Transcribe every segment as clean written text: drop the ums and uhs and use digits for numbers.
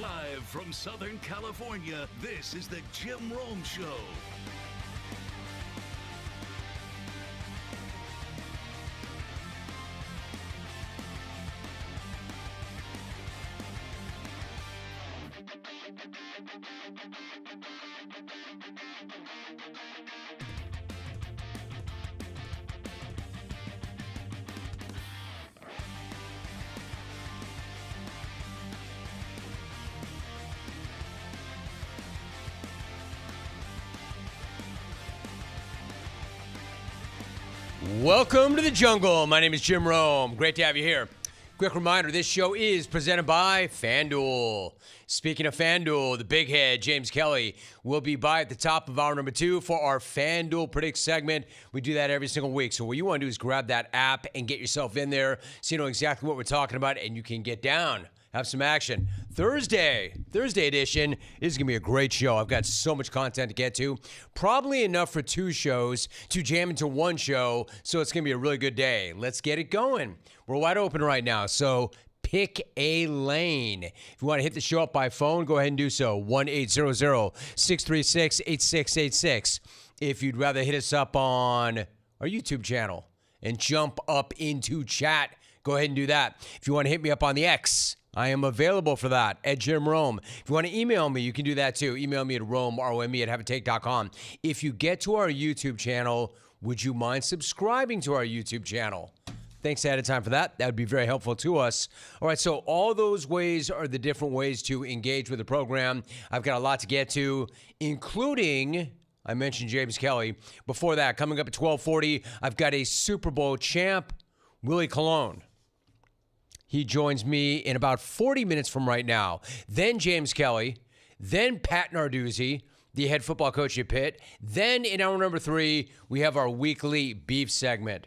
Live from Southern California, this is the Jim Rome Show. Welcome to the jungle. My name is Jim Rome. Great to have you here. Quick reminder, this show is presented by FanDuel. Speaking of FanDuel, the big head, James Kelly, will be by at the top of hour number 2 for our FanDuel Predict segment. We do that every single week. So what you want to do is grab that app and get yourself in there so you know exactly what we're talking about and you can get down. Have some action. Thursday edition is going to be a great show. I've got so much content to get to. Probably enough for 2 shows to jam into 1 show, so it's going to be a really good day. Let's get it going. We're wide open right now, so pick a lane. If you want to hit the show up by phone, go ahead and do so. 1-800-636-8686. If you'd rather hit us up on our YouTube channel and jump up into chat, go ahead and do that. If you want to hit me up on the X, I am available for that at Jim Rome. If you want to email me, you can do that too. Email me at Rome, R-O-M-E, @haveatake.com. If you get to our YouTube channel, would you mind subscribing to our YouTube channel? Thanks ahead of time for that. That would be very helpful to us. All right, so all those ways are the different ways to engage with the program. I've got a lot to get to, including, I mentioned James Kelly. Before that, coming up at 12:40, I've got a Super Bowl champ, Willie Colon. He joins me in about 40 minutes from right now. Then James Kelly, then Pat Narduzzi, the head football coach at Pitt. Then in hour number 3, we have our weekly beef segment.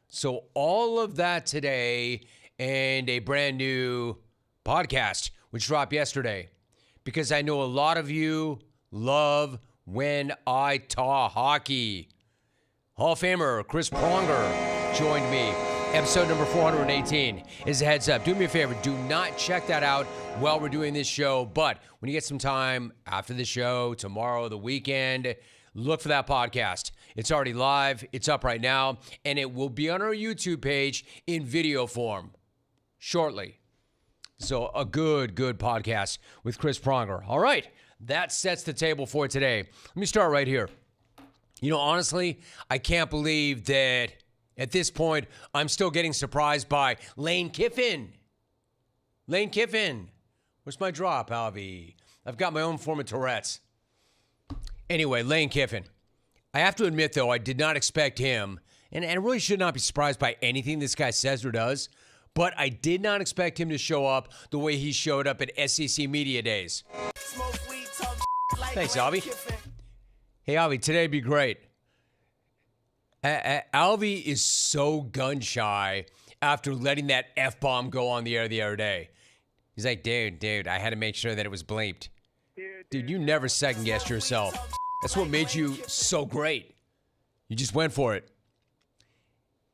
So all of that today and a brand new podcast, which dropped yesterday, because I know a lot of you love When I Talk Hockey. Hall of Famer Chris Pronger joined me. Episode number 418 is a heads up. Do me a favor. Do not check that out while we're doing this show. But when you get some time after the show, tomorrow, the weekend, look for that podcast. It's already live. It's up right now. And it will be on our YouTube page in video form shortly. So a good podcast with Chris Pronger. All right. That sets the table for today. Let me start right here. You know, honestly, I can't believe that at this point, I'm still getting surprised by Lane Kiffin. Lane Kiffin. Where's my drop, Alvy? I've got my own form of Tourette's. Anyway, Lane Kiffin. I have to admit, though, I did not expect him, and I really should not be surprised by anything this guy says or does, but I did not expect him to show up the way he showed up at SEC Media Days. Thanks, Alvy. Hey, Alvy, today'd be great. Alvy is so gun-shy after letting that F-bomb go on the air the other day. He's like, dude, I had to make sure that it was bleeped. Dude, you never second-guessed yourself. That's what made you so great. You just went for it.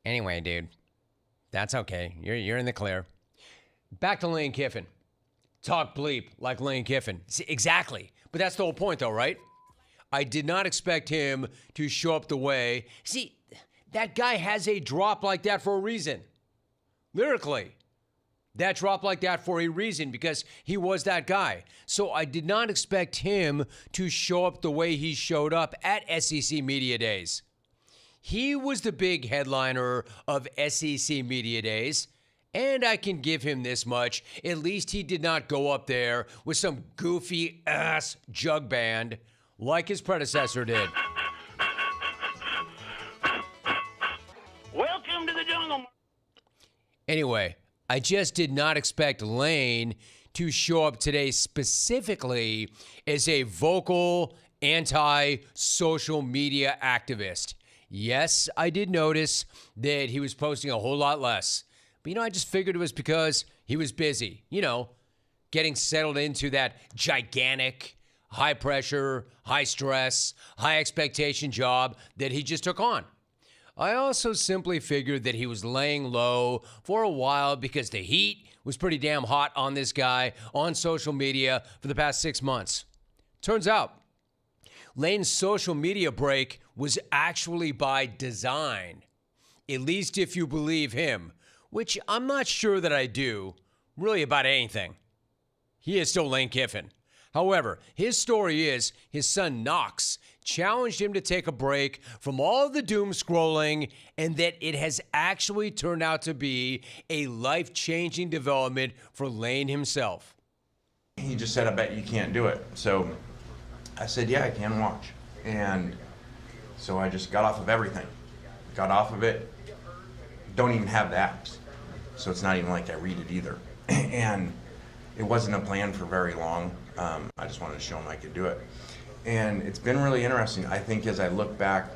Anyway, dude, that's okay. You're in the clear. Back to Lane Kiffin. Talk bleep like Lane Kiffin. See, exactly. But that's the whole point, though, right? I did not expect him to show up the way. See, that guy has a drop like that for a reason. Lyrically. That drop like that for a reason because he was that guy. So I did not expect him to show up the way he showed up at SEC Media Days. He was the big headliner of SEC Media Days. And I can give him this much. At least he did not go up there with some goofy ass jug band like his predecessor did. Welcome to the jungle. Anyway, I just did not expect Lane to show up today specifically as a vocal anti-social media activist. Yes, I did notice that he was posting a whole lot less. But, I just figured it was because he was busy, getting settled into that gigantic high pressure, high stress, high expectation job that he just took on. I also simply figured that he was laying low for a while because the heat was pretty damn hot on this guy on social media for the past 6 months. Turns out, Lane's social media break was actually by design, at least if you believe him, which I'm not sure that I do, really about anything. He is still Lane Kiffin. However, his story is his son Knox challenged him to take a break from all of the doom scrolling, and that it has actually turned out to be a life-changing development for Lane himself. He just said, I bet you can't do it. So I said, yeah, I can watch. And so I just got off of everything. Got off of it. Don't even have the apps. So it's not even like I read it either. And it wasn't a plan for very long. I just wanted to show him I could do it. And it's been really interesting. I think as I look back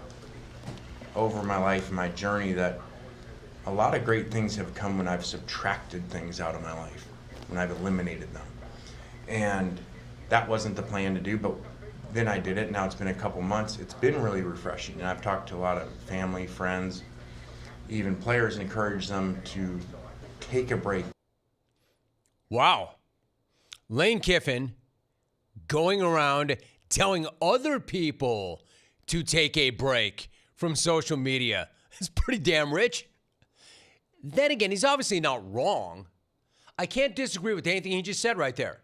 over my life and my journey, that a lot of great things have come when I've subtracted things out of my life, when I've eliminated them. And that wasn't the plan to do, but then I did it. Now it's been a couple months. It's been really refreshing. And I've talked to a lot of family, friends, even players, and encouraged them to take a break. Wow. Lane Kiffin going around telling other people to take a break from social media. It's pretty damn rich. Then again, he's obviously not wrong. I can't disagree with anything he just said right there.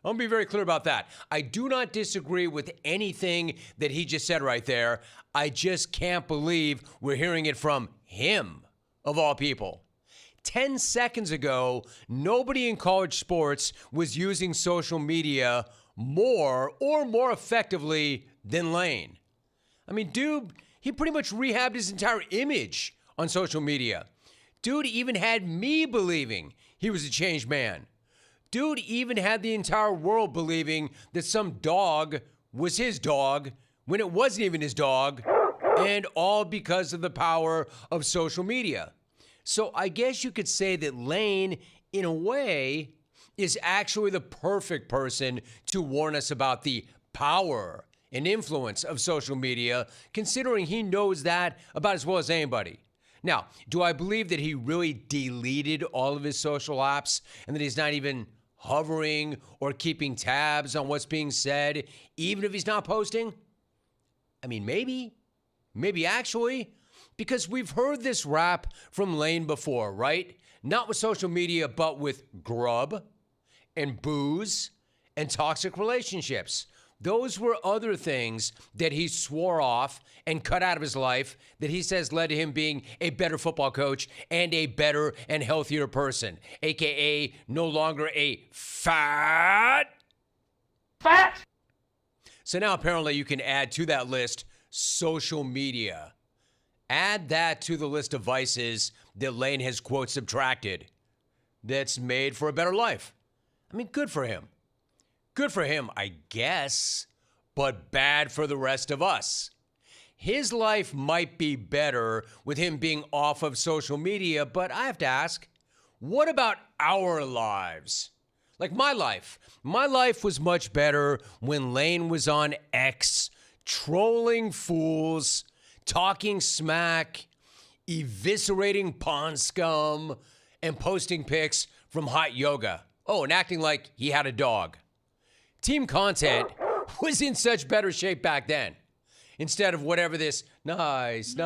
I want to be very clear about that. I do not disagree with anything that he just said right there. I just can't believe we're hearing it from him, of all people. 10 seconds ago, nobody in college sports was using social media more effectively than Lane. I mean, dude, he pretty much rehabbed his entire image on social media. Dude even had me believing he was a changed man. Dude even had the entire world believing that some dog was his dog when it wasn't even his dog, and all because of the power of social media. So I guess you could say that Lane, in a way, is actually the perfect person to warn us about the power and influence of social media, considering he knows that about as well as anybody. Now, do I believe that he really deleted all of his social apps and that he's not even hovering or keeping tabs on what's being said, even if he's not posting? I mean, maybe actually, because we've heard this rap from Lane before, right? Not with social media, but with grub and booze and toxic relationships. Those were other things that he swore off and cut out of his life that he says led to him being a better football coach and a better and healthier person, AKA no longer a fat. So now apparently you can add to that list social media. Add that to the list of vices that Lane has, quote, subtracted that's made for a better life. I mean, good for him. Good for him, I guess, but bad for the rest of us. His life might be better with him being off of social media, but I have to ask, what about our lives? Like my life. My life was much better when Lane was on X, trolling fools, talking smack, eviscerating pond scum, and posting pics from hot yoga. Oh, and acting like he had a dog. Team content was in such better shape back then. Instead of whatever this nice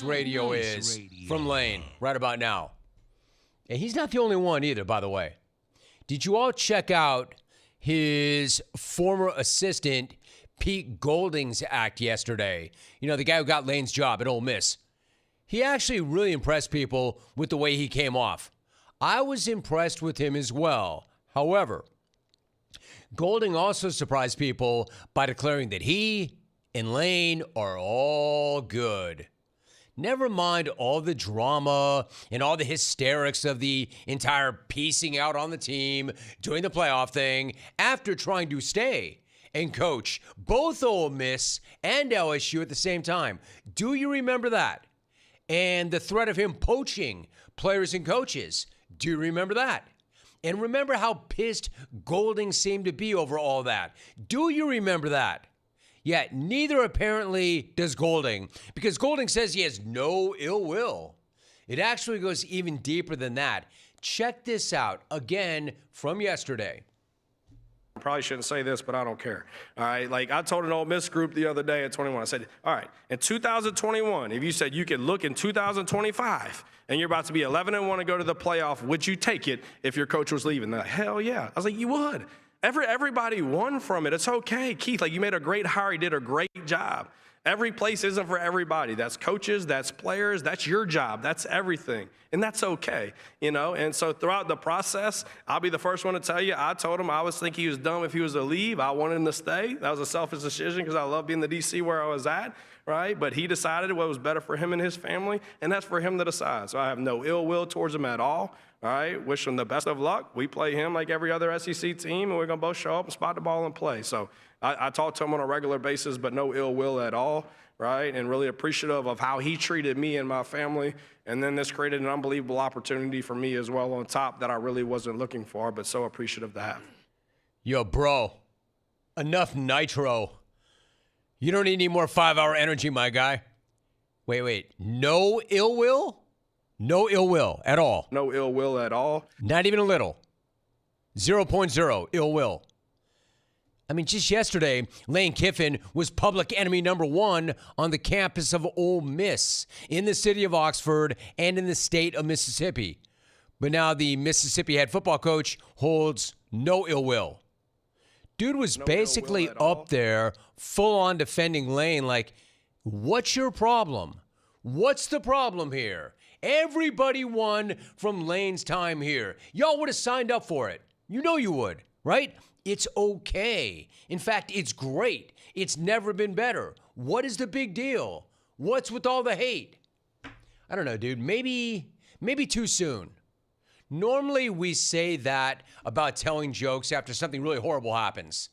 radio is from Lane right about now. And he's not the only one either, by the way. Did you all check out his former assistant, Pete Golding's act yesterday? You know, the guy who got Lane's job at Ole Miss. He actually really impressed people with the way he came off. I was impressed with him as well. However, Golding also surprised people by declaring that he and Lane are all good. Never mind all the drama and all the hysterics of the entire piecing out on the team during the playoff thing after trying to stay and coach both Ole Miss and LSU at the same time. Do you remember that? And the threat of him poaching players and coaches. Do you remember that? And remember how pissed Golding seemed to be over all that. Do you remember that? Yet neither apparently does Golding, because Golding says he has no ill will. It actually goes even deeper than that. Check this out, again, from yesterday. I probably shouldn't say this, but I don't care. All right, like I told an Ole Miss group the other day at 21, I said, all right, in 2021, if you said you could look in 2025 and you're about to be 11-1 and go to the playoff, would you take it if your coach was leaving? They're like, hell yeah. I was like, you would. Everybody won from it. It's okay, Keith. Like, you made a great hire. You did a great job. Every place isn't for everybody. That's coaches, that's players, that's your job, that's everything. And that's okay, you know? And so throughout the process, I'll be the first one to tell you, I told him I was thinking he was dumb if he was to leave. I wanted him to stay. That was a selfish decision because I love being the DC where I was at, right? But he decided what was better for him and his family, and that's for him to decide. So I have no ill will towards him at all. All right, wish him the best of luck. We play him like every other SEC team, and we're going to both show up and spot the ball and play. So I talk to him on a regular basis, but no ill will at all, right? And really appreciative of how he treated me and my family. And then this created an unbelievable opportunity for me as well on top that I really wasn't looking for, but so appreciative to have. Yo, bro, enough nitro. You don't need any more 5-hour energy, my guy. Wait, no ill will? No ill will at all. No ill will at all. Not even a little. 0.0 ill will. I mean, just yesterday, Lane Kiffin was public enemy number one on the campus of Ole Miss in the city of Oxford and in the state of Mississippi. But now the Mississippi head football coach holds no ill will. Dude was basically up there full on defending Lane like, what's your problem? What's the problem here? Everybody won from Lane's time here. Y'all would have signed up for it. You know you would, right? It's okay. In fact, it's great. It's never been better. What is the big deal? What's with all the hate? I don't know, dude. Maybe too soon. Normally we say that about telling jokes after something really horrible happens.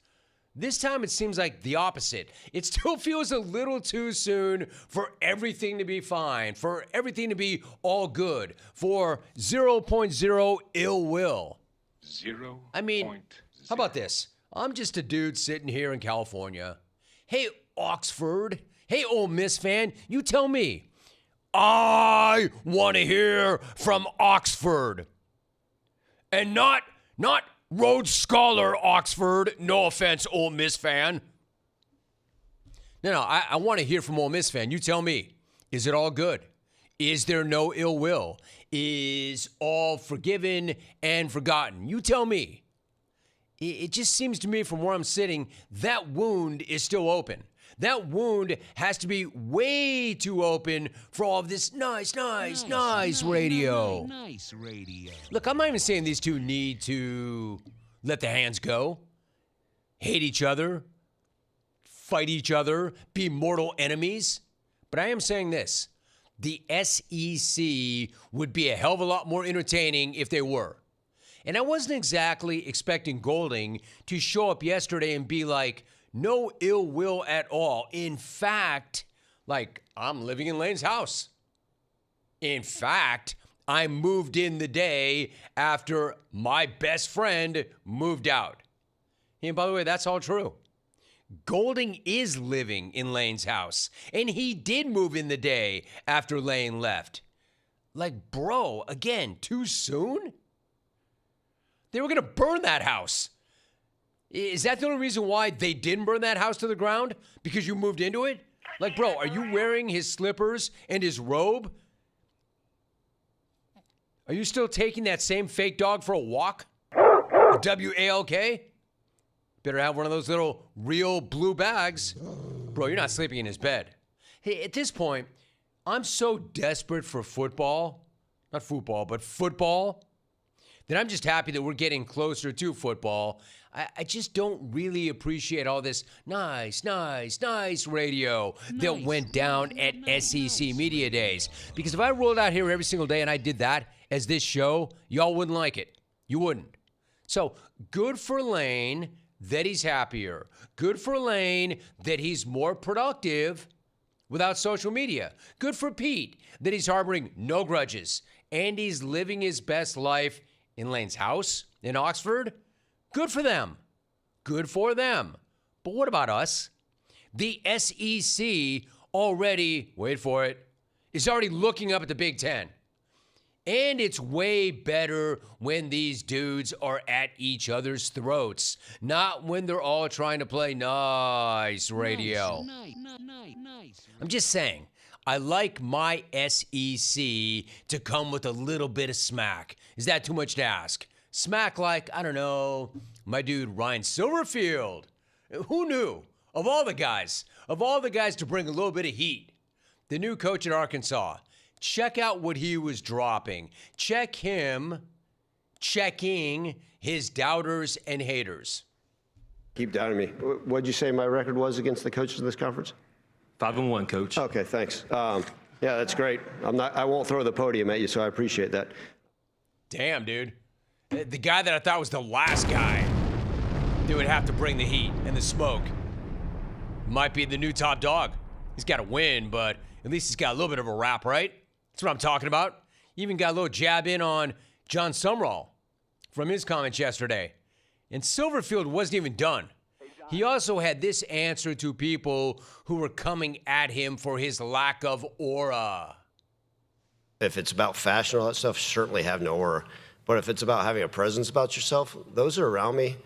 This time it seems like the opposite. It still feels a little too soon for everything to be fine, for everything to be all good, for 0.0 ill will. I mean, how about this? I'm just a dude sitting here in California. Hey, Oxford. Hey, Ole Miss fan, you tell me. I want to hear from Oxford. And not Rhodes Scholar Oxford. No offense, Ole Miss fan. No, I want to hear from Ole Miss fan. You tell me. Is it all good? Is there no ill will? Is all forgiven and forgotten? You tell me. It just seems to me from where I'm sitting, that wound is still open. That wound has to be way too open for all of this nice radio. Nice radio. Look, I'm not even saying these two need to let the hands go, hate each other, fight each other, be mortal enemies. But I am saying this. The SEC would be a hell of a lot more entertaining if they were. And I wasn't exactly expecting Golding to show up yesterday and be like, no ill will at all. In fact, like, I'm living in Lane's house. In fact, I moved in the day after my best friend moved out. And by the way, that's all true. Golding is living in Lane's house, and he did move in the day after Lane left. Like, bro, again, too soon? They were going to burn that house. Is that the only reason why they didn't burn that house to the ground? Because you moved into it? Like, bro, are you wearing his slippers and his robe? Are you still taking that same fake dog for a walk? WALK? Better have one of those little real blue bags. Bro, you're not sleeping in his bed. Hey, at this point, I'm so desperate for football. Not football, but football. That I'm just happy that we're getting closer to football. I just don't really appreciate all this nice radio that went down at SEC Media Days. Because if I rolled out here every single day and I did that as this show, y'all wouldn't like it. You wouldn't. So good for Lane that he's happier. Good for Lane that he's more productive without social media. Good for Pete that he's harboring no grudges and he's living his best life in Lane's house in Oxford. Good for them. Good for them. But what about us? The SEC already, wait for it, is already looking up at the Big Ten. And it's way better when these dudes are at each other's throats, not when they're all trying to play nice radio. Nice. I'm just saying, I like my SEC to come with a little bit of smack. Is that too much to ask? Smack like, I don't know, my dude Ryan Silverfield. Who knew? Of all the guys to bring a little bit of heat. The new coach at Arkansas. Check out what he was dropping. Check him checking his doubters and haters. Keep doubting me. What'd you say my record was against the coaches in this conference? 5-1, Coach. Okay, thanks. Yeah, that's great. I won't throw the podium at you, so I appreciate that. Damn, dude. The guy that I thought was the last guy that would have to bring the heat and the smoke might be the new top dog. He's got to win, but at least he's got a little bit of a rap, right? That's what I'm talking about. Even got a little jab in on John Sumrall from his comments yesterday. And Silverfield wasn't even done. He also had this answer to people who were coming at him for his lack of aura. If it's about fashion and all that stuff, certainly have no aura. But if it's about having a presence about yourself, those that are around me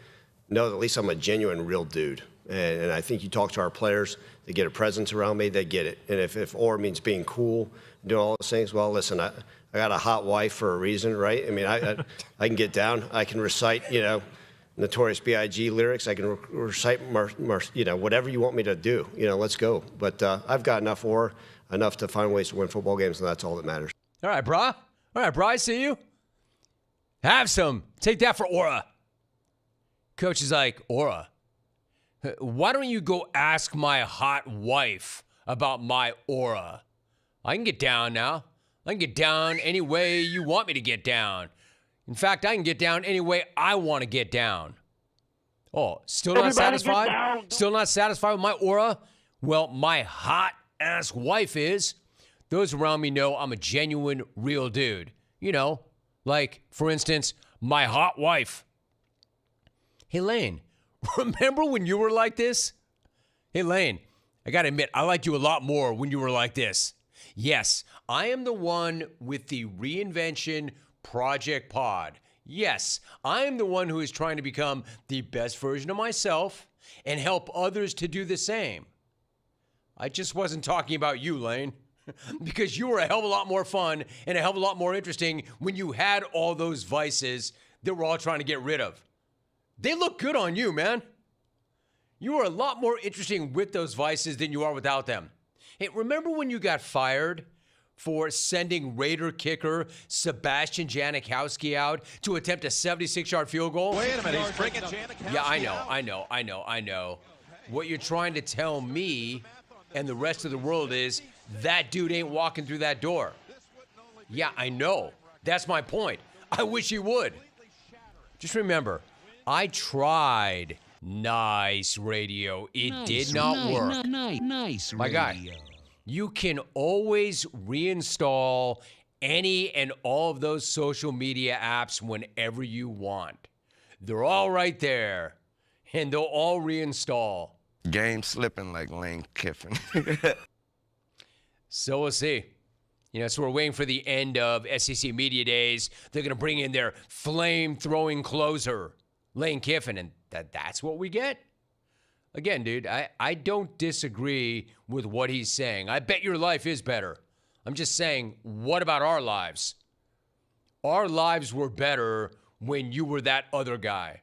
know that at least I'm a genuine, real dude. And I think you talk to our players, they get a presence around me, they get it. And if aura means being cool, doing all those things, well, listen, I got a hot wife for a reason, right? I mean, I can get down, I can recite, Notorious B.I.G. lyrics, I can recite, whatever you want me to do, let's go. But I've got enough aura, enough to find ways to win football games, and that's all that matters. All right, brah. I see you. Have some. Take that for aura. Coach is like, aura? Why don't you go ask my hot wife about my aura? I can get down now. I can get down any way you want me to get down. In fact, I can get down any way I want to get down. Oh, still not satisfied? Still not satisfied with my aura? Well, my hot-ass wife is. Those around me know I'm a genuine, real dude. Like, for instance, my hot wife. Hey, Lane, remember when you were like this? Hey, Lane, I got to admit, I liked you a lot more when you were like this. Yes, I am the one with the Reinvention Project Pod. Yes, I am the one who is trying to become the best version of myself and help others to do the same. I just wasn't talking about you, Lane, because you were a hell of a lot more fun and a hell of a lot more interesting when you had all those vices that we're all trying to get rid of. They look good on you, man. You are a lot more interesting with those vices than you are without them. Hey, remember when you got fired for sending Raider kicker Sebastian Janikowski out to attempt a 76-yard field goal? Wait a minute, he's bringing Janikowski Yeah, I know. What you're trying to tell me and the rest of the world is that dude ain't walking through that door. Yeah, I know. That's my point. I wish he would. Just remember, I tried nice radio. It did not work. Nice My guy, you can always reinstall any and all of those social media apps whenever you want. They're all right there, and they'll all reinstall. Game slipping like Lane Kiffin. So we'll see. So we're waiting for the end of SEC Media Days. They're going to bring in their flame-throwing closer, Lane Kiffin, and that's what we get. Again, dude, I don't disagree with what he's saying. I bet your life is better. I'm just saying, what about our lives? Our lives were better when you were that other guy.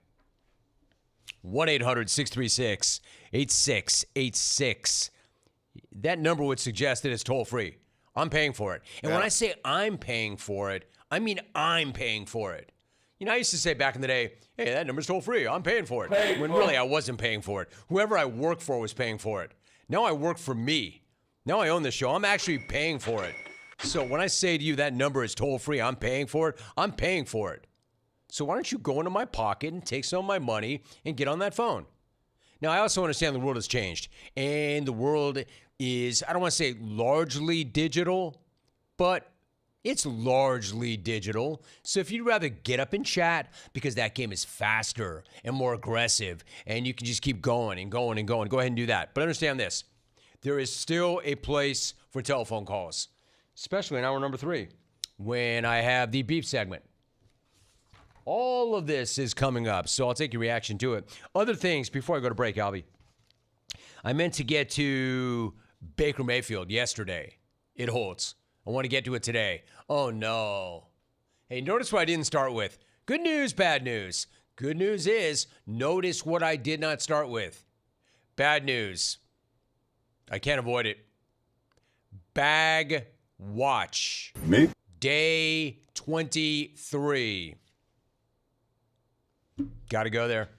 1-800-636-8686. That number would suggest that it's toll-free. I'm paying for it. And when I say I'm paying for it, I mean I'm paying for it. I used to say back in the day, hey, that number's toll-free. I'm paying for it. When really I wasn't paying for it. Whoever I worked for was paying for it. Now I work for me. Now I own the show. I'm actually paying for it. So when I say to you that number is toll-free, I'm paying for it, I'm paying for it. So why don't you go into my pocket and take some of my money and get on that phone? Now, I also understand the world has changed. And the world is, I don't want to say largely digital, but it's largely digital. So if you'd rather get up and chat, because that game is faster and more aggressive, and you can just keep going and going and going, go ahead and do that. But understand this. There is still a place for telephone calls, especially in hour number 3, when I have the beef segment. All of this is coming up, so I'll take your reaction to it. Other things before I go to break, Albie. I meant to get to Baker Mayfield yesterday. It holds. I want to get to it today. Oh, no. Hey, notice what I didn't start with. Good news, bad news. Good news is, notice what I did not start with. Bad news. I can't avoid it. Bag watch. Me? Day 23. Got to go there.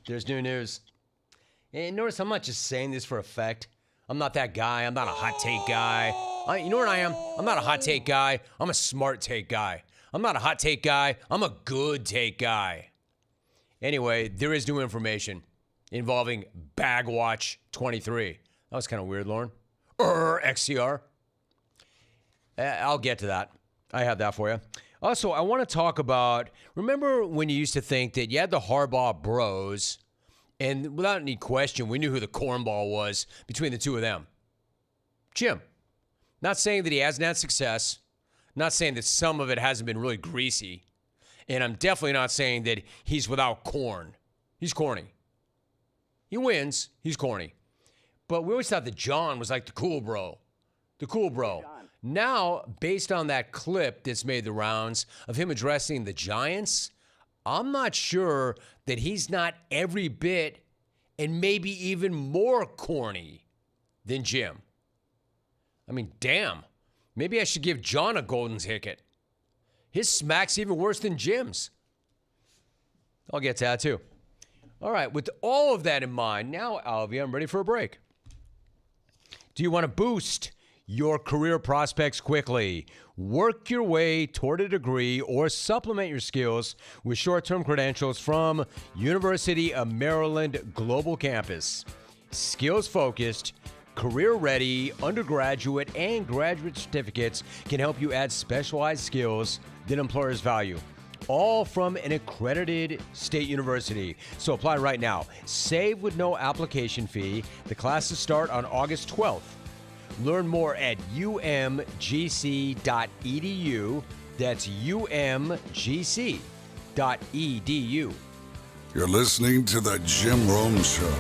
There's new news. And notice I'm not just saying this for effect. I'm not that guy. I'm not a hot take guy. You know what I am? I'm not a hot take guy. I'm a smart take guy. I'm not a hot take guy. I'm a good take guy. Anyway, there is new information involving Bag Watch 23. That was kind of weird, Lauren. XCR. I'll get to that. I have that for you. Also, I want to talk about, remember when you used to think that you had the Harbaugh bros, and without any question, we knew who the cornball was between the two of them? Jim. Not saying that he hasn't had success. Not saying that some of it hasn't been really greasy. And I'm definitely not saying that he's without corn. He's corny. He wins. He's corny. But we always thought that John was like the cool bro. The cool bro. Now, based on that clip that's made the rounds of him addressing the Giants, I'm not sure that he's not every bit and maybe even more corny than Jim. I mean, damn. Maybe I should give John a golden ticket. His smack's even worse than Jim's. I'll get to that too. All right, with all of that in mind, now, Alvia, I'm ready for a break. Do you want to boost your career prospects quickly? Work your way toward a degree or supplement your skills with short-term credentials from University of Maryland Global Campus. Skills-focused, career-ready undergraduate and graduate certificates can help you add specialized skills that employers value. All from an accredited state university. So apply right now. Save with no application fee. The classes start on August 12th. Learn more at umgc.edu. That's umgc.edu. You're listening to The Jim Rome Show.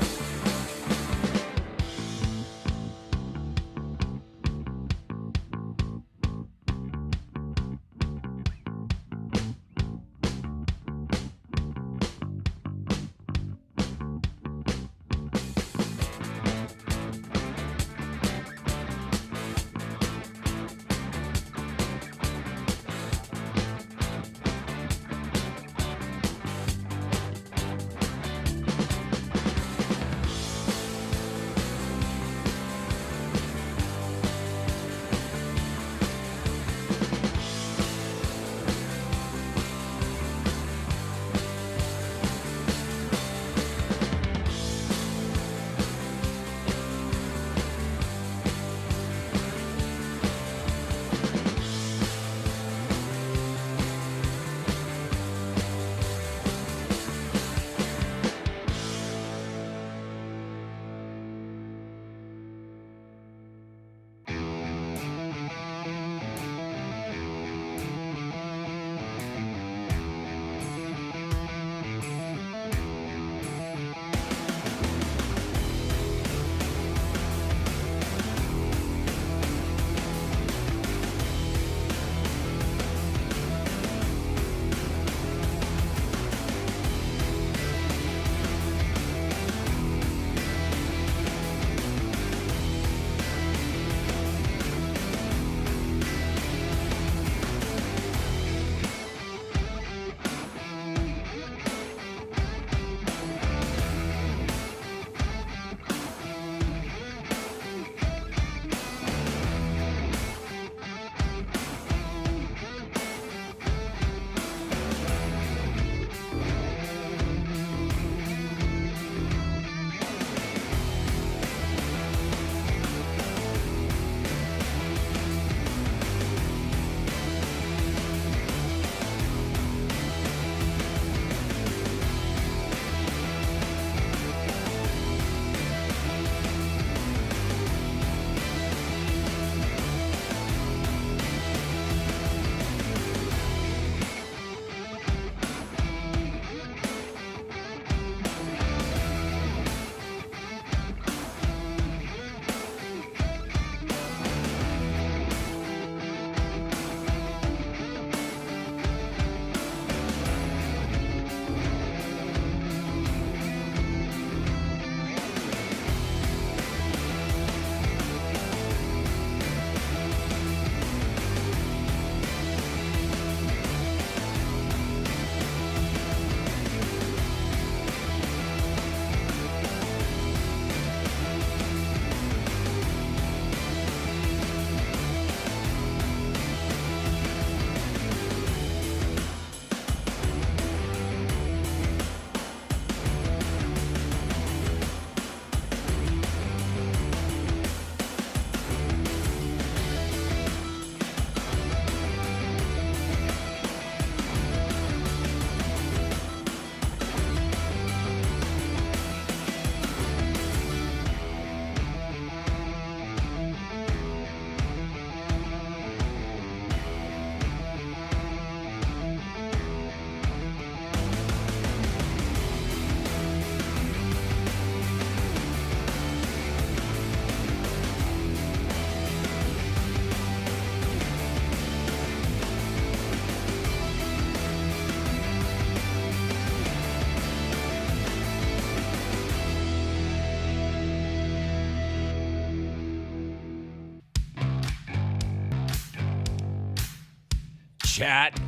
Chat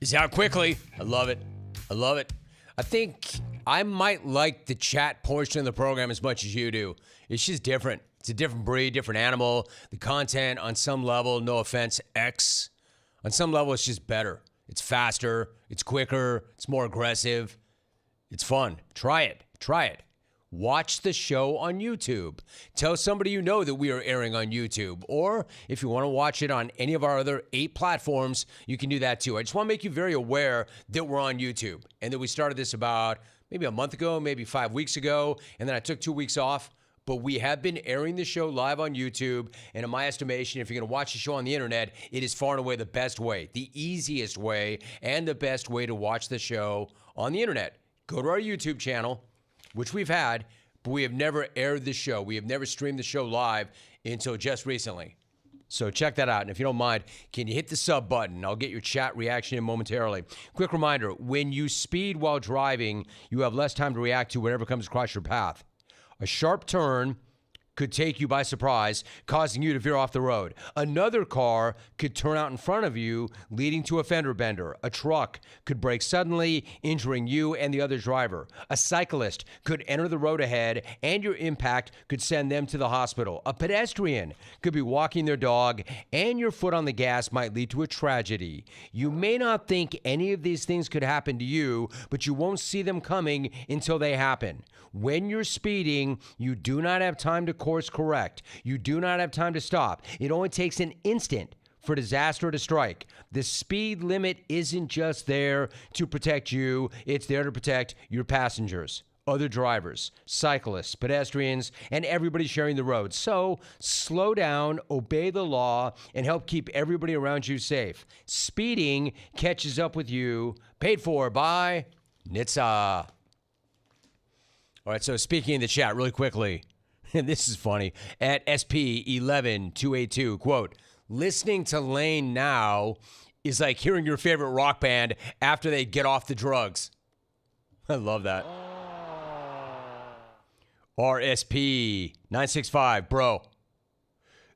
is out quickly. I love it. I love it. I think I might like the chat portion of the program as much as you do. It's just different. It's a different breed, different animal. The content on some level, no offense, X. On some level, it's just better. It's faster. It's quicker. It's more aggressive. It's fun. Try it. Try it. Watch the show on YouTube. Tell somebody you know that we are airing on YouTube. Or if you want to watch it on any of our other 8 platforms, you can do that too. I just want to make you very aware that we're on YouTube and that we started this about maybe a month ago, maybe 5 weeks ago, and then I took 2 weeks off. But we have been airing the show live on YouTube, and in my estimation, if you're going to watch the show on the internet, it is far and away the best way, the easiest way, and the best way to watch the show on the internet. Go to our YouTube channel, which we've had, but we have never aired the show. We have never streamed the show live until just recently. So check that out. And if you don't mind, can you hit the sub button? I'll get your chat reaction in momentarily. Quick reminder, when you speed while driving, you have less time to react to whatever comes across your path. A sharp turn could take you by surprise, causing you to veer off the road. Another car could turn out in front of you, leading to a fender bender. A truck could brake suddenly, injuring you and the other driver. A cyclist could enter the road ahead, and your impact could send them to the hospital. A pedestrian could be walking their dog, and your foot on the gas might lead to a tragedy. You may not think any of these things could happen to you, but you won't see them coming until they happen. When you're speeding, you do not have time to course correct. You do not have time to stop. It only takes an instant for disaster to strike. The speed limit isn't just there to protect you. It's there to protect your passengers, other drivers, cyclists, pedestrians, and everybody sharing the road. So slow down, obey the law, and help keep everybody around you safe. Speeding catches up with you. Paid for by NHTSA. All right, so speaking in the chat really quickly, and this is funny, at SP11282, quote, listening to Lane now is like hearing your favorite rock band after they get off the drugs. I love that. RSP965, bro.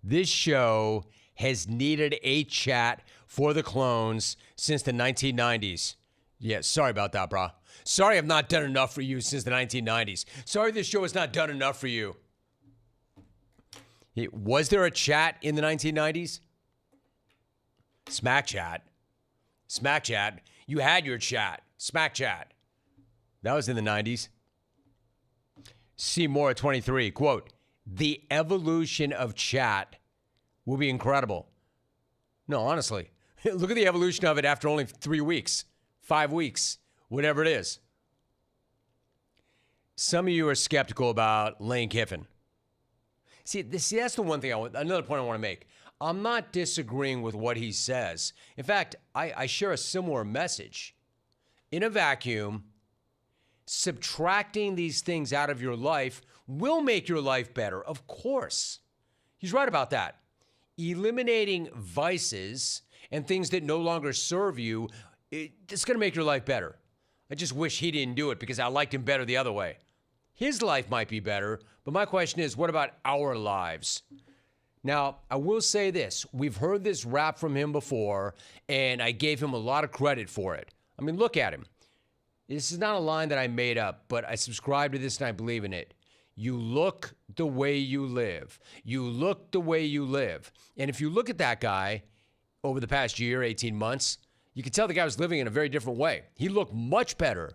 This show has needed a chat for the clones since the 1990s. Yeah, sorry about that, bro. Sorry I've not done enough for you since the 1990s. Sorry this show has not done enough for you. Was there a chat in the 1990s? Smack chat. Smack chat. You had your chat. Smack chat. That was in the 90s. Seymour 23, quote, the evolution of chat will be incredible. No, honestly. Look at the evolution of it after only 3 weeks, 5 weeks. Whatever it is. Some of you are skeptical about Lane Kiffin. See, that's the one thing another point I want to make. I'm not disagreeing with what he says. In fact, I share a similar message. In a vacuum, subtracting these things out of your life will make your life better, of course. He's right about that. Eliminating vices and things that no longer serve you, it's going to make your life better. I just wish he didn't do it because I liked him better the other way. His life might be better, but my question is, what about our lives? Now, I will say this. We've heard this rap from him before, and I gave him a lot of credit for it. I mean, look at him. This is not a line that I made up, but I subscribe to this and I believe in it. You look the way you live. You look the way you live. And if you look at that guy over the past year, 18 months, you could tell the guy was living in a very different way. He looked much better.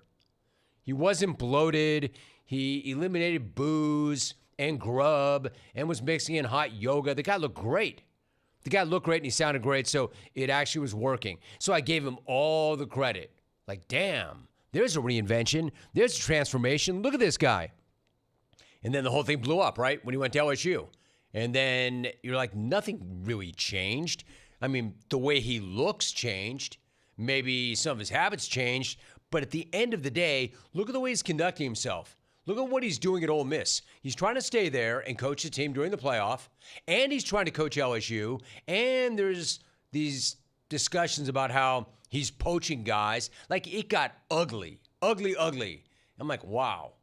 He wasn't bloated. He eliminated booze and grub and was mixing in hot yoga. The guy looked great. The guy looked great and he sounded great, so it actually was working. So I gave him all the credit. Like, damn, there's a reinvention. There's a transformation. Look at this guy. And then the whole thing blew up, right, when he went to LSU. And then you're like, nothing really changed. I mean, the way he looks changed. Maybe some of his habits changed, but at the end of the day, look at the way he's conducting himself. Look at what he's doing at Ole Miss. He's trying to stay there and coach the team during the playoff, and he's trying to coach LSU, and there's these discussions about how he's poaching guys. Like, it got ugly. I'm like, wow.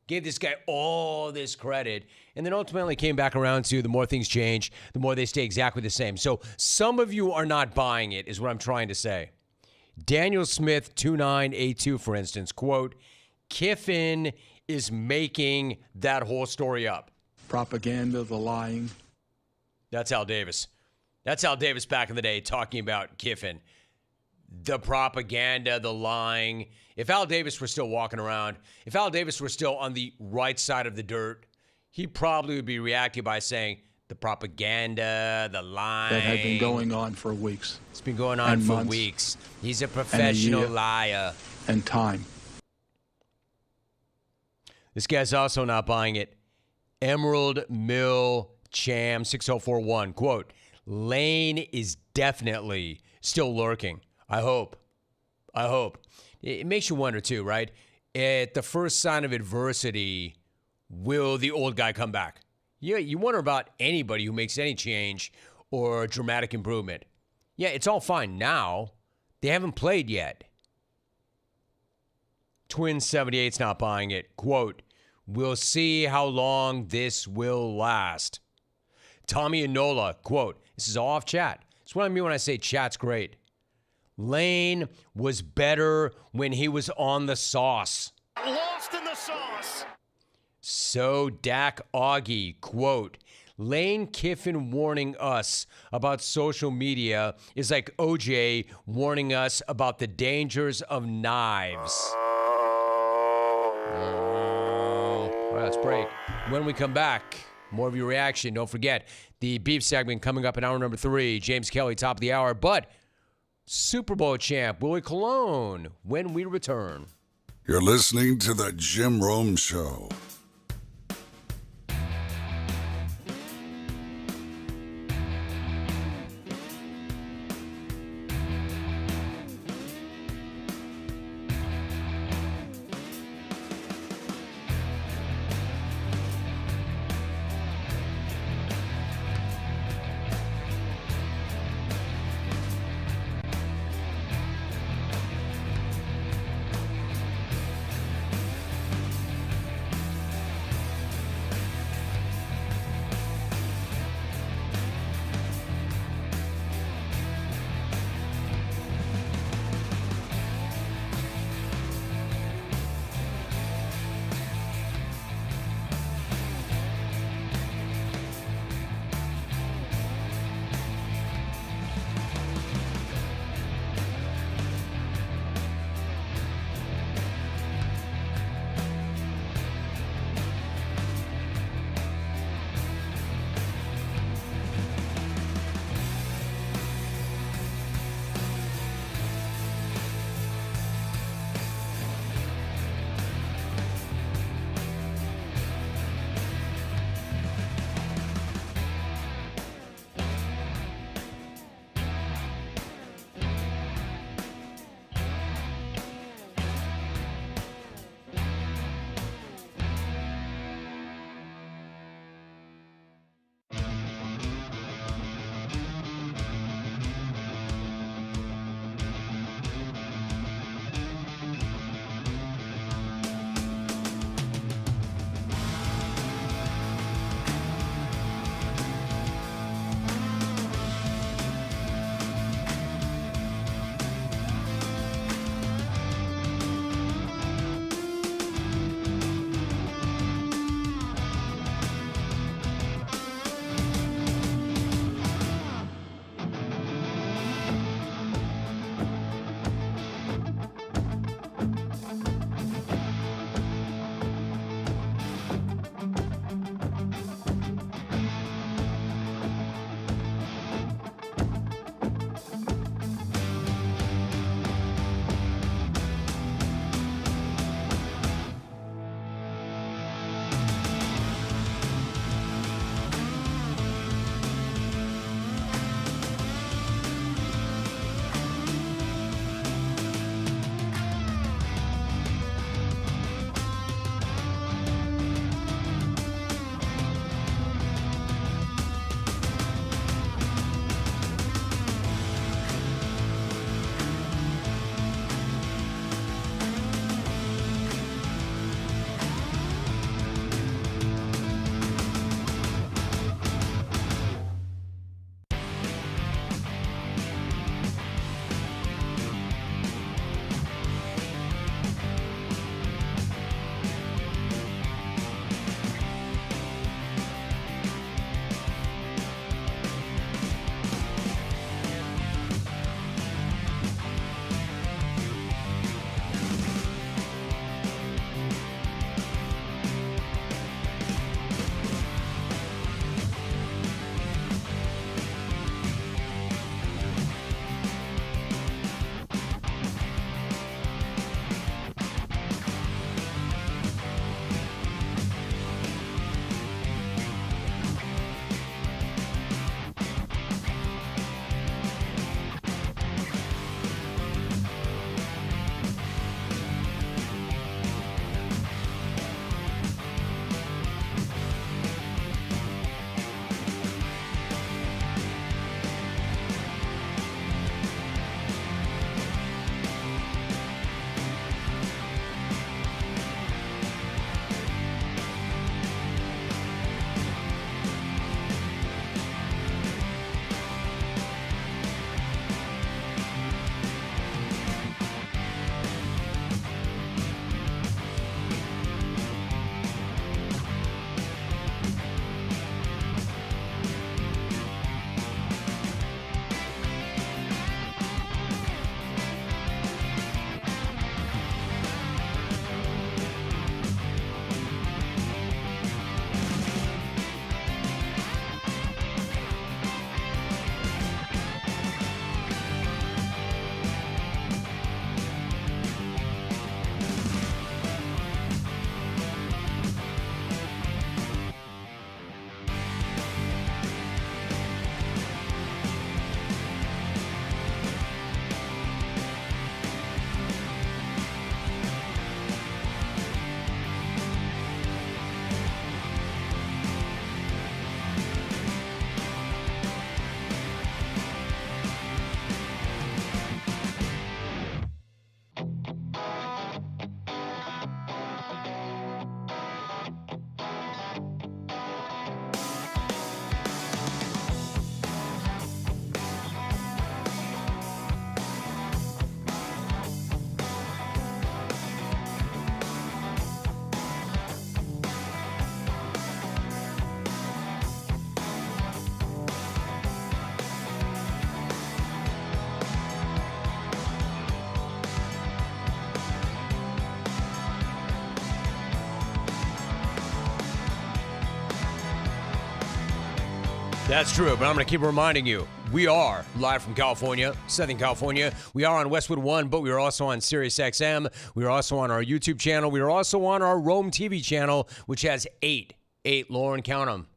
gave this guy all this credit, and then ultimately came back around to the more things change, the more they stay exactly the same. So some of you are not buying it, is what I'm trying to say. Daniel Smith, 2982, for instance, quote, Kiffin is making that whole story up. Propaganda, the lying. That's Al Davis. That's Al Davis back in the day talking about Kiffin. The propaganda, the lying. If Al Davis were still walking around, if Al Davis were still on the right side of the dirt, he probably would be reacting by saying the propaganda, the lying. That had been going on for weeks. It's been going on for months, weeks. He's a professional liar. And time. This guy's also not buying it. Emerald Mill Cham 6041, quote, Lane is definitely still lurking. I hope. It makes you wonder too, right? At the first sign of adversity, will the old guy come back? Yeah, you wonder about anybody who makes any change or dramatic improvement. Yeah, it's all fine now. They haven't played yet. Twin 78's not buying it. Quote, we'll see how long this will last. Tommy Enola, quote, this is all off chat. That's what I mean when I say chat's great. Lane was better when he was on the sauce. Lost in the sauce. So Dak Augie, quote, Lane Kiffin warning us about social media is like OJ warning us about the dangers of knives. All right, let's break. When we come back, more of your reaction. Don't forget the beef segment coming up in hour number 3. James Kelly, top of the hour. But Super Bowl champ Willie Colon when we return. You're listening to The Jim Rome Show. That's true, but I'm going to keep reminding you, we are live from California, Southern California. We are on Westwood One, but we are also on Sirius XM. We are also on our YouTube channel. We are also on our Rome TV channel, which has eight, Lauren, count them,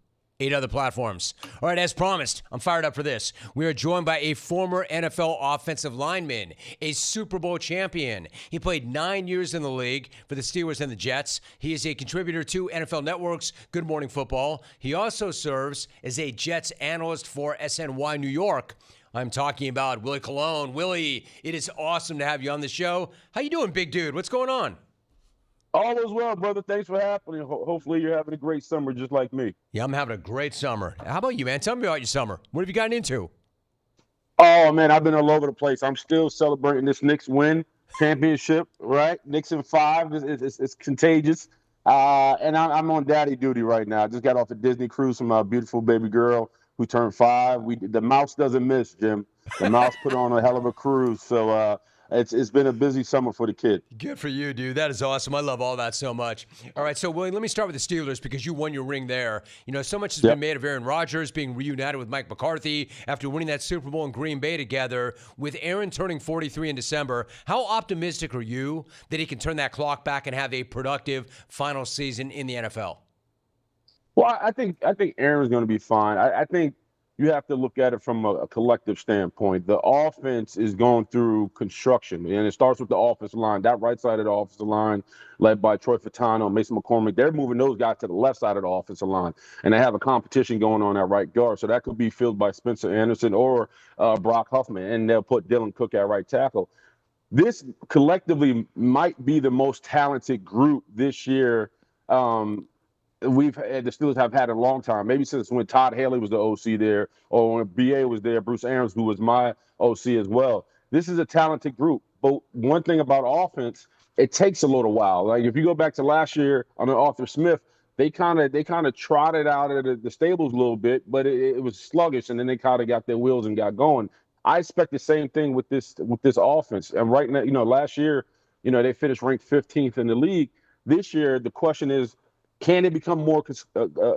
8 other platforms. All right, as promised, I'm fired up for this. We are joined by a former NFL offensive lineman, a Super Bowl champion. He played 9 years in the league for the Steelers and the Jets. He is a contributor to NFL Network's Good Morning Football. He also serves as a Jets analyst for SNY New York. I'm talking about Willie Colon. Willie, it is awesome to have you on the show. How you doing, big dude? What's going on? All is well, brother. Thanks for happening. Hopefully you're having a great summer just like me. Yeah, I'm having a great summer. How about you, man? Tell me about your summer. What have you gotten into? Oh, man, I've been all over the place. I'm still celebrating this Knicks win championship, right? Knicks in 5. It's contagious. And I'm on daddy duty right now. I just got off a Disney cruise from my beautiful baby girl who turned 5. The mouse doesn't miss, Jim. The mouse put on a hell of a cruise. So, It's been a busy summer for the kid. Good for you, dude. That is awesome. I love all that so much. All right, so Willie, let me start with the Steelers because you won your ring there. You know, so much has been made of Aaron Rodgers being reunited with Mike McCarthy after winning that Super Bowl in Green Bay together. With Aaron turning 43 in December, how optimistic are you that he can turn that clock back and have a productive final season in the NFL? Well, I think Aaron's going to be fine. I think you have to look at it from a collective standpoint. The offense is going through construction, and it starts with the offensive line. That right side of the offensive line, led by Troy Fautano, Mason McCormick, they're moving those guys to the left side of the offensive line, and they have a competition going on at right guard. So that could be filled by Spencer Anderson or Brock Huffman, and they'll put Dylan Cook at right tackle. This collectively might be the most talented group this year the Steelers have had in a long time, maybe since when Todd Haley was the OC there, or when BA was there, Bruce Arians, who was my OC as well. This is a talented group. But one thing about offense, it takes a little while. Like if you go back to last year under Arthur Smith, they kind of trotted out of the stables a little bit, but it was sluggish, and then they kind of got their wheels and got going. I expect the same thing with this offense. And right now, last year, they finished ranked 15th in the league. This year, the question is, can it become more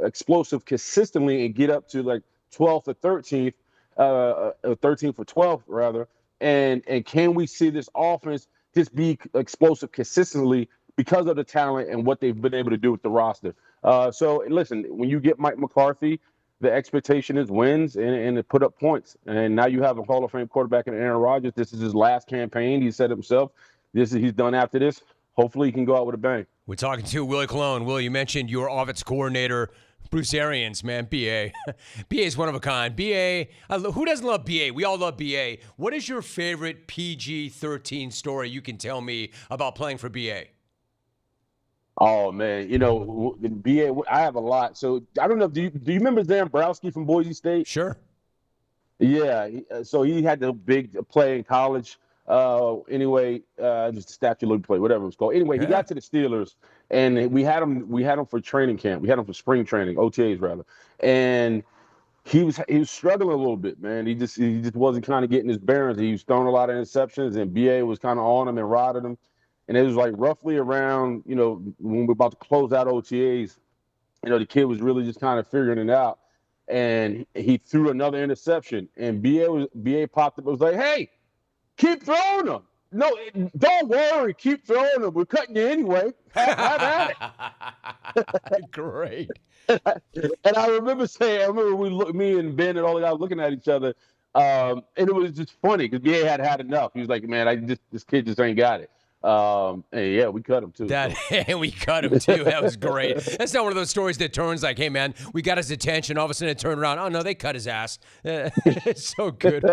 explosive consistently and get up to like 12th or 13th, 13th or 12th rather? And can we see this offense just be explosive consistently because of the talent and what they've been able to do with the roster? So listen, when you get Mike McCarthy, the expectation is wins and to put up points. And now you have a Hall of Fame quarterback in Aaron Rodgers. This is his last campaign. He said himself, he's done after this. Hopefully he can go out with a bang. We're talking to Willie Colon. Will, you mentioned your offense coordinator, Bruce Arians, man, BA. BA is one of a kind. BA, who doesn't love BA? We all love BA. What is your favorite PG-13 story you can tell me about playing for BA? Oh, man, BA, I have a lot. So I don't know, do you remember Zambrowski from Boise State? Sure. Yeah, so he had the big play in college. Just statute of play, whatever it was called. Anyway, he got to the Steelers, and we had him for training camp. We had him for spring training, OTAs rather, and he was struggling a little bit, man. He just wasn't kind of getting his bearings. He was throwing a lot of interceptions, and BA was kind of on him and riding him. And it was like roughly around, when we're about to close out OTAs, the kid was really just kind of figuring it out, and he threw another interception, and BA popped up and was like, "Hey, keep throwing them. No, don't worry. Keep throwing them. We're cutting you anyway. Have at it." Great. And I remember me and Ben and all the guys looking at each other, and it was just funny because BA had enough. He was like, "Man, this kid just ain't got it." And yeah, we cut him too. We cut him too. That was great. That's not one of those stories that turns like, "Hey man, we got his attention." All of a sudden it turned around. Oh no, they cut his ass. It's so good.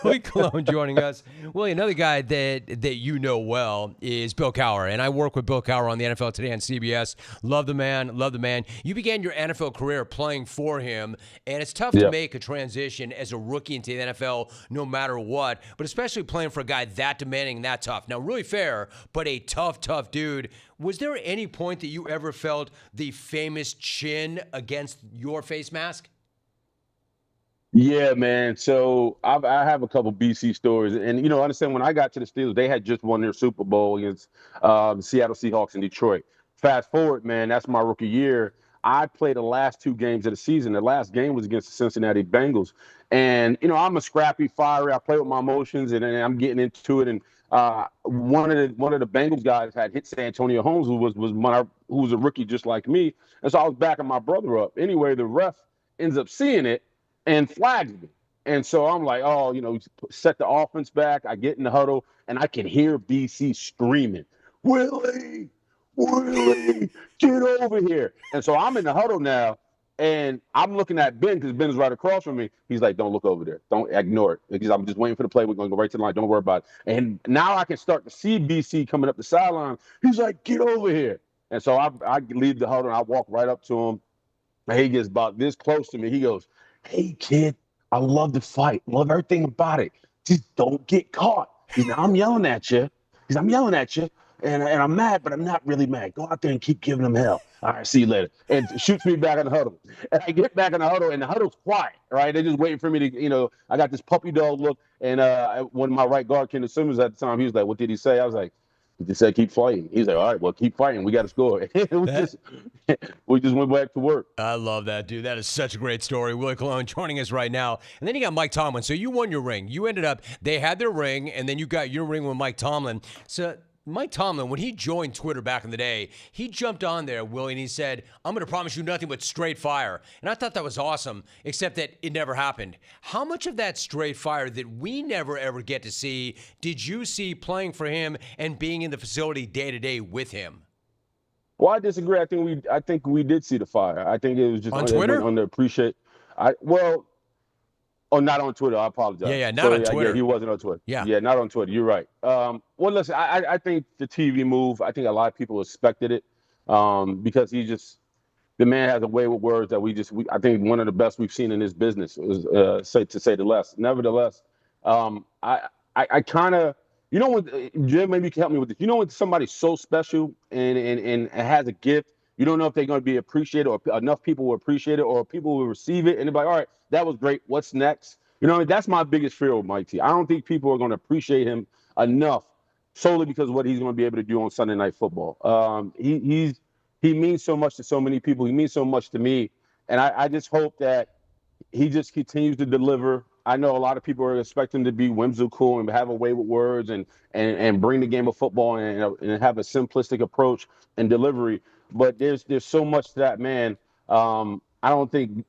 Willie Colon joining us. Willie, another guy that you know well is Bill Cowher, and I work with Bill Cowher on the NFL Today on CBS. Love the man. You began your NFL career playing for him, and it's tough to make a transition as a rookie into the NFL, no matter what, but especially playing for a guy that demanding, that tough. Now, really fair, but a tough dude. Was there any point that you ever felt the famous chin against your face mask? Yeah, man. So I have a couple BC stories. And, understand when I got to the Steelers, they had just won their Super Bowl against the Seattle Seahawks in Detroit. Fast forward, man, that's my rookie year. I played the last 2 games of the season. The last game was against the Cincinnati Bengals. And, I'm a scrappy, fiery. I play with my emotions, and I'm getting into it. And one of the Bengals guys had hit Santonio Holmes, who was a rookie just like me. And so I was backing my brother up. Anyway, the ref ends up seeing it and flags me. And so I'm like, oh, set the offense back. I get in the huddle, and I can hear BC screaming, Willie, get over here. And so I'm in the huddle now, and I'm looking at Ben because Ben is right across from me. He's like, don't look over there. Don't ignore it. Because I'm just waiting for the play. We're going to go right to the line. Don't worry about it. And now I can start to see BC coming up the sideline. He's like, get over here. And so I leave the huddle, and I walk right up to him. And he gets about this close to me. He goes, hey, kid, I love the fight. Love everything about it. Just don't get caught. I'm yelling at you. I'm yelling at you. And I'm mad, but I'm not really mad. Go out there and keep giving them hell. All right, see you later. And shoots me back in the huddle. And I get back in the huddle, and the huddle's quiet, right? They're just waiting for me to, I got this puppy dog look. And one of my right guard, Kendall Simmons, at the time, he was like, what did he say? I was like, he just said, keep fighting. He's like, all right, well, keep fighting. We got to score. We just went back to work. I love that, dude. That is such a great story. Willie Colon joining us right now. And then you got Mike Tomlin. So you won your ring. You ended up, they had their ring, and then you got your ring with Mike Tomlin. So Mike Tomlin, when he joined Twitter back in the day, he jumped on there, Willie, and he said, I'm going to promise you nothing but straight fire. And I thought that was awesome, except that it never happened. How much of that straight fire that we never, ever get to see did you see playing for him and being in the facility day-to-day with him? Well, I disagree. I think we did see the fire. I think it was just on Twitter? On the appreciate. Oh, not on Twitter. I apologize. Yeah, not on Twitter. Yeah, he wasn't on Twitter. Yeah, not on Twitter. You're right. Well, listen, I think the TV move, I think a lot of people expected it because the man has a way with words that I think one of the best we've seen in this business, to say the less. Nevertheless, I kind of, when, Jim, maybe you can help me with this. When somebody's so special and has a gift, you don't know if they're going to be appreciated or enough people will appreciate it or people will receive it. And they're like, all right, that was great. What's next? That's my biggest fear with Mike T. I don't think people are going to appreciate him enough solely because of what he's going to be able to do on Sunday Night Football. He means so much to so many people. He means so much to me. And I just hope that he just continues to deliver. I know a lot of people are expecting him to be whimsical and have a way with words and bring the game of football and have a simplistic approach and delivery. But there's so much to that man. I don't think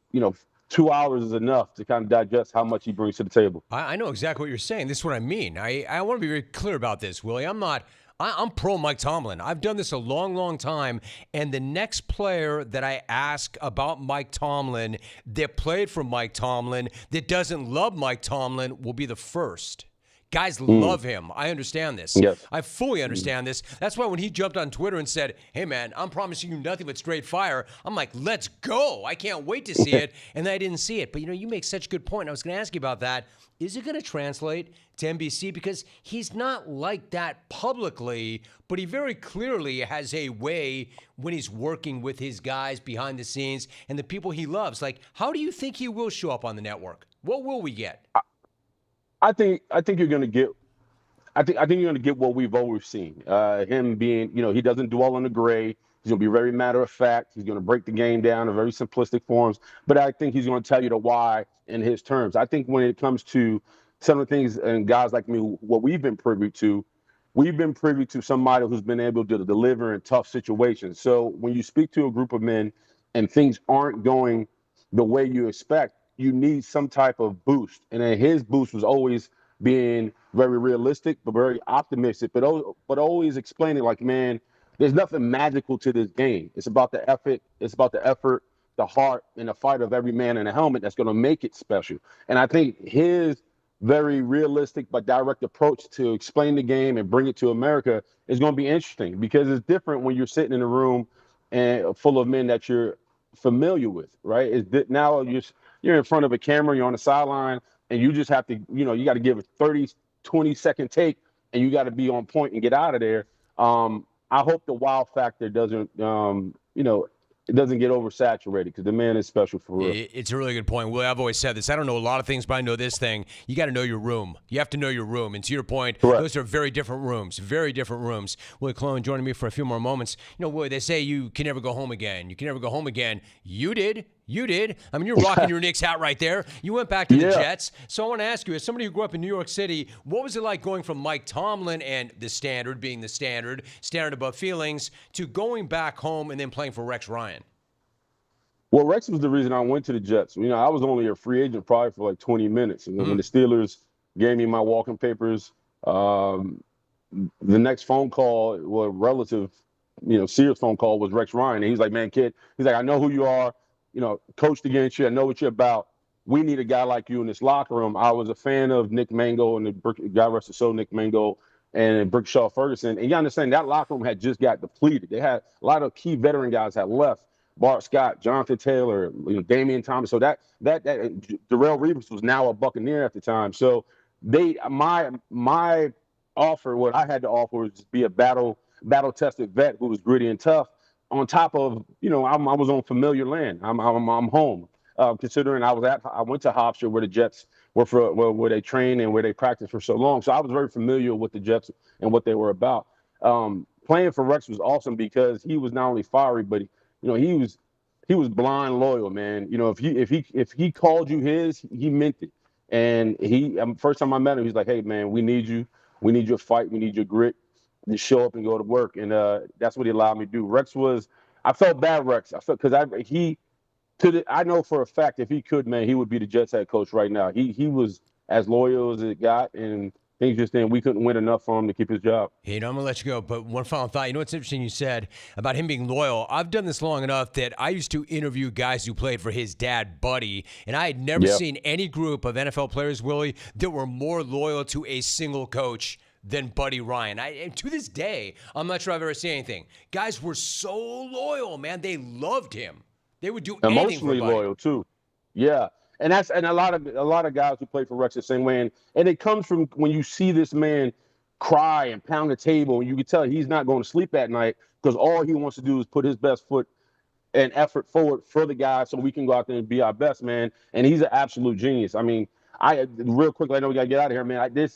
2 hours is enough to kind of digest how much he brings to the table. I know exactly what you're saying. This is what I mean. I want to be very clear about this, Willie. I'm pro Mike Tomlin. I've done this a long, long time. And the next player that I ask about Mike Tomlin that played for Mike Tomlin that doesn't love Mike Tomlin will be the first. Guys love him. I understand this. Yes. I fully understand this. That's why when he jumped on Twitter and said, hey, man, I'm promising you nothing but straight fire, I'm like, let's go. I can't wait to see it. And I didn't see it. But, you make such a good point. I was going to ask you about that. Is it going to translate to NBC? Because he's not like that publicly, but he very clearly has a way when he's working with his guys behind the scenes and the people he loves. Like, how do you think he will show up on the network? What will we get? I think you're going to get. I think you're going to get what we've always seen. Him being, he doesn't dwell on the gray. He's going to be very matter of fact. He's going to break the game down in very simplistic forms. But I think he's going to tell you the why in his terms. I think when it comes to some of the things and guys like me, what we've been privy to somebody who's been able to deliver in tough situations. So when you speak to a group of men and things aren't going the way you expect, you need some type of boost. And then his boost was always being very realistic, but very optimistic, but always explaining like, man, there's nothing magical to this game. It's about the effort. It's about the effort, the heart, and the fight of every man in a helmet that's going to make it special. And I think his very realistic but direct approach to explain the game and bring it to America is going to be interesting because it's different when you're sitting in a room and full of men that you're familiar with, right? Now you're in front of a camera, you're on the sideline, and you just have to, you got to give a 30, 20-second take, and you got to be on point and get out of there. I hope the wow factor doesn't, it doesn't get oversaturated because the man is special for real. It's a really good point. Willie, I've always said this. I don't know a lot of things, but I know this thing. You got to know your room. You have to know your room. And to your point, those are very different rooms. Very different rooms. Willie Colon joining me for a few more moments. You know, Willie, they say you can never go home again. You can never go home again. You did. You did. I mean, you're rocking your Knicks hat right there. You went back to the Jets. So I want to ask you, as somebody who grew up in New York City, what was it like going from Mike Tomlin and the standard being the standard above feelings, to going back home and then playing for Rex Ryan? Well, Rex was the reason I went to the Jets. You know, I was only a free agent probably for like 20 minutes. And when the Steelers gave me my walking papers, the next phone call, well, relative, you know, serious phone call was Rex Ryan. And he's like, man, kid, he's like, I know who you are. You know, coached against you. I know what you're about. We need a guy like you in this locker room. I was a fan of Nick Mango and God rest his soul, Nick Mango and Brickshaw Ferguson. And you understand that locker room had just got depleted. They had a lot of key veteran guys had left. Bart Scott, Jonathan Taylor, you know, Damian Thomas. So that Darrell Reeves was now a Buccaneer at the time. So my offer, what I had to offer was just be a battle tested vet who was gritty and tough. On top of, you know, I was on familiar land. I'm home. Considering I went to Hofstra where the Jets were where they trained and where they practiced for so long. So I was very familiar with the Jets and what they were about. Playing for Rex was awesome because he was not only fiery, but he was blind loyal, man. You know, if he called you his, he meant it. And first time I met him, he's like, hey man, we need you. We need your fight. We need your grit. To show up and go to work, and that's what he allowed me to do. I felt bad, Rex. I felt because I know for a fact if he could, man, he would be the Jets head coach right now. He was as loyal as it got, and things just then we couldn't win enough for him to keep his job. Hey, I'm gonna let you go, but one final thought. You know what's interesting? You said about him being loyal. I've done this long enough that I used to interview guys who played for his dad, Buddy, and I had never seen any group of NFL players, Willie, that were more loyal to a single coach than Buddy Ryan. And to this day, I'm not sure I've ever seen anything. Guys were so loyal, man. They loved him. They would do anything emotionally for Buddy. Loyal too. Yeah, and a lot of guys who play for Rex the same way. And it comes from when you see this man cry and pound the table, and you can tell he's not going to sleep at night because all he wants to do is put his best foot and effort forward for the guys so we can go out there and be our best, man. And he's an absolute genius. I mean, real quickly, I know we got to get out of here, man.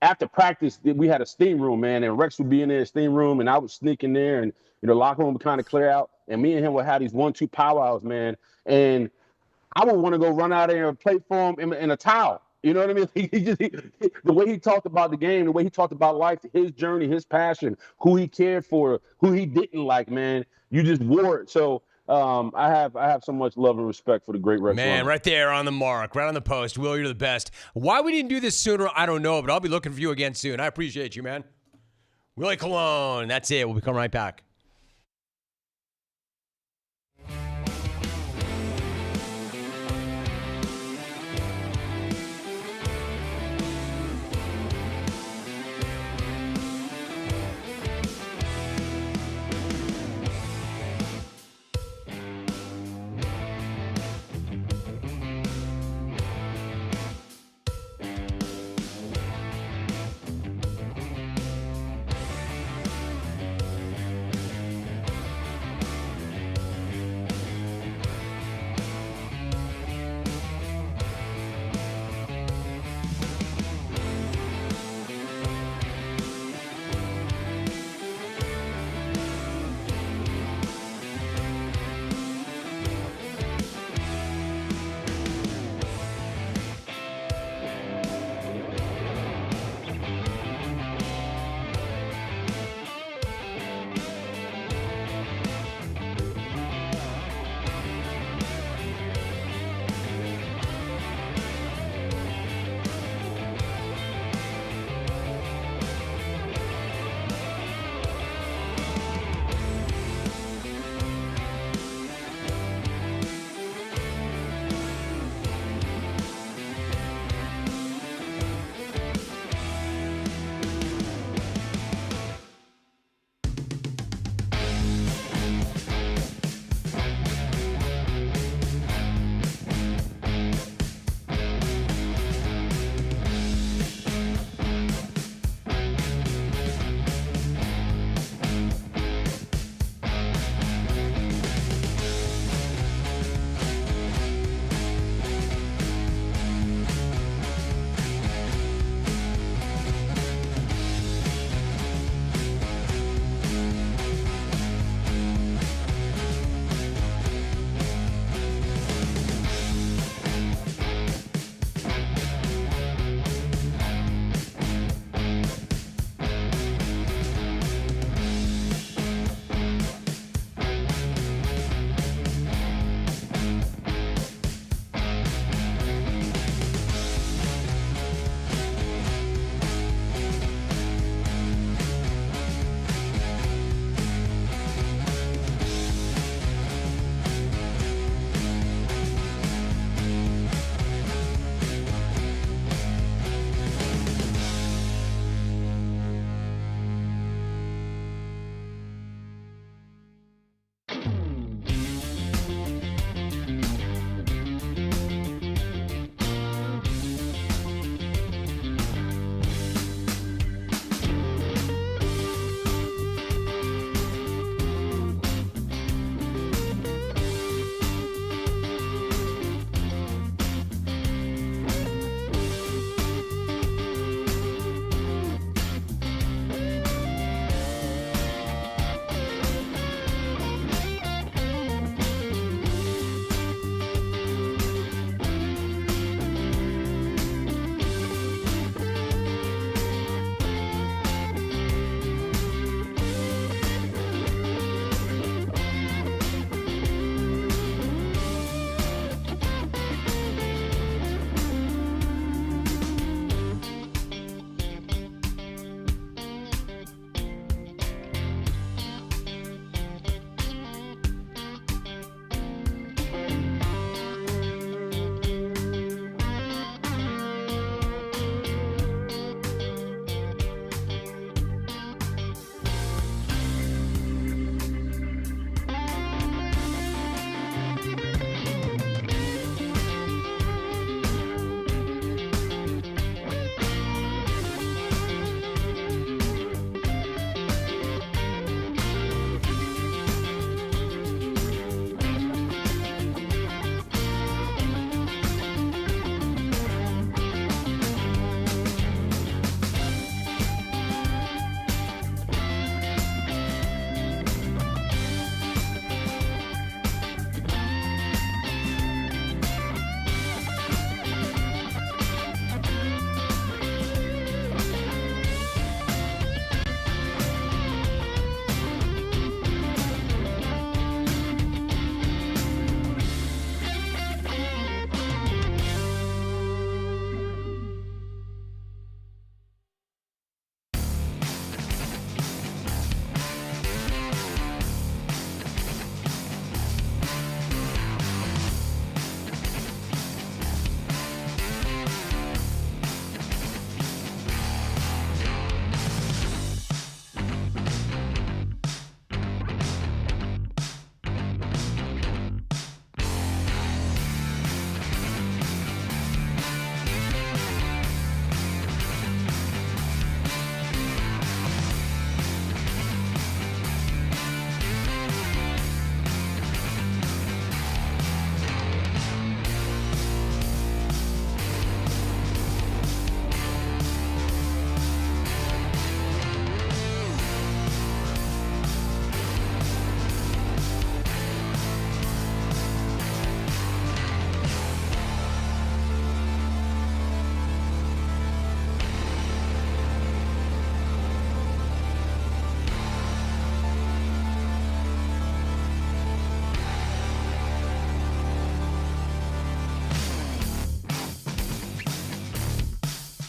After practice, we had a steam room, man, and Rex would be in there, steam room, and I would sneak in there, and the locker room would kind of clear out, and me and him would have these 1-2 powwows, man, and I would want to go run out there and play for him in a towel. You know what I mean? The way he talked about the game, the way he talked about life, his journey, his passion, who he cared for, who he didn't like, man, you just wore it. So I have so much love and respect for the great Rex. Man, right there on the mark, right on the post. Will, you're the best. Why we didn't do this sooner, I don't know, but I'll be looking for you again soon. I appreciate you, man. Willie Colon. That's it. We'll be coming right back.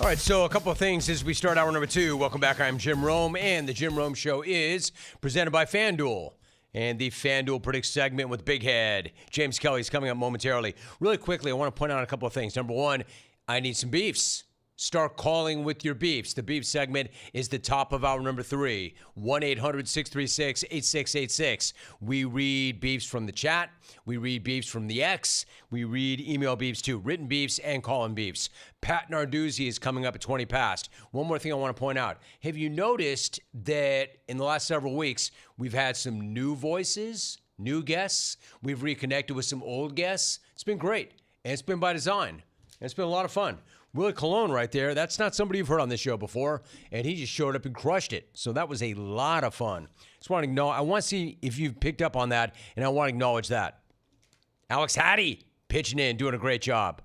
All right, so a couple of things as we start hour number 2. Welcome back. I'm Jim Rome, and the Jim Rome Show is presented by FanDuel. And the FanDuel Predicts segment with Big Head. James Kelly is coming up momentarily. Really quickly, I want to point out a couple of things. Number one, I need some beefs. Start calling with your beefs. The beef segment is the top of hour number 3. 1-800-636-8686. We read beefs from the chat. We read beefs from the X. We read email beefs too. Written beefs and call-in beefs. Pat Narduzzi is coming up at 20 past. One more thing I want to point out. Have you noticed that in the last several weeks, we've had some new voices, new guests? We've reconnected with some old guests. It's been great. And it's been by design. And it's been a lot of fun. Willie Colon right there, that's not somebody you've heard on this show before, and he just showed up and crushed it. So that was a lot of fun. Just want to know, I want to see if you've picked up on that, and I want to acknowledge that. Alex Hattie pitching in, doing a great job.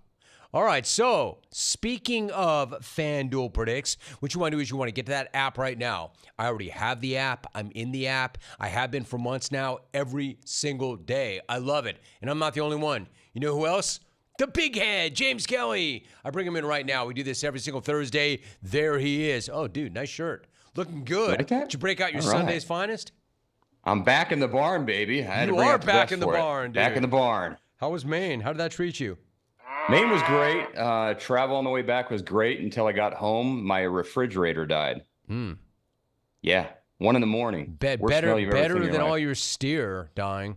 All right, so speaking of FanDuel Predicts, what you want to do is you want to get to that app right now. I already have the app. I'm in the app. I have been for months now, every single day. I love it, and I'm not the only one. You know who else? The big head, James Kelly. I bring him in right now. We do this every single Thursday. There he is. Oh, dude, nice shirt. Looking good. Did you break out your Sunday's finest? I'm back in the barn, baby. I had you to bring are out the back best in the for it. barn, dude. Back in the barn. How was Maine? How did that treat you? Maine was great. Travel on the way back was great until I got home. My refrigerator died. Yeah, 1 in the morning. Better than all your steer dying.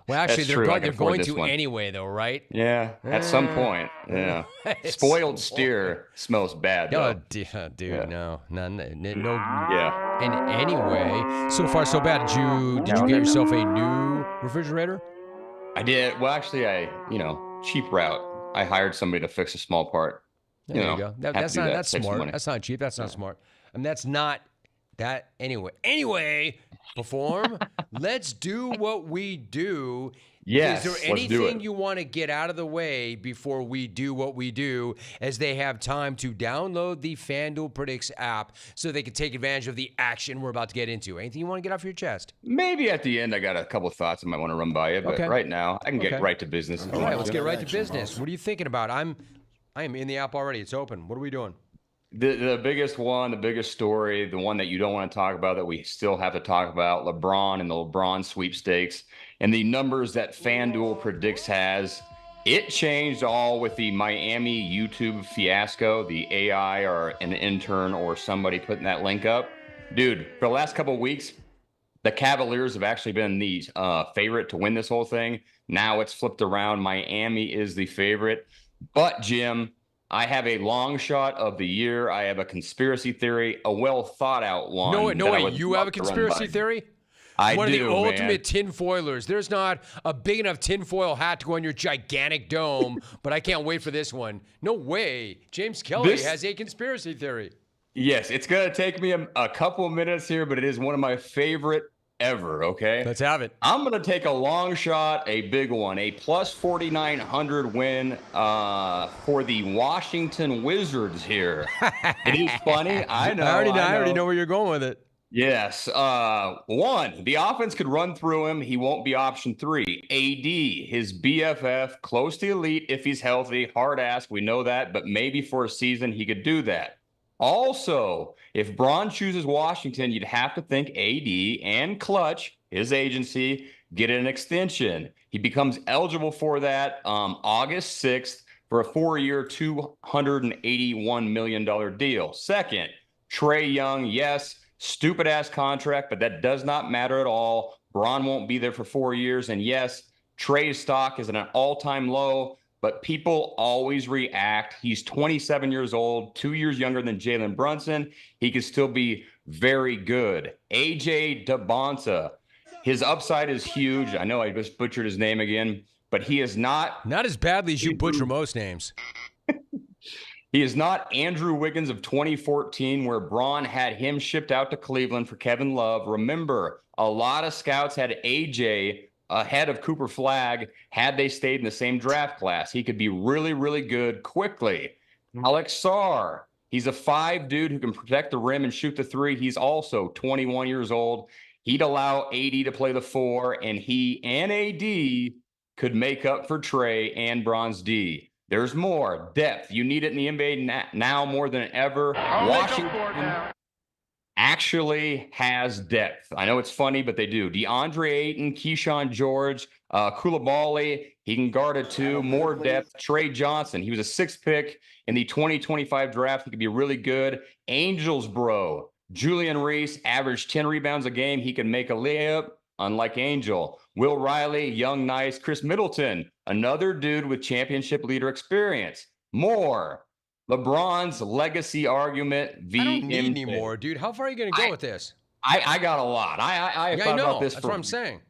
Well, actually, they're going to anyway, though, right? Yeah, at some point. Yeah. Spoiled steer smells bad, though. Oh, dude, yeah. no. Yeah. And anyway, so far so bad. Did you get yourself a new refrigerator? I did. Well, actually, cheap route. I hired somebody to fix a small part. There you go. That's smart. That's not cheap. That's not smart. I mean, that's not that anyway. Anyway, Perform. Let's do what we do. Yes. Is there anything you want to get out of the way before we do what we do, as they have time to download the FanDuel Predicts app so they can take advantage of the action we're about to get into? Anything you want to get off your chest? Maybe at the end I got a couple of thoughts I might want to run by you, but right now I can get right to business. All right, let's get right to business. What are you thinking about? I am in the app already. It's open. What are we doing? The biggest one, the biggest story, the one that you don't want to talk about that we still have to talk about, LeBron and the LeBron sweepstakes and the numbers that FanDuel Predicts has. It changed all with the Miami YouTube fiasco, the AI or an intern or somebody putting that link up. Dude, for the last couple of weeks, the Cavaliers have actually been the favorite to win this whole thing. Now it's flipped around. Miami is the favorite. But, Jim, I have a long shot of the year. I have a conspiracy theory, a well thought out one. No way. You have a conspiracy theory? One of the ultimate tinfoilers. There's not a big enough tinfoil hat to go on your gigantic dome, but I can't wait for this one. No way. James Kelly has a conspiracy theory. Yes, it's going to take me a couple of minutes here, but it is one of my favorite ever, okay? Let's have it. I'm going to take a long shot, a big one, a plus 4,900 win for the Washington Wizards here. It is funny. I know. I already know where you're going with it. Yes. One, the offense could run through him. He won't be option 3. AD, his BFF, close to elite if he's healthy. Hard ask, we know that, but maybe for a season he could do that. Also, if Bron chooses Washington, you'd have to think AD and Clutch, his agency, get an extension. He becomes eligible for that August 6th for a 4-year, $281 million deal. Second, Trae Young, yes, stupid-ass contract, but that does not matter at all. Bron won't be there for 4 years. And yes, Trae's stock is at an all-time low, but people always react. He's 27 years old, 2 years younger than Jalen Brunson. He could still be very good. AJ Debonta, his upside is huge. I know I just butchered his name again, but he is not as badly as you butcher most names. He is not Andrew Wiggins of 2014, where Bron had him shipped out to Cleveland for Kevin Love. Remember, a lot of scouts had AJ ahead of Cooper Flagg had they stayed in the same draft class. He could be really, really good quickly. Alex Sarr, he's a 5 dude who can protect the rim and shoot the 3. He's also 21 years old. He'd allow AD to play the 4, and he and AD could make up for Trae and Bron's D. There's more depth. You need it in the NBA now more than ever. Washington actually has depth. I know it's funny, but they do. DeAndre Ayton, Keyshawn George, Koulibaly, he can guard it too. More depth. Trey Johnson, he was a 6th pick in the 2025 draft. He could be really good. Angels, bro. Julian Reese averaged 10 rebounds a game. He can make a layup, unlike Angel. Will Riley, young, nice. Chris Middleton, another dude with championship leader experience. More. LeBron's legacy argument. I don't need any more, dude. How far are you going to go with this? I got a lot. I thought about this. That's what I'm saying.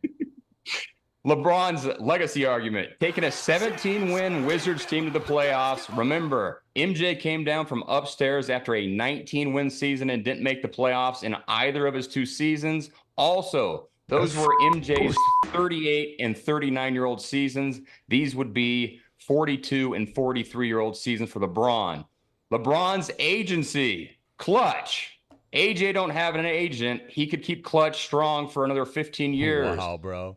LeBron's legacy argument, taking a 17-win Wizards team to the playoffs. Remember, MJ came down from upstairs after a 19-win season and didn't make the playoffs in either of his 2 seasons. Also, those were MJ's 38 and 39-year-old seasons. These would be 42 and 43-year-old seasons for LeBron. LeBron's agency, Clutch. AJ don't have an agent. He could keep Clutch strong for another 15 years. Wow, bro.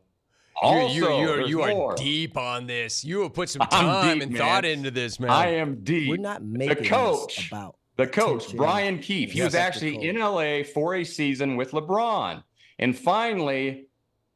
Also, you are deep on this. You have put some time and thought into this, man. I am deep. We're not making the coach, Brian Keefe. He was actually in LA for a season with LeBron. And finally,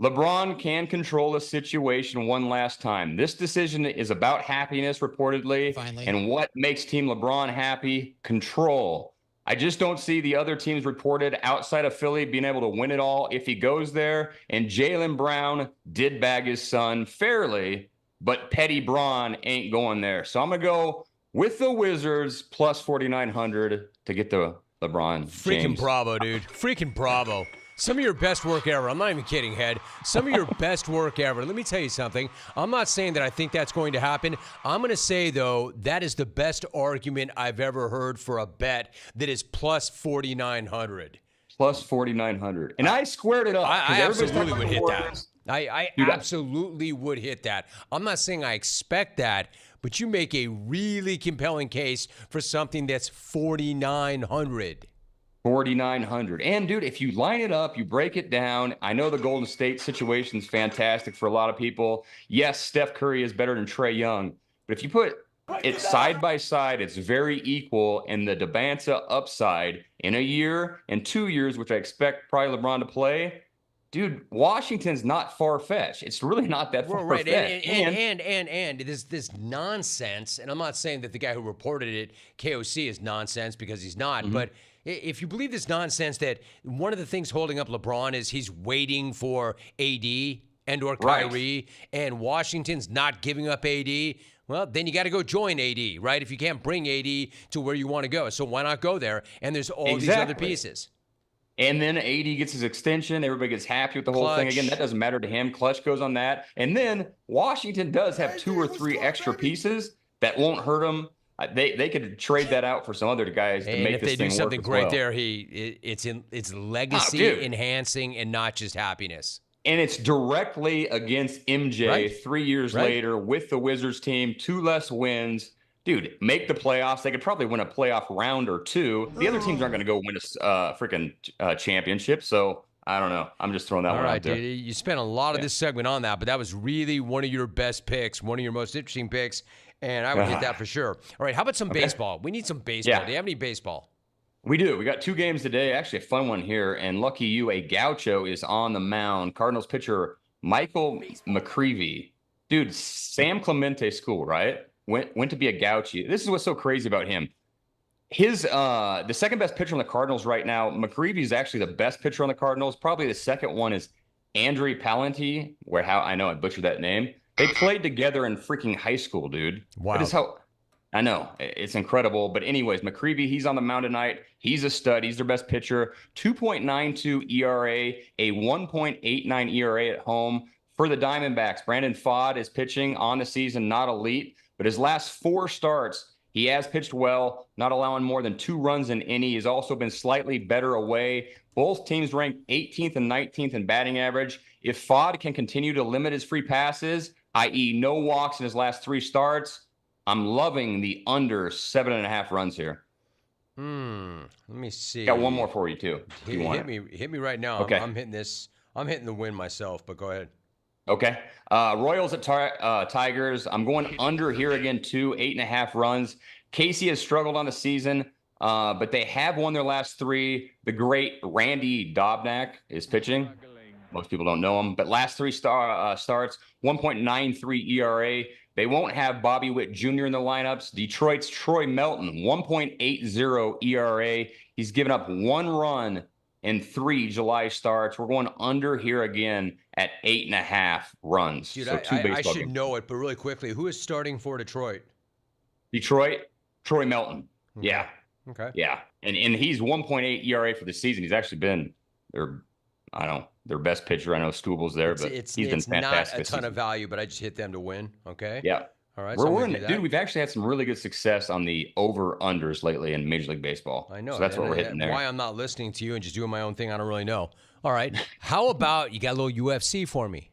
LeBron can control a situation one last time. This decision is about happiness, reportedly. Finally. And what makes Team LeBron happy? Control. I just don't see the other teams reported outside of Philly being able to win it all if he goes there. And Jaylen Brown did bag his son fairly, but Petty Braun ain't going there. So I'm going to go with the Wizards plus 4,900 to get the LeBron Freaking James. bravo, dude. Freaking bravo. Some of your best work ever. I'm not even kidding, Head. Some of your best work ever. Let me tell you something. I'm not saying that I think that's going to happen. I'm going to say, though, that is the best argument I've ever heard for a bet that is plus 4,900. Plus 4,900. And I squared it up. I absolutely would hit that. I absolutely would hit that. I'm not saying I expect that, but you make a really compelling case for something that's 4,900. 4,900. And, dude, if you line it up, you break it down. I know the Golden State situation is fantastic for a lot of people. Yes, Steph Curry is better than Trae Young. But if you put it side by side, it's very equal. And the Debanza upside in a year and 2 years, which I expect probably LeBron to play, dude, Washington's not far-fetched. It's really not that far-fetched. Right. And this nonsense, and I'm not saying that the guy who reported it, KOC, is nonsense because he's not, but if you believe this nonsense that one of the things holding up LeBron is he's waiting for AD and or Kyrie, and Washington's not giving up AD, well, then you got to go join AD, right? If you can't bring AD to where you want to go. So why not go there? And there's all these other pieces. And then AD gets his extension. Everybody gets happy with the whole thing. Again, that doesn't matter to him. Clutch goes on that. And then Washington does have 2 or 3 extra pieces that won't hurt him. They could trade that out for some other guys to make this thing work. And if they do something great there, it's legacy enhancing and not just happiness. And it's directly against MJ 3 years later with the Wizards team, 2 less wins. Dude, make the playoffs. They could probably win a playoff round or 2. The other teams aren't going to go win a freaking championship. So I don't know. I'm just throwing that one out there. Dude, you spent a lot of this segment on that, but that was really one of your best picks, one of your most interesting picks, and I would hit that for sure. All right, how about some baseball? We need some baseball. Yeah. Do you have any baseball? We do. We got 2 games today. Actually, a fun one here. And lucky you, a gaucho is on the mound. Cardinals pitcher Michael McCreevy. Dude, Sam Clemente school, right? Went to be a gaucho. This is what's so crazy about him. His the second best pitcher on the Cardinals right now, McCreevy is actually the best pitcher on the Cardinals. Probably the second one is Andrew Palenti, I know I butchered that name. They played together in freaking high school, dude. Wow. That is how I know. It's incredible. But anyways, McCreevy, he's on the mound tonight. He's a stud. He's their best pitcher. 2.92 ERA, a 1.89 ERA at home. For the Diamondbacks, Brandon Pfaadt is pitching on the season, not elite. But his last 4 starts, he has pitched well, not allowing more than 2 runs in any. He's also been slightly better away. Both teams ranked 18th and 19th in batting average. If Pfaadt can continue to limit his free passes, i.e. no walks in his last 3 starts, I'm loving the under 7.5 runs here. Let me see. Got one more for you too. Hit me right now. Okay. I'm hitting this. I'm hitting the win myself, but go ahead. Okay. Royals at Tigers. I'm going under here again, too. 8.5 runs. Casey has struggled on the season, but they have won their last 3. The great Randy Dobnak is pitching. Most people don't know him, but last 3 starts, 1.93 ERA. They won't have Bobby Witt Jr. in the lineups. Detroit's Troy Melton, 1.80 ERA. He's given up 1 run in 3 July starts. We're going under here again at 8.5 runs. Dude, so 2 baseball I should games. know it, but really quickly, who is starting for Detroit? Detroit, Troy Melton. Okay. Yeah. Okay. Yeah. And he's 1.8 ERA for the season. He's actually been their best pitcher. I know Struvel's there, but he's been fantastic. It's not a ton of value, but I just hit them to win. Okay. Yeah. All right. We're in it. Dude, we've actually had some really good success on the over-unders lately in Major League Baseball. I know. So that's what we're hitting there. Why I'm not listening to you and just doing my own thing, I don't really know. All right. How about you got a little UFC for me?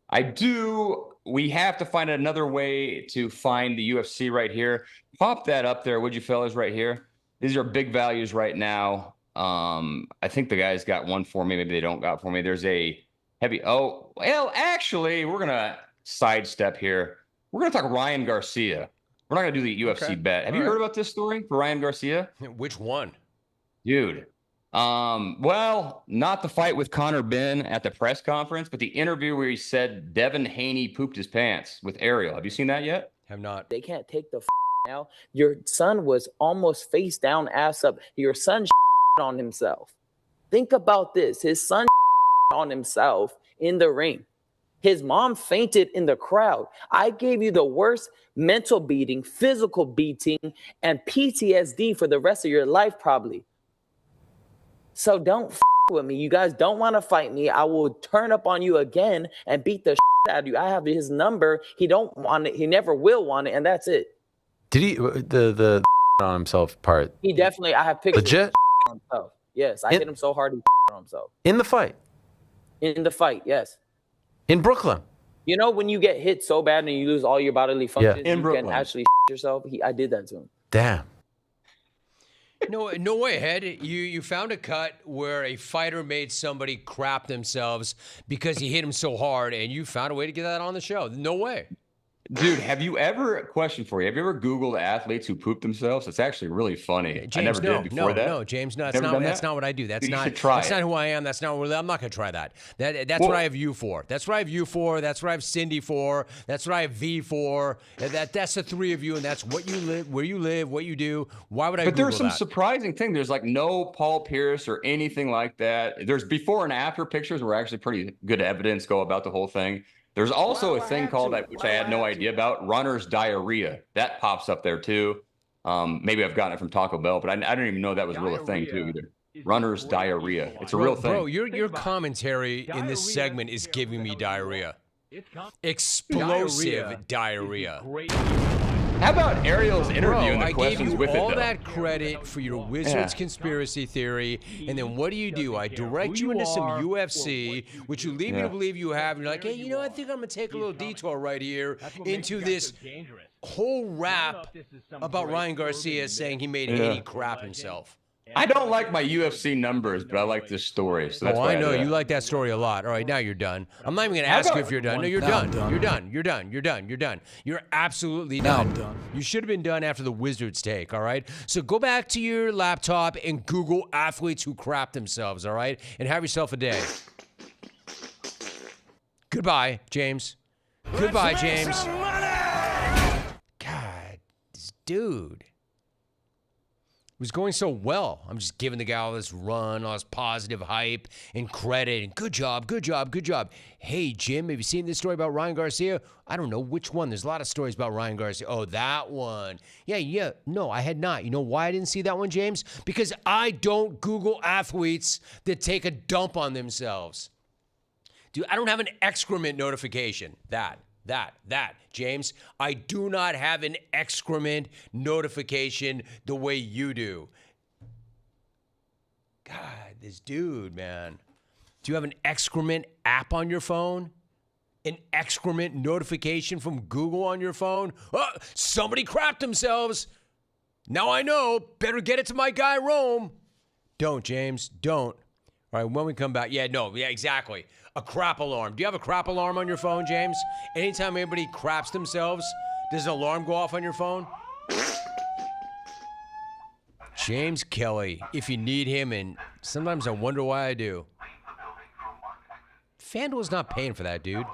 I do. We have to find another way to find the UFC right here. Pop that up there, would you fellas, right here? These are big values right now. I think the guys got one for me. Maybe they don't got for me. There's a heavy. Oh, well, actually, we're going to sidestep here. We're going to talk Ryan Garcia. We're not going to do the UFC bet. Have you heard about this story for Ryan Garcia? Which one? Dude. Well, not the fight with Conor Benn at the press conference, but the interview where he said Devin Haney pooped his pants with Ariel. Have you seen that yet? Have not. They can't take the now. Your son was almost face down, ass up. Your son on himself. Think about this. His son on himself in the ring. His mom fainted in the crowd. I gave you the worst mental beating, physical beating, and PTSD for the rest of your life, probably. So don't with me. You guys don't want to fight me. I will turn up on you again and beat the out of you. I have his number. He don't want it. He never will want it, and that's it. Did he the on himself part? He definitely. I have pictures. Legit? On himself. Yes, I hit him so hard he on himself. In the fight? In the fight, yes. In Brooklyn? You know when you get hit so bad and you lose all your bodily functions, in you Brooklyn. can actually yourself. I did that to him. Damn. No way, Head. You found a cut where a fighter made somebody crap themselves because he hit him so hard, and you found a way to get that on the show. No way. Dude, have you ever, question for you, have you ever Googled athletes who poop themselves? It's actually really funny. James, I never did before that. No, James, no, Never done that's that? not what I do. That's Dude, you not. should try That's it. not who I am. That's not what I'm not going to try that. That's Well- what I have you for. That's what I have you for. That's what I have Cindy for. That's what I have V for. That's the 3 of you, and that's what you live, where you live, what you do. Why would I? But Google there's some that? surprising thing. There's like no Paul Pierce or anything like that. There's before and after pictures where actually pretty good evidence go about the whole thing. There's also a thing called, which I had no idea about, runner's diarrhea. That pops up there too. Maybe I've gotten it from Taco Bell, but I didn't even know that was a real thing too either. Runner's diarrhea. It's a real thing. Bro, your commentary in this segment is giving me diarrhea. Explosive diarrhea. How about Ariel's interview Bro, and the I gave questions you with it, all though? that credit for your Wizards Yeah. conspiracy theory, and then what do? I direct you into some UFC, which you lead me to believe you have, and you're like, hey, you know, I think I'm going to take a little detour right here into this whole rap about Ryan Garcia saying he made Haney crap himself. I don't like my UFC numbers, but I like this story. So that's Oh, why I know. did You it. like that story a lot. All right, now you're done. I'm not even going to How ask you about- if you're done. No, you're Now done. I'm done. You're done. You're done. You're done. You're done. You're absolutely Now done. I'm done. You should have been done after the Wizards take, all right? So go back to your laptop and Google athletes who crap themselves, all right? And have yourself a day. Goodbye, James. Goodbye, James. God, this dude. It was going so well. I'm just giving the guy all this run, all this positive hype and credit, and good job, good job, good job. Hey, Jim, have you seen this story about Ryan Garcia? I don't know which one. There's a lot of stories about Ryan Garcia. Oh, that one. Yeah. No, I had not. You know why I didn't see that one, James? Because I don't Google athletes that take a dump on themselves. Dude, I don't have an excrement notification. That, James. I do not have an excrement notification the way you do. God, this dude, man. Do you have an excrement app on your phone? An excrement notification from Google on your phone? Oh, somebody crapped themselves. Now I know. Better get it to my guy, Rome. Don't, James. Don't. All right, when we come back, exactly. A crap alarm. Do you have a crap alarm on your phone, James? Anytime anybody craps themselves, does an alarm go off on your phone? James Kelly, if you need him, and sometimes I wonder why I do. FanDuel's not paying for that, dude.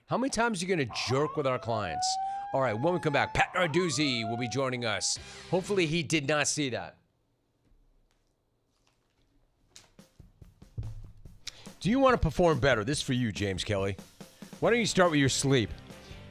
How many times are you going to jerk with our clients? All right, when we come back, Pat Narduzzi will be joining us. Hopefully he did not see that. Do you want to perform better? This is for you, James Kelly. Why don't you start with your sleep?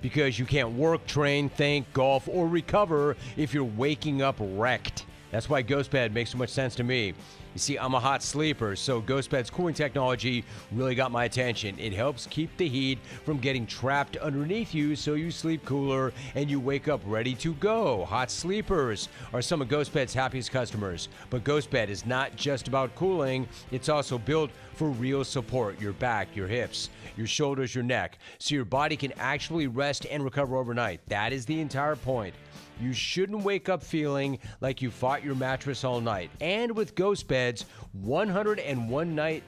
Because you can't work, train, think, golf, or recover if you're waking up wrecked. That's why GhostBed makes so much sense to me. You see, I'm a hot sleeper, so GhostBed's cooling technology really got my attention. It helps keep the heat from getting trapped underneath you so you sleep cooler and you wake up ready to go. Hot sleepers are some of GhostBed's happiest customers. But GhostBed is not just about cooling, it's also built for real support. Your back, your hips, your shoulders, your neck, so your body can actually rest and recover overnight. That is the entire point. You shouldn't wake up feeling like you fought your mattress all night. And with GhostBed's 101 night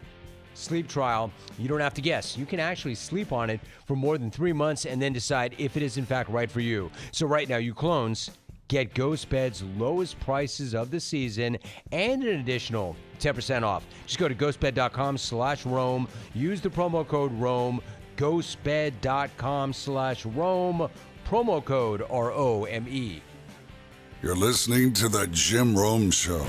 sleep trial, you don't have to guess. You can actually sleep on it for more than 3 months and then decide if it is in fact right for you. So right now, you clones, get GhostBed's lowest prices of the season and an additional 10% off. Just go to ghostbed.com/Rome. Use the promo code Rome. Ghostbed.com/Rome. Promo code ROME. You're listening to The Jim Rome Show.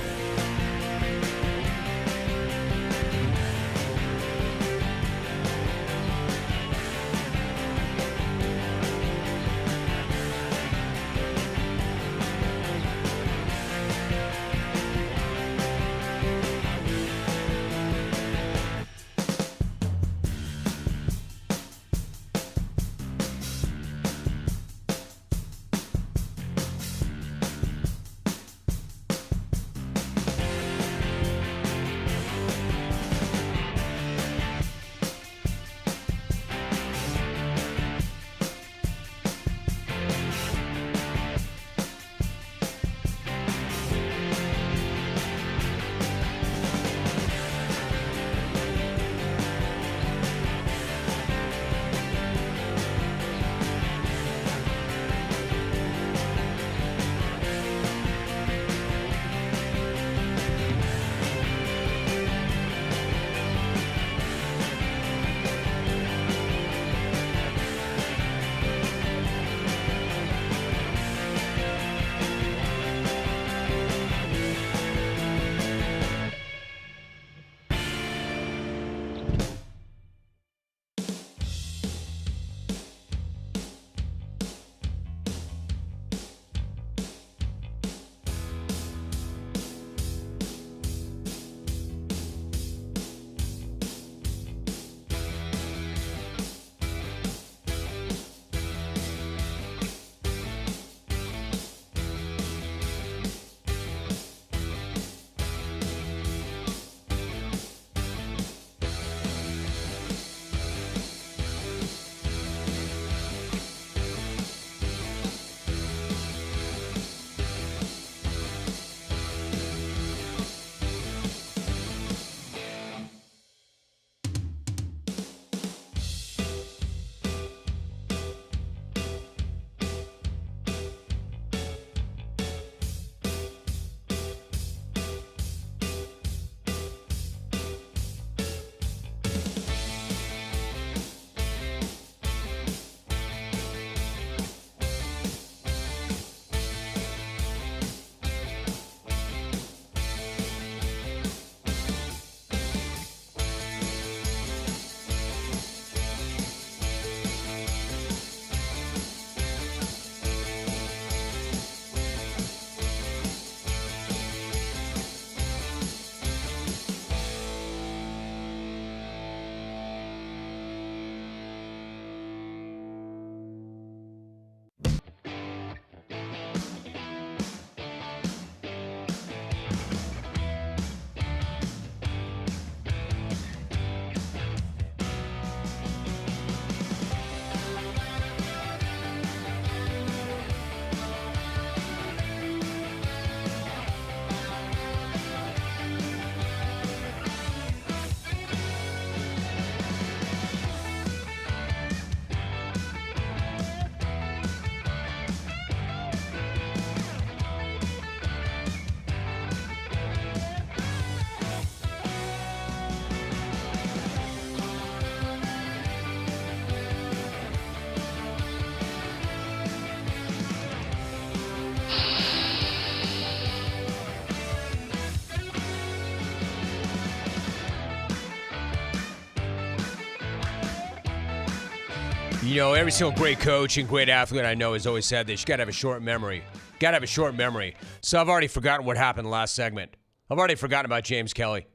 You know, every single great coach and great athlete I know has always said this. You got to have a short memory. Got to have a short memory. So I've already forgotten what happened last segment. I've already forgotten about James Kelly.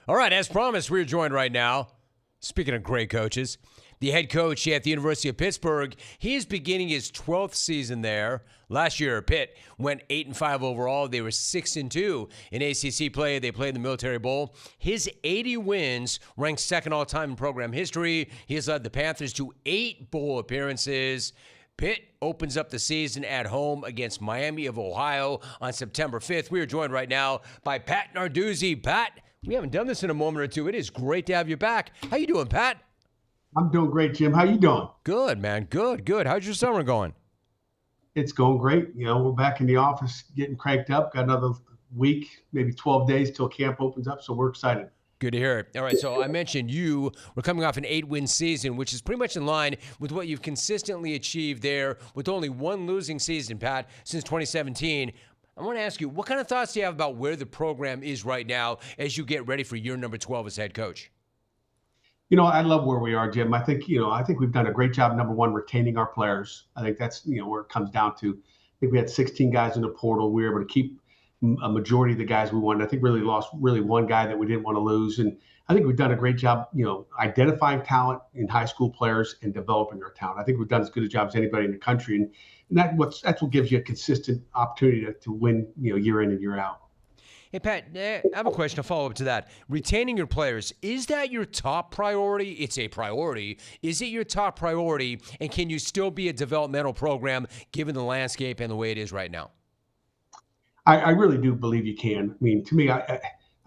All right, as promised, we're joined right now. Speaking of great coaches, the head coach at the University of Pittsburgh, he is beginning his 12th season there. Last year, Pitt went 8-5 overall. They were 6-2 in ACC play. They played in the Military Bowl. His 80 wins ranked second all-time in program history. He has led the Panthers to 8 bowl appearances. Pitt opens up the season at home against Miami of Ohio on September 5th. We are joined right now by Pat Narduzzi. Pat, we haven't done this in a moment or two. It is great to have you back. How you doing, Pat? I'm doing great, Jim. How you doing? Good, man. Good. How's your summer going? It's going great. You know, we're back in the office getting cranked up. Got another week, maybe 12 days till camp opens up, so we're excited. Good to hear it. All right, so I mentioned you were coming off an 8-win season, which is pretty much in line with what you've consistently achieved there with only one losing season, Pat, since 2017. I want to ask you, what kind of thoughts do you have about where the program is right now as you get ready for year number 12 as head coach? You know, I love where we are, Jim. I think we've done a great job, number one, retaining our players. I think that's, where it comes down to. I think we had 16 guys in the portal. We were able to keep a majority of the guys we wanted. I think really lost one guy that we didn't want to lose. And I think we've done a great job, identifying talent in high school players and developing our talent. I think we've done as good a job as anybody in the country. And that's what gives you a consistent opportunity to win, year in and year out. Hey, Pat, I have a question to follow up to that. Retaining your players, is that your top priority? It's a priority. Is it your top priority, and can you still be a developmental program given the landscape and the way it is right now? I really do believe you can. I mean, to me, I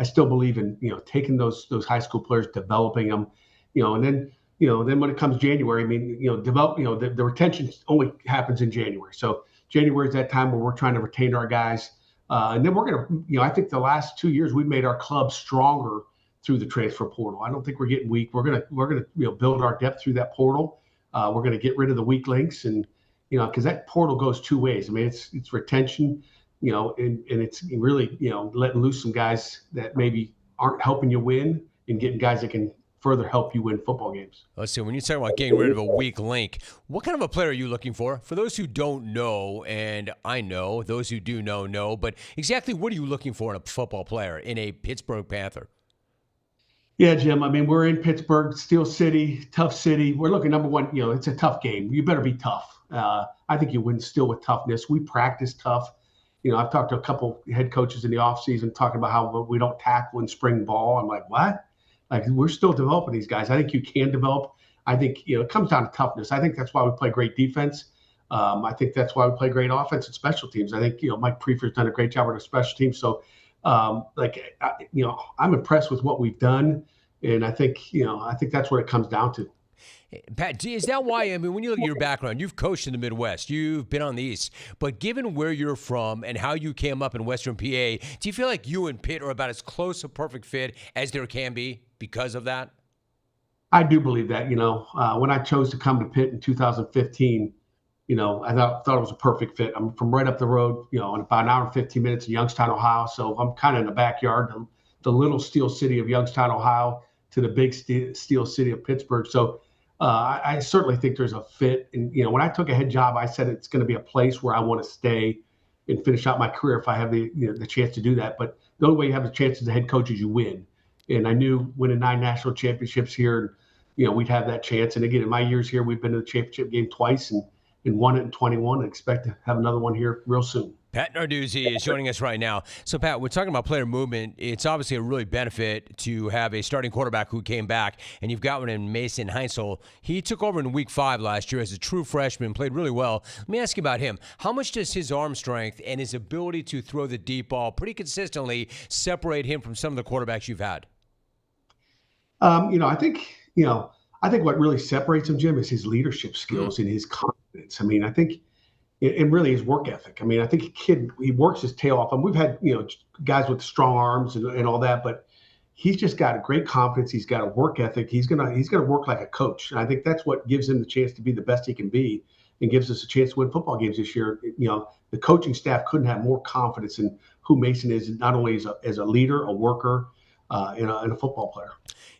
still believe in, taking those high school players, developing them, and then when it comes January, I mean, the retention only happens in January. So January is that time where we're trying to retain our guys. And then we're going to, I think the last 2 years we've made our club stronger through the transfer portal. I don't think we're getting weak. We're going to build our depth through that portal. We're going to get rid of the weak links, and because that portal goes two ways. I mean, it's retention, and it's really letting loose some guys that maybe aren't helping you win and getting guys that can further help you win football games. Let's see, when you talk about getting rid of a weak link, what kind of a player are you looking for? For those who don't know, and I know, those who do know, but exactly what are you looking for in a football player, in a Pittsburgh Panther? Yeah, Jim, I mean, we're in Pittsburgh, Steel City, tough city. We're looking, number one, it's a tough game. You better be tough. I think you win still with toughness. We practice tough. I've talked to a couple head coaches in the offseason talking about how we don't tackle in spring ball. I'm like, what? Like, we're still developing these guys. I think you can develop. I think, it comes down to toughness. I think that's why we play great defense. I think that's why we play great offense and special teams. I think, Mike Prefer's done a great job with the special teams. So, I'm impressed with what we've done. And I think that's what it comes down to. Pat, is that why, when you look at your background, you've coached in the Midwest, you've been on the East, but given where you're from and how you came up in Western PA, do you feel like you and Pitt are about as close a perfect fit as there can be because of that? I do believe that. When I chose to come to Pitt in 2015, I thought it was a perfect fit. I'm from right up the road, in about an hour and 15 minutes in Youngstown, Ohio. So I'm kind of in the backyard, the little steel city of Youngstown, Ohio, to the big steel city of Pittsburgh. So I certainly think there's a fit. And, when I took a head job, I said it's going to be a place where I want to stay and finish out my career if I have the chance to do that. But the only way you have the chance as a head coach is you win. And I knew winning 9 national championships here, we'd have that chance. And again, in my years here, we've been to the championship game twice and won it in 21 and expect to have another one here real soon. Pat Narduzzi is joining us right now. So, Pat, we're talking about player movement. It's obviously a really benefit to have a starting quarterback who came back, and you've got one in Mason Heinzel. He took over in week 5 last year as a true freshman, played really well. Let me ask you about him. How much does his arm strength and his ability to throw the deep ball pretty consistently separate him from some of the quarterbacks you've had? I think what really separates him, Jim, is his leadership skills and his confidence. I mean, I think, and really his work ethic. I mean, I think he works his tail off. And we've had, guys with strong arms and all that, but he's just got a great confidence. He's got a work ethic. He's gonna work like a coach. And I think that's what gives him the chance to be the best he can be and gives us a chance to win football games this year. The coaching staff couldn't have more confidence in who Mason is, not only as a leader, a worker, and a football player.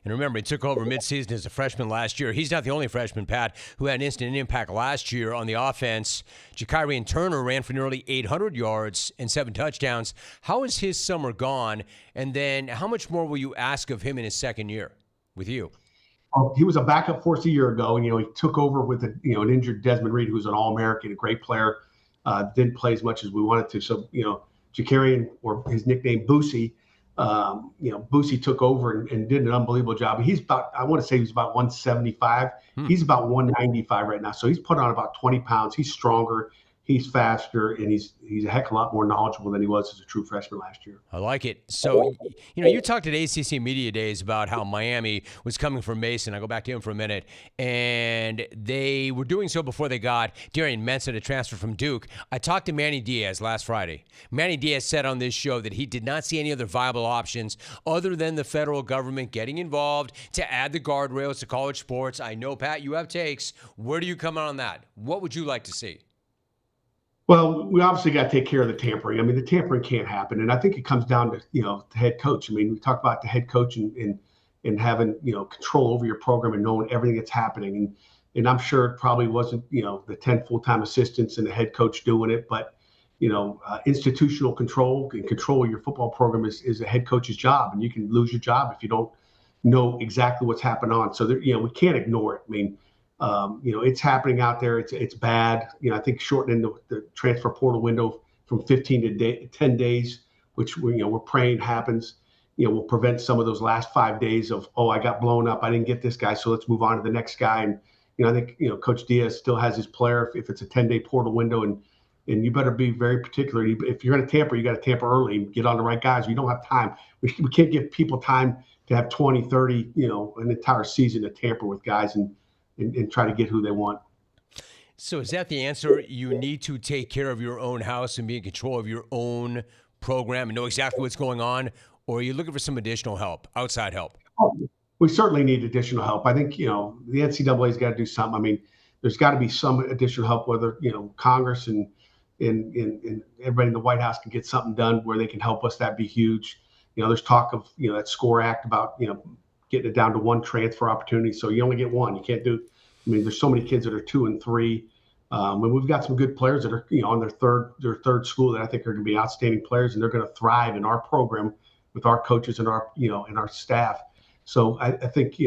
And remember, he took over midseason as a freshman last year. He's not the only freshman, Pat, who had an instant impact last year on the offense. Jakirian Turner ran for nearly 800 yards and 7 touchdowns. How is his summer gone? And then how much more will you ask of him in his second year with you? He was a backup for us a year ago, and he took over with an injured Desmond Reed, who was an All-American, a great player. Didn't play as much as we wanted to. So Jakirian, or his nickname Boosie, Boosie took over and did an unbelievable job. He's about, I want to say he was about 175. He's about 195 right now. So he's put on about 20 pounds. He's stronger. He's faster, and he's a heck of a lot more knowledgeable than he was as a true freshman last year. I like it. So, you talked at ACC Media Days about how Miami was coming for Mason. I'll go back to him for a minute. And they were doing so before they got Darian Mensah to transfer from Duke. I talked to Manny Diaz last Friday. Manny Diaz said on this show that he did not see any other viable options other than the federal government getting involved to add the guardrails to college sports. I know, Pat, you have takes. Where do you come out on that? What would you like to see? Well, we obviously got to take care of the tampering. I mean, the tampering can't happen, and I think it comes down to the head coach. I mean, we talk about the head coach and having control over your program and knowing everything that's happening. And I'm sure it probably wasn't the 10 full-time assistants and the head coach doing it, but institutional control and control of your football program is a head coach's job, and you can lose your job if you don't know exactly what's happening on. So we can't ignore it. I mean. It's happening out there. It's bad. I think shortening the transfer portal window from 15 to 10 days, which we're praying happens, will prevent some of those last 5 days of, I got blown up. I didn't get this guy, so let's move on to the next guy. And I think Coach Diaz still has his player if it's a 10-day portal window, and you better be very particular. If you're going to tamper, you got to tamper early and get on the right guys. You don't have time. We can't give people time to have 20, 30, an entire season to tamper with guys and try to get who they want. So is that the answer? You need to take care of your own house and be in control of your own program and know exactly what's going on? Or are you looking for some additional help, outside help? We certainly need additional help. I think, the NCAA's got to do something. I mean, there's got to be some additional help, whether, Congress and everybody in the White House can get something done where they can help us. That'd be huge. There's talk of, that SCORE Act about, getting it down to one transfer opportunity. So you only get one. You can't do. I mean, there's so many kids that are 2 and 3, and we've got some good players that are on their third school that I think are going to be outstanding players, and they're going to thrive in our program with our coaches and our and our staff. So I think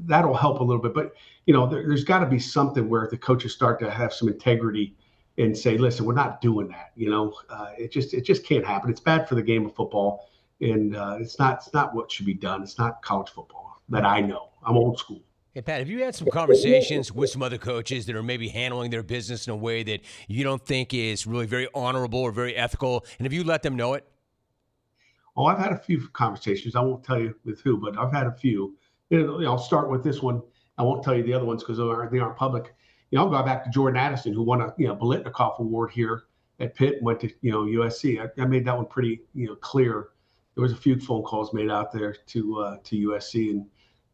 that'll help a little bit. But there's got to be something where the coaches start to have some integrity and say, listen, we're not doing that. It just can't happen. It's bad for the game of football. And it's not what should be done. It's not college football that I know. I'm old school. Hey, Pat, have you had some conversations with some other coaches that are maybe handling their business in a way that you don't think is really very honorable or very ethical? And have you let them know it? Oh, I've had a few conversations. I won't tell you with who, but I've had a few. I'll start with this one. I won't tell you the other ones because they aren't public. I'll go back to Jordan Addison, who won a Biletnikoff Award here at Pitt and went to USC. I made that one pretty clear. There was a few phone calls made out there to USC,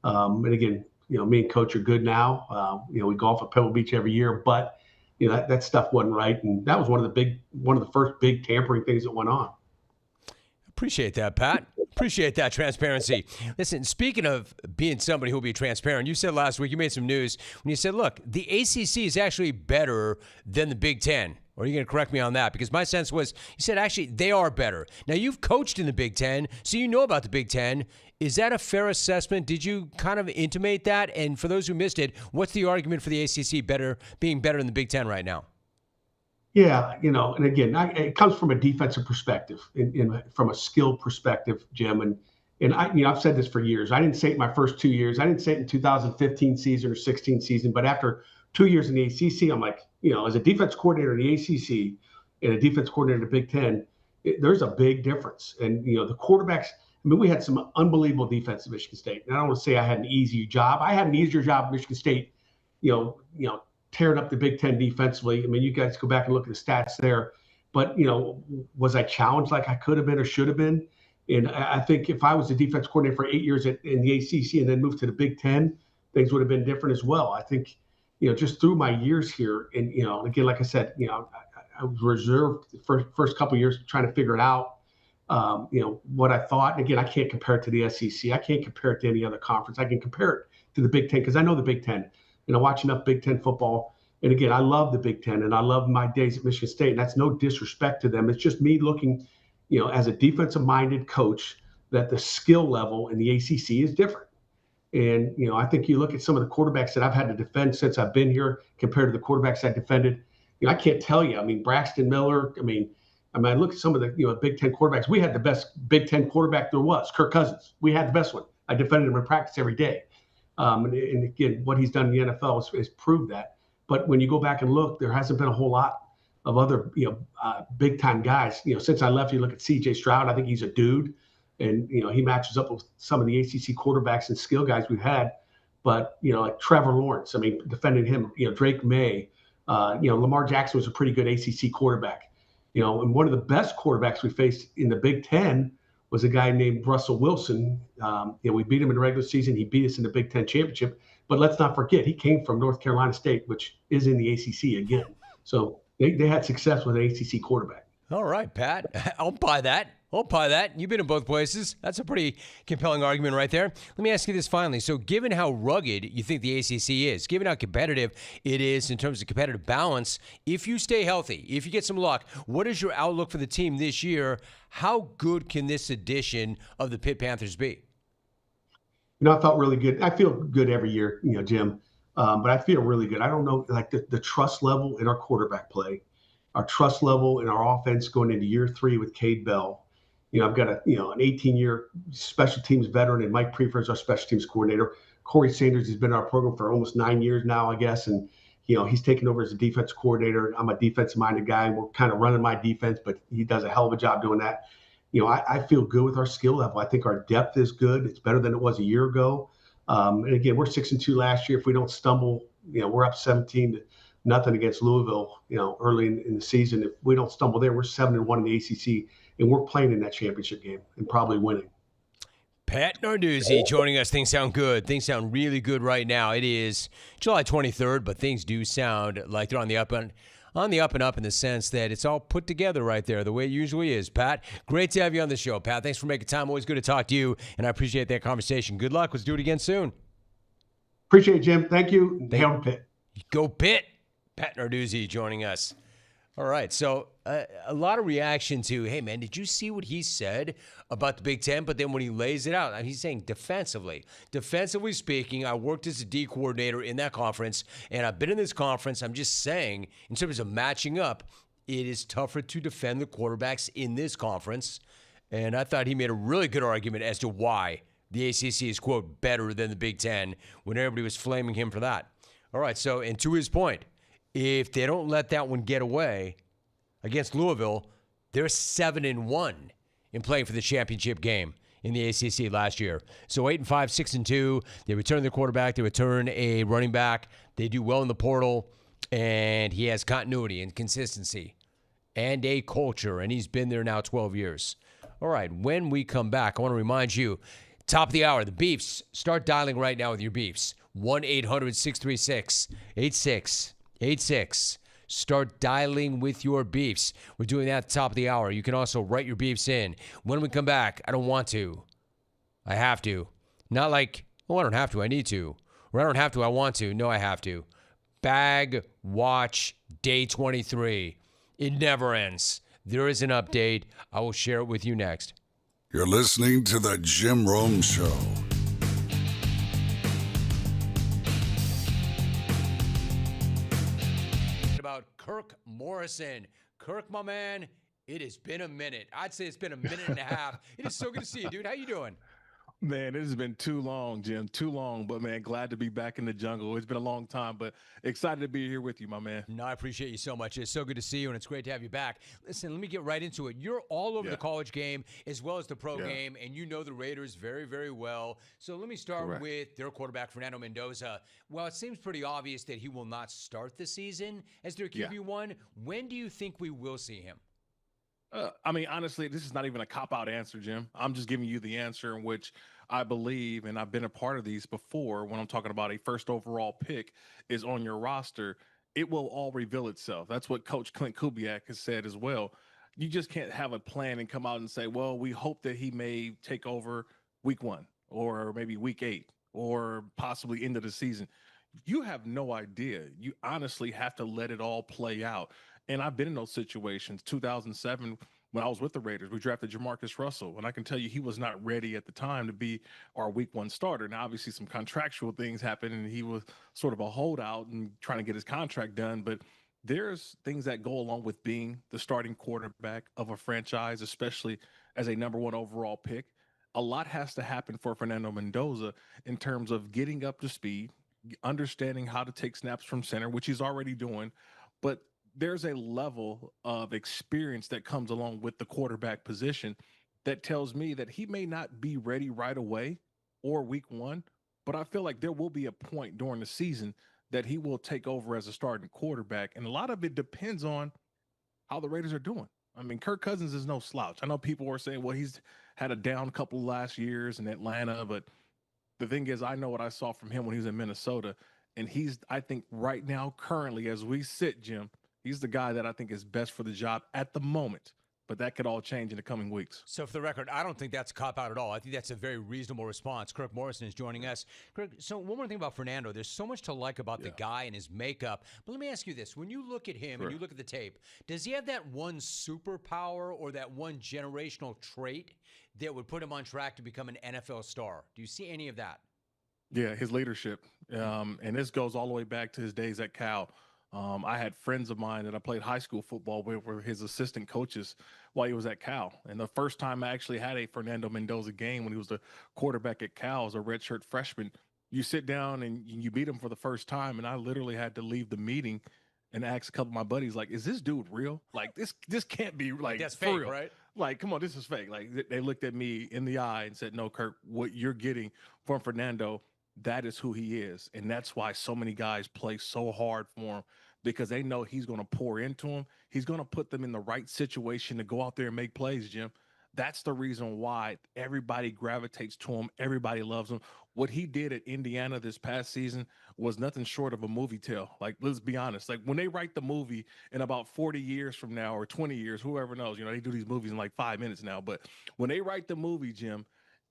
and again, me and Coach are good now. We golf at Pebble Beach every year, but that stuff wasn't right, and that was one of the first big tampering things that went on. Appreciate that, Pat. Appreciate that transparency. Listen, speaking of being somebody who will be transparent, you said last week, you made some news when you said, look, the ACC is actually better than the Big Ten. Or are you going to correct me on that? Because my sense was you said, actually, they are better. Now, you've coached in the Big Ten, so you know about the Big Ten. Is that a fair assessment? Did you kind of intimate that? And for those who missed it, what's the argument for the ACC being better than the Big Ten right now? Yeah, and again, it comes from a defensive perspective, from a skill perspective, Jim. And I've said this for years. I didn't say it my first 2 years. I didn't say it in 2015 season or 16 season. But after 2 years in the ACC, I'm like, as a defense coordinator in the ACC and a defense coordinator in the Big Ten, there's a big difference. And, the quarterbacks, we had some unbelievable defense at Michigan State. And I don't want to say I had an easy job. I had an easier job at Michigan State, tearing up the Big Ten defensively. You guys go back and look at the stats there. But, was I challenged like I could have been or should have been? And I think if I was a defense coordinator for 8 years in the ACC and then moved to the Big Ten, things would have been different as well. I think, just through my years here, and, again, like I said, I was reserved the first couple of years trying to figure it out. what I thought. And again, I can't compare it to the SEC. I can't compare it to any other conference. I can compare it to the Big Ten because I know the Big Ten. I watch enough Big Ten football. And again, I love the Big Ten, and I love my days at Michigan State. And that's no disrespect to them. It's just me looking, as a defensive-minded coach, that the skill level in the ACC is different. And, I think you look at some of the quarterbacks that I've had to defend since I've been here compared to the quarterbacks I defended. I can't tell you. Braxton Miller. I look at some of the Big Ten quarterbacks. We had the best Big Ten quarterback there was, Kirk Cousins. We had the best one. I defended him in practice every day. And again, what he's done in the NFL has proved that. But when you go back and look, there hasn't been a whole lot of other big time guys. Since I left, you look at C.J. Stroud. I think he's a dude, and he matches up with some of the ACC quarterbacks and skill guys we've had. But like Trevor Lawrence, defending him. Drake May, Lamar Jackson was a pretty good ACC quarterback. And one of the best quarterbacks we faced in the Big Ten was a guy named Russell Wilson. We beat him in the regular season. He beat us in the Big Ten championship. But let's not forget, he came from North Carolina State, which is in the ACC again. So they had success with an ACC quarterback. All right, Pat. I'll buy that. You've been in both places. That's a pretty compelling argument right there. Let me ask you this finally. So given how rugged you think the ACC is, given how competitive it is in terms of competitive balance, if you stay healthy, if you get some luck, what is your outlook for the team this year? How good can this edition of the Pitt Panthers be? I felt really good. I feel good every year, Jim, but I feel really good. I don't know, like the trust level in our quarterback play, our trust level in our offense going into year 3 with Cade Bell. I've got an 18-year special teams veteran, and Mike Prefer is our special teams coordinator. Corey Sanders has been in our program for almost 9 years now, I guess, and he's taken over as a defense coordinator. I'm a defensive-minded guy, and we're kind of running my defense, but he does a hell of a job doing that. I feel good with our skill level. I think our depth is good. It's better than it was a year ago. And again, we're 6-2 last year. If we don't stumble, we're up 17-0 against Louisville, early in the season. If we don't stumble there, we're 7-1 in the ACC, and we're playing in that championship game and probably winning. Pat Narduzzi joining us. Things sound good. Things sound really good right now. It is July 23rd, but things do sound like they're on the up and up in the sense that it's all put together right there, the way it usually is. Pat, great to have you on the show, Pat. Thanks for making time. Always good to talk to you, and I appreciate that conversation. Good luck. Let's do it again soon. Appreciate it, Jim. Thank you. Hail Pitt. Go Pitt. Pat Narduzzi joining us. All right, so a lot of reaction to, hey, man, did you see what he said about the Big Ten? But then when he lays it out, he's saying defensively speaking, I worked as a D coordinator in that conference, and I've been in this conference. I'm just saying, in terms of matching up, it is tougher to defend the quarterbacks in this conference. And I thought he made a really good argument as to why the ACC is, quote, better than the Big Ten when everybody was flaming him for that. All right, so, and to his point, if they don't let that one get away against Louisville, they're 7-1 in playing for the championship game in the ACC last year. So 8-5, 6-2. They return their quarterback. They return a running back. They do well in the portal, and he has continuity and consistency and a culture, and he's been there now 12 years. All right, when we come back, I want to remind you, top of the hour, the Beefs. Start dialing right now with your Beefs. 1-800-636-8686. Start dialing with your beefs. We're doing that at the top of the hour. You can also write your beefs in. When we come back, I don't want to. I have to. Not like, oh, I don't have to. I need to. Or I don't have to. I want to. No, I have to. Bag Watch Day 23. It never ends. There is an update. I will share it with you next. You're listening to The Jim Rome Show. Kirk Morrison. Kirk, my man, it has been a minute. I'd say it's been a minute and a half. It is so good to see you, dude. How you doing? Man, it has been too long, Jim. Too long, but man, glad to be back in the jungle. It's been a long time, but excited to be here with you, my man. No, I appreciate you so much. It's so good to see you, and it's great to have you back. Listen, let me get right into it. You're all over the college game as well as the pro game, and you know the Raiders very, very well. So let me start with their quarterback, Fernando Mendoza. Well, it seems pretty obvious that he will not start the season as their QB1. When do you think we will see him? Honestly, this is not even a cop-out answer, Jim. I'm just giving you the answer in which I believe, and I've been a part of these before when I'm talking about a first overall pick is on your roster. It will all reveal itself. That's what Coach Clint Kubiak has said as well. you just can't have a plan and come out and say, well, we hope that he may take over week 1 or maybe week 8 or possibly end of the season. You have no idea. You honestly have to let it all play out. And I've been in those situations. 2007, when I was with the Raiders, we drafted Jamarcus Russell, and I can tell you he was not ready at the time to be our week 1 starter. Now, obviously, some contractual things happened, and he was sort of a holdout and trying to get his contract done. But there's things that go along with being the starting quarterback of a franchise, especially as a number 1 overall pick. A lot has to happen for Fernando Mendoza in terms of getting up to speed, understanding how to take snaps from center, which he's already doing. But there's a level of experience that comes along with the quarterback position that tells me that he may not be ready right away or week 1, but I feel like there will be a point during the season that he will take over as a starting quarterback. And a lot of it depends on how the Raiders are doing. I mean, Kirk Cousins is no slouch. I know people were saying, well, he's had a down couple last years in Atlanta, but the thing is, I know what I saw from him when he was in Minnesota, and he's, I think right now, currently, as we sit, Jim, he's the guy that I think is best for the job at the moment. But that could all change in the coming weeks. So for the record, I don't think that's a cop-out at all. I think that's a very reasonable response. Kirk Morrison is joining us. Kirk, so one more thing about Fernando. There's so much to like about the guy and his makeup. But let me ask you this. When you look at him and you look at the tape, does he have that one superpower or that one generational trait that would put him on track to become an NFL star? Do you see any of that? Yeah, his leadership. And this goes all the way back to his days at Cal. I had friends of mine that I played high school football with were his assistant coaches while he was at Cal. And the first time I actually had a Fernando Mendoza game when he was the quarterback at Cal as a redshirt freshman, you sit down and you meet him for the first time. And I literally had to leave the meeting and ask a couple of my buddies, like, is this dude real? Like, this can't be like that's for fake, real. Right? Like, come on, this is fake. Like, they looked at me in the eye and said, no, Kirk, what you're getting from Fernando, that is who he is. And that's why so many guys play so hard for him, because they know he's going to pour into them. He's going to put them in the right situation to go out there and make plays, Jim. That's the reason why everybody gravitates to him. Everybody loves him. What he did at Indiana this past season was nothing short of a movie tale. Like, let's be honest. Like, when they write the movie in about 40 years from now or 20 years, whoever knows, you know, they do these movies in like 5 minutes now. But when they write the movie, Jim,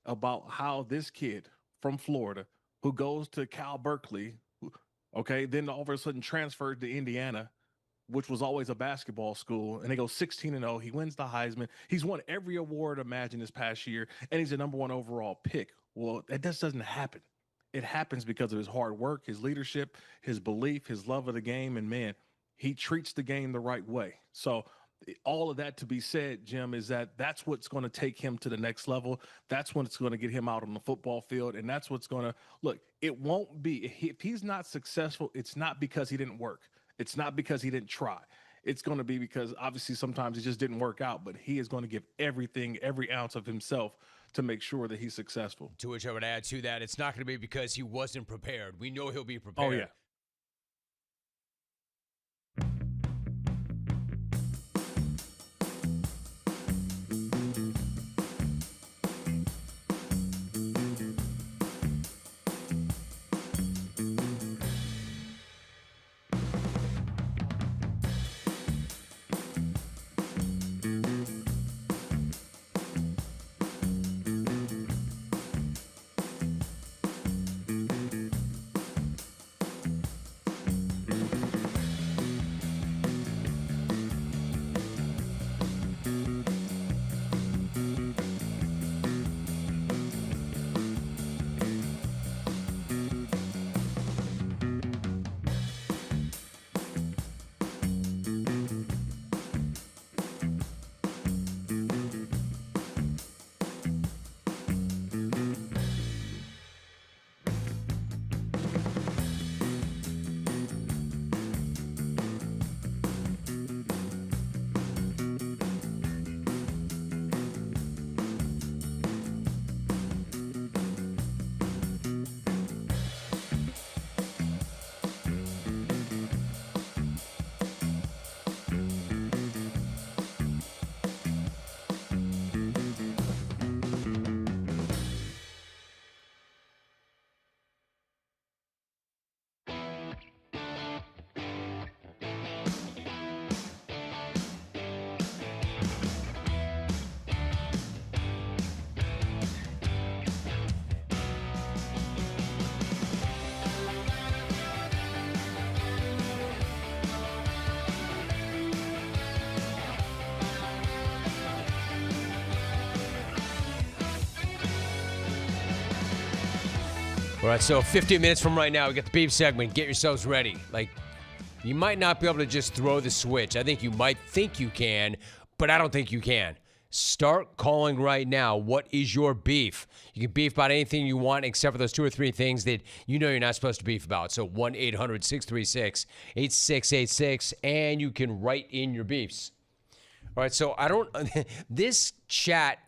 about how this kid from Florida who goes to Cal Berkeley, okay, then all of a sudden transferred to Indiana, which was always a basketball school, and they go 16-0. He wins the Heisman. He's won every award imagined this past year, and he's a number 1 overall pick. Well, that just doesn't happen. It happens because of his hard work, his leadership, his belief, his love of the game, and man, he treats the game the right way. So all of that to be said, Jim, is that that's what's going to take him to the next level. That's what's going to get him out on the football field. And that's what's going to look, it won't be, if he's not successful, it's not because he didn't work. It's not because he didn't try. It's going to be because obviously sometimes it just didn't work out, but he is going to give everything, every ounce of himself to make sure that he's successful. To which I would add to that, it's not going to be because he wasn't prepared. We know he'll be prepared. Oh, yeah. All right, so 15 minutes from right now, we got the beef segment. Get yourselves ready. Like, you might not be able to just throw the switch. I think you might think you can, but I don't think you can. Start calling right now. What is your beef? You can beef about anything you want except for those 2 or 3 things that you know you're not supposed to beef about. So 1-800-636-8686, and you can write in your beefs. All right, so this chat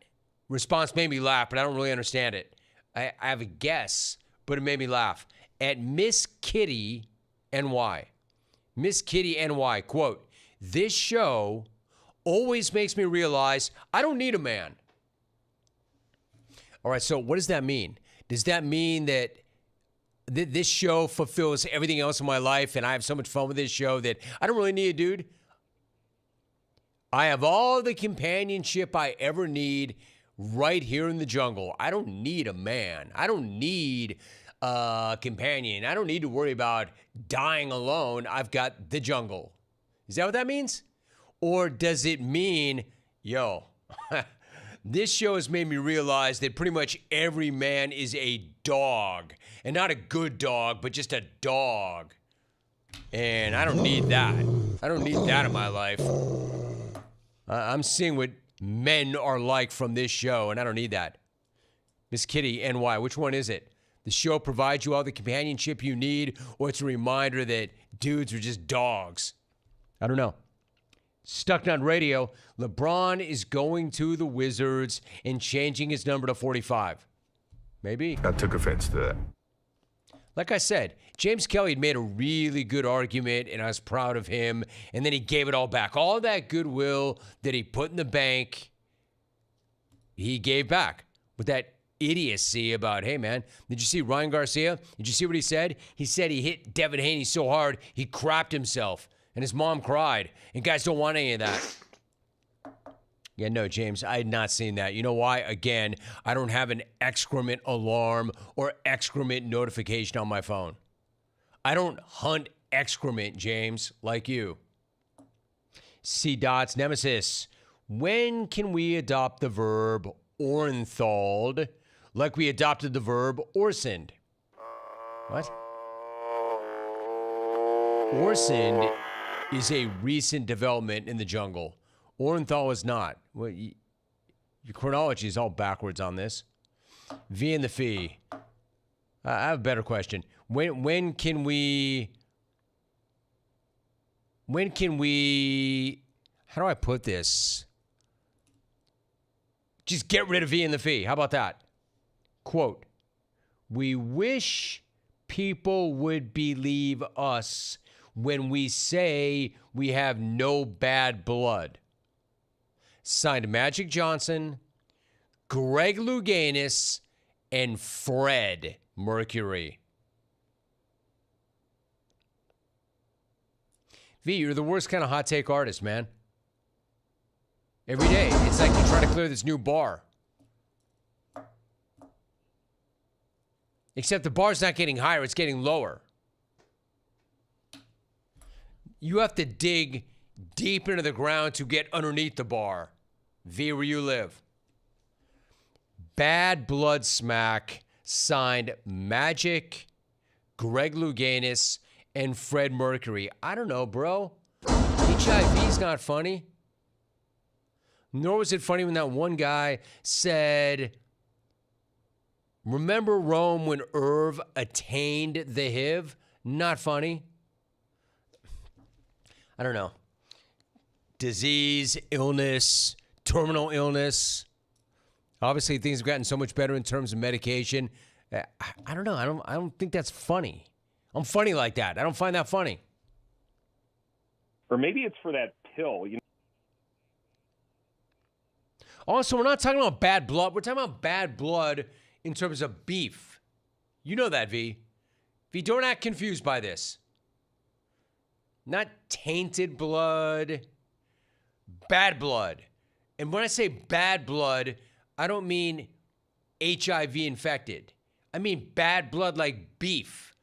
response made me laugh, but I don't really understand it. I have a guess, but it made me laugh. At Miss Kitty NY. Miss Kitty NY, quote, "This show always makes me realize I don't need a man." All right, so what does that mean? Does that mean that this show fulfills everything else in my life and I have so much fun with this show that I don't really need a dude? I have all the companionship I ever need right here in the jungle. I don't need a man. I don't need a companion. I don't need to worry about dying alone. I've got the jungle. Is that what that means? Or does it mean, yo, this show has made me realize that pretty much every man is a dog. And not a good dog, but just a dog. And I don't need that. I don't need that in my life. I'm seeing what men are like from this show, and I don't need that. Miss Kitty NY, which one is it? The show provides you all the companionship you need, or it's a reminder that dudes are just dogs? I don't know. Stucknut Radio, LeBron is going to the Wizards and changing his number to 45. Maybe. I took offense to that. Like I said, James Kelly had made a really good argument, and I was proud of him, and then he gave it all back. All that goodwill that he put in the bank, he gave back with that idiocy about, hey, man, did you see Ryan Garcia? Did you see what he said? He said he hit Devin Haney so hard, he crapped himself, and his mom cried, and guys don't want any of that. Yeah, no, James, I had not seen that. You know why? Again, I don't have an excrement alarm or excrement notification on my phone. I don't hunt excrement, James, like you. C. Dots Nemesis. When can we adopt the verb ornthalled like we adopted the verb orsened? What? Orsened is a recent development in the jungle. Orenthal is not. Well, your chronology is all backwards on this. V and the Fee. I have a better question. When can we? How do I put this? Just get rid of V and the Fee. How about that? Quote, "We wish people would believe us when we say we have no bad blood." Signed Magic Johnson, Greg Louganis, and Fred Mercury. V, you're the worst kind of hot take artist, man. Every day, it's like you try to clear this new bar. Except the bar's not getting higher, it's getting lower. You have to dig deep into the ground to get underneath the bar. V, where you live. Bad Blood Smack signed Magic, Greg Louganis, and Fred Mercury. I don't know, bro. HIV's not funny. Nor was it funny when that one guy said, "Remember Rome when Irv attained the HIV?" Not funny. I don't know. Disease, illness, terminal illness. Obviously, things have gotten so much better in terms of medication. I don't know. I don't think that's funny. I'm funny like that. I don't find that funny. Or maybe it's for that pill. You know? Also, we're not talking about bad blood. We're talking about bad blood in terms of beef. You know that, V. V, don't act confused by this. Not tainted blood. Bad blood. And when I say bad blood, I don't mean HIV infected. I mean bad blood like beef.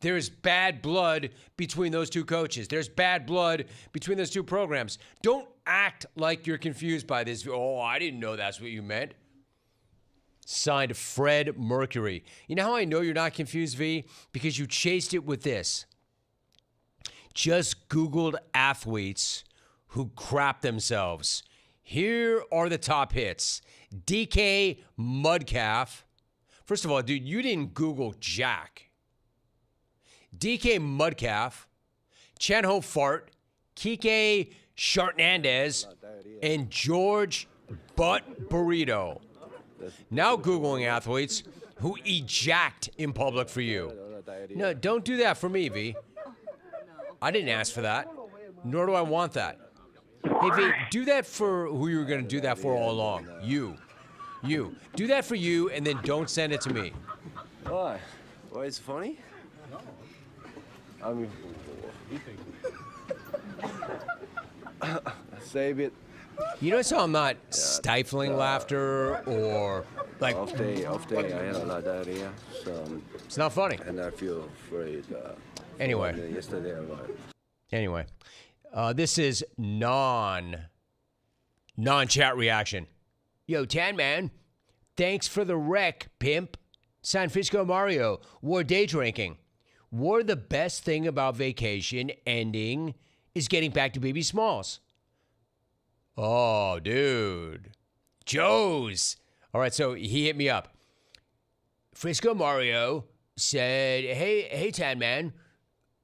There's bad blood between those two coaches. There's bad blood between those two programs. Don't act like you're confused by this. Oh, I didn't know that's what you meant. signed Fred Mercury. You know how I know you're not confused, V? Because you chased it with this. Just Googled athletes who crap themselves. Here are the top hits. DK Mudcalf. First of all, dude, you didn't Google Jack. DK Mudcalf, Chanho Fart, Kike Shartnandez, and George Butt Burrito. Now Googling athletes who ejact in public for you. No, don't do that for me, V. I didn't ask for that, nor do I want that. Hey, V, do that for who you were going to do that for all along. You. Do that for you, and then don't send it to me. Why? Why, it's funny? I mean, save it. You notice how I'm not stifling laughter or like... Off day, I had a lot of diarrhea. So, it's not funny. And I feel afraid. Anyway. Yesterday I was. Anyway, this is non-chat reaction. Yo, Tan Man, thanks for the wreck, pimp. San Francisco Mario, war day drinking. War the best thing about vacation ending is getting back to Baby Smalls. Oh, dude. Joe's. All right, so he hit me up. Frisco Mario said, hey, Tan Man,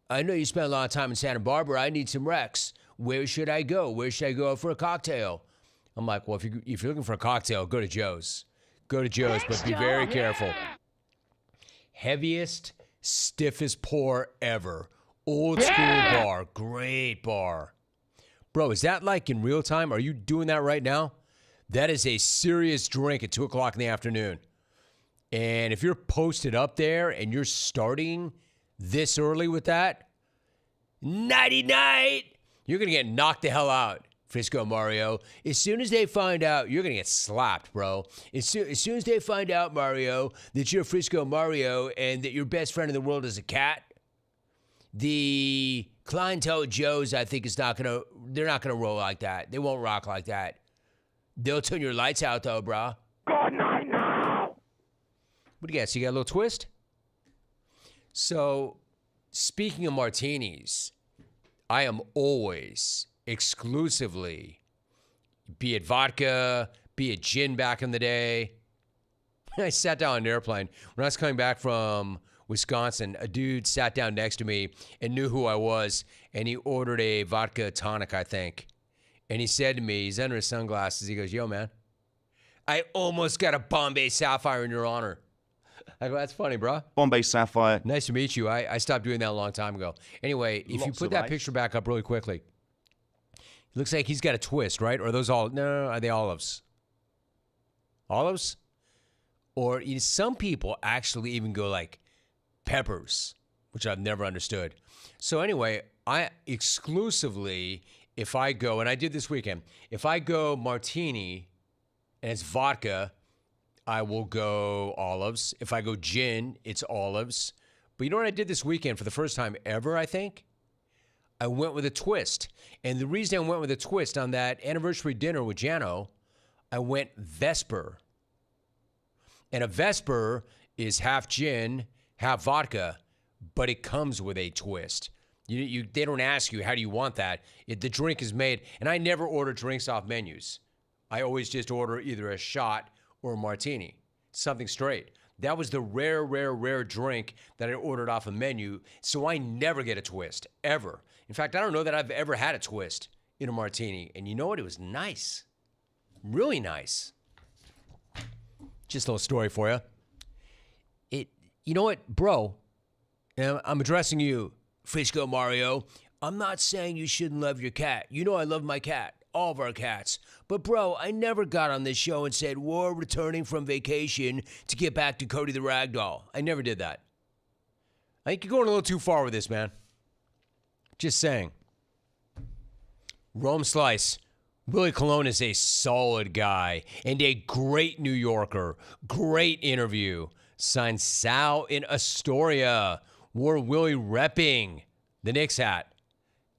I know you spent a lot of time in Santa Barbara. I need some recs. Where should I go? Where should I go for a cocktail? I'm like, well, if you're looking for a cocktail, go to Joe's. Go to Joe's, but be very careful. Heaviest, stiffest pour ever. Old school bar. Great bar. Bro, is that like in real time? Are you doing that right now? That is a serious drink at 2 o'clock in the afternoon. And if you're posted up there and you're starting this early with that, nighty-night, you're going to get knocked the hell out, Frisco Mario. As soon as they find out, you're going to get slapped, bro. As soon as they find out, Mario, that you're Frisco Mario and that your best friend in the world is a cat, the clientele at Joe's, I think, they're not going to roll like that. They won't rock like that. They'll turn your lights out, though, bro. Good night now. What do you got? So you got a little twist? So, speaking of martinis, I am always exclusively, be it vodka, be it gin back in the day. I sat down on an airplane. When I was coming back from Wisconsin, a dude sat down next to me and knew who I was, and he ordered a vodka tonic, I think. And he said to me, he's under his sunglasses, he goes, yo, man, I almost got a Bombay Sapphire in your honor. I go, that's funny, bro. Bombay Sapphire. Nice to meet you. I stopped doing that a long time ago. Anyway, if you put that picture back up really quickly, it looks like he's got a twist, right? Or are those all, no, are they olives? Olives? Or some people actually even go like peppers, which I've never understood. So anyway, I exclusively, if I go, and I did this weekend, if I go martini and it's vodka, I will go olives. If I go gin, it's olives. But you know what I did this weekend for the first time ever, I think? I went with a twist. And the reason I went with a twist on that anniversary dinner with Jano, I went Vesper. And a Vesper is half gin, half vodka, but it comes with a twist. They don't ask you, how do you want that? The drink is made, and I never order drinks off menus. I always just order either a shot or a martini, something straight. That was the rare drink that I ordered off a menu, so I never get a twist, ever. In fact, I don't know that I've ever had a twist in a martini. And you know what? It was nice. Really nice. Just a little story for you. You know what, bro? I'm addressing you, Frisco Mario. I'm not saying you shouldn't love your cat. You know I love my cat. All of our cats. But, bro, I never got on this show and said, we're returning from vacation to get back to Cody the Ragdoll. I never did that. I think you're going a little too far with this, man. Just saying. Rome Slice. Willie Colon is a solid guy and a great New Yorker. Great interview. Signed Sal in Astoria. Wore Willie repping the Knicks hat.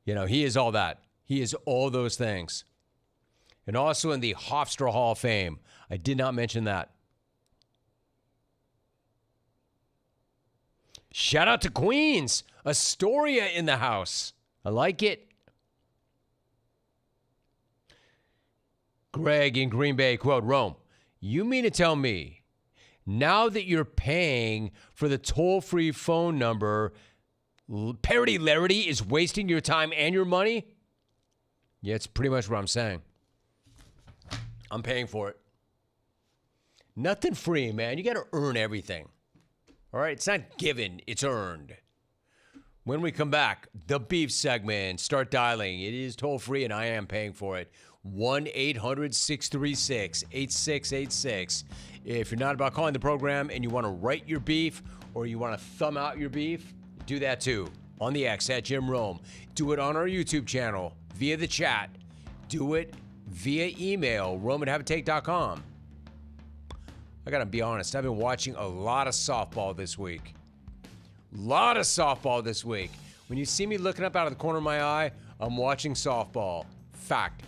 You know, he is all that. He is all those things. And also in the Hofstra Hall of Fame. I did not mention that. Shout out to Queens. Astoria in the house. I like it. Greg in Green Bay, quote, Rome, you mean to tell me now that you're paying for the toll-free phone number, Parity Larity is wasting your time and your money? Yeah, it's pretty much what I'm saying. I'm paying for it. Nothing free, man. You got to earn everything. All right? It's not given. It's earned. When we come back, the beef segment. Start dialing. It is toll-free, and I am paying for it. 1-800-636-8686. If you're not about calling the program and you want to write your beef or you want to thumb out your beef, do that too. On the X at Jim Rome. Do it on our YouTube channel via the chat. Do it via email, rome@haveatake.com. I got to be honest, I've been watching a lot of softball this week. When you see me looking up out of the corner of my eye, I'm watching softball. Fact.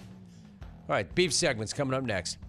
All right, beef segment's coming up next.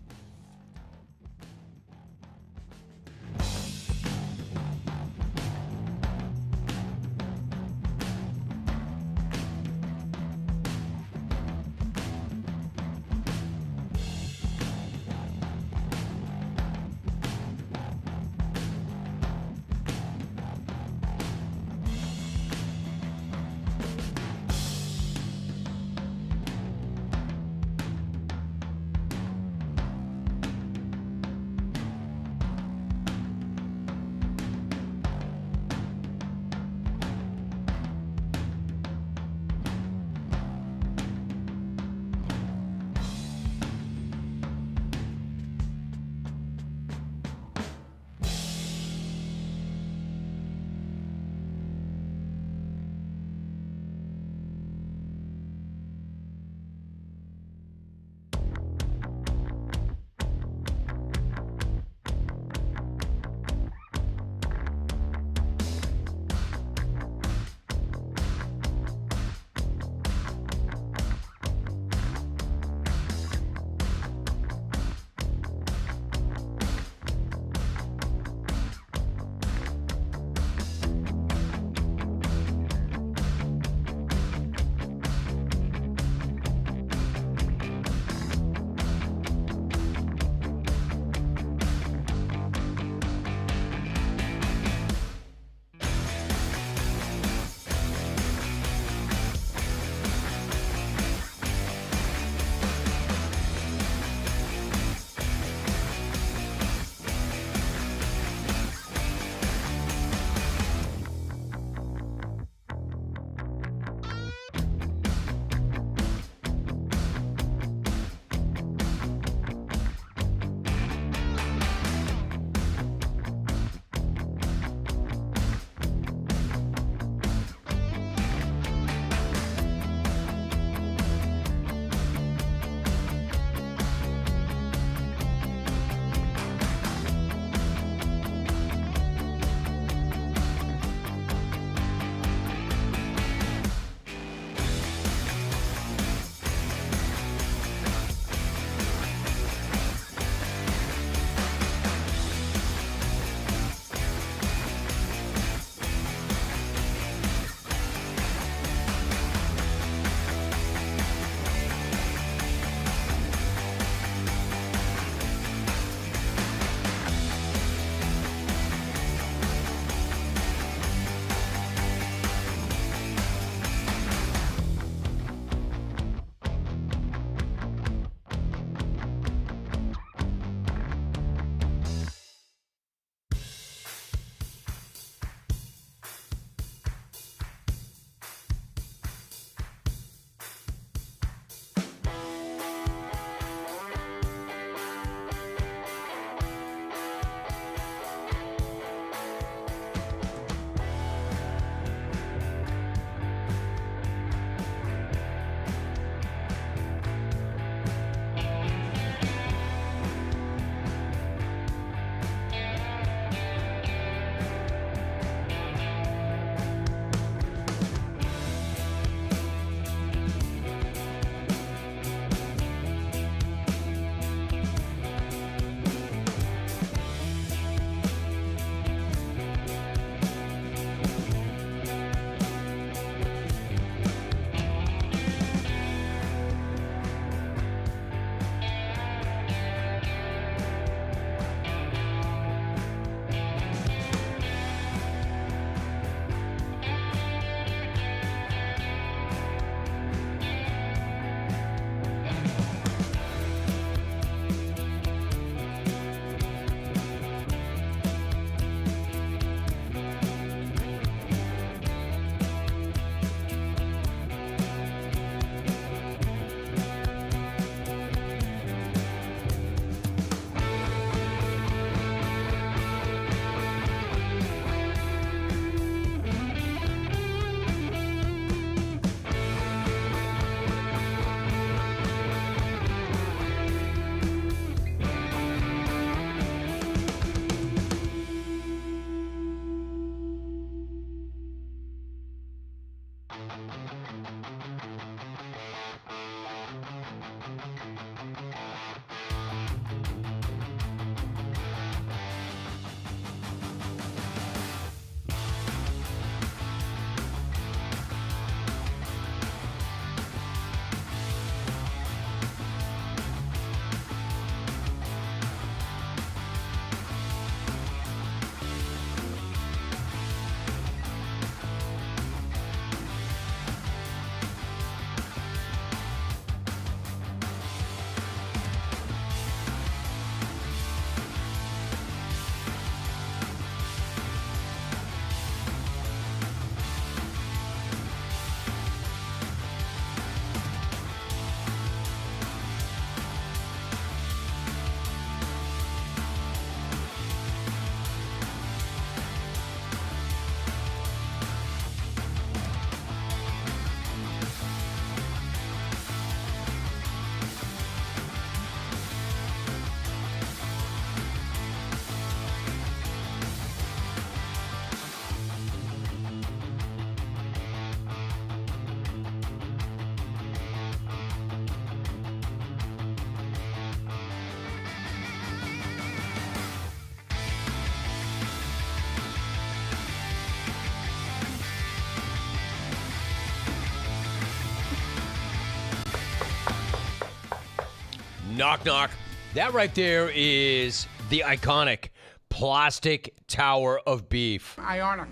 Knock, knock. That right there is the iconic plastic tower of beef. Ionic.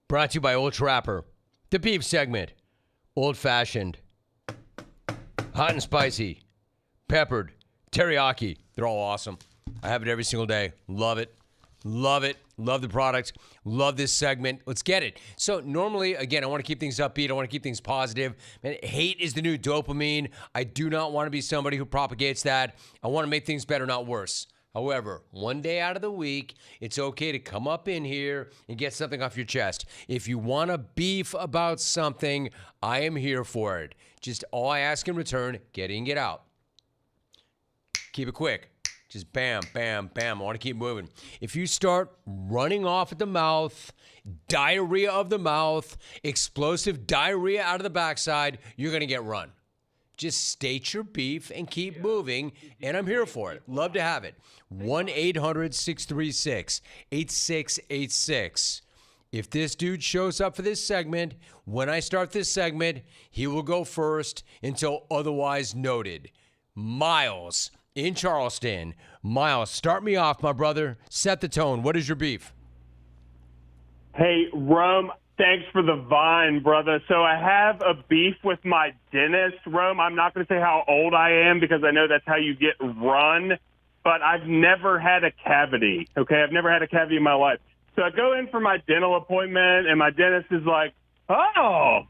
Brought to you by Old Trapper. The beef segment. Old fashioned. Hot and spicy. Peppered. Teriyaki. They're all awesome. I have it every single day. Love it. Love it. Love the product. Love this segment. Let's get it. So normally, again, I want to keep things upbeat. I want to keep things positive. Man, hate is the new dopamine. I do not want to be somebody who propagates that. I want to make things better, not worse. However, one day out of the week, it's okay to come up in here and get something off your chest. If you want to beef about something, I am here for it. Just all I ask in return, get in, get out. Keep it quick. Just bam, bam, bam. I want to keep moving. If you start running off at the mouth, diarrhea of the mouth, explosive diarrhea out of the backside, you're going to get run. Just state your beef and keep moving, and I'm here for it. Love to have it. 1-800-636-8686. If this dude shows up for this segment, when I start this segment, he will go first until otherwise noted. Miles in Charleston. Miles, start me off, my brother. Set the tone. What is your beef? Hey, Rome, thanks for the vine, brother. So I have a beef with my dentist, Rome. I'm not going to say how old I am because I know that's how you get run, but I've never had a cavity, okay? I've never had a cavity in my life. So I go in for my dental appointment, and my dentist is like, oh,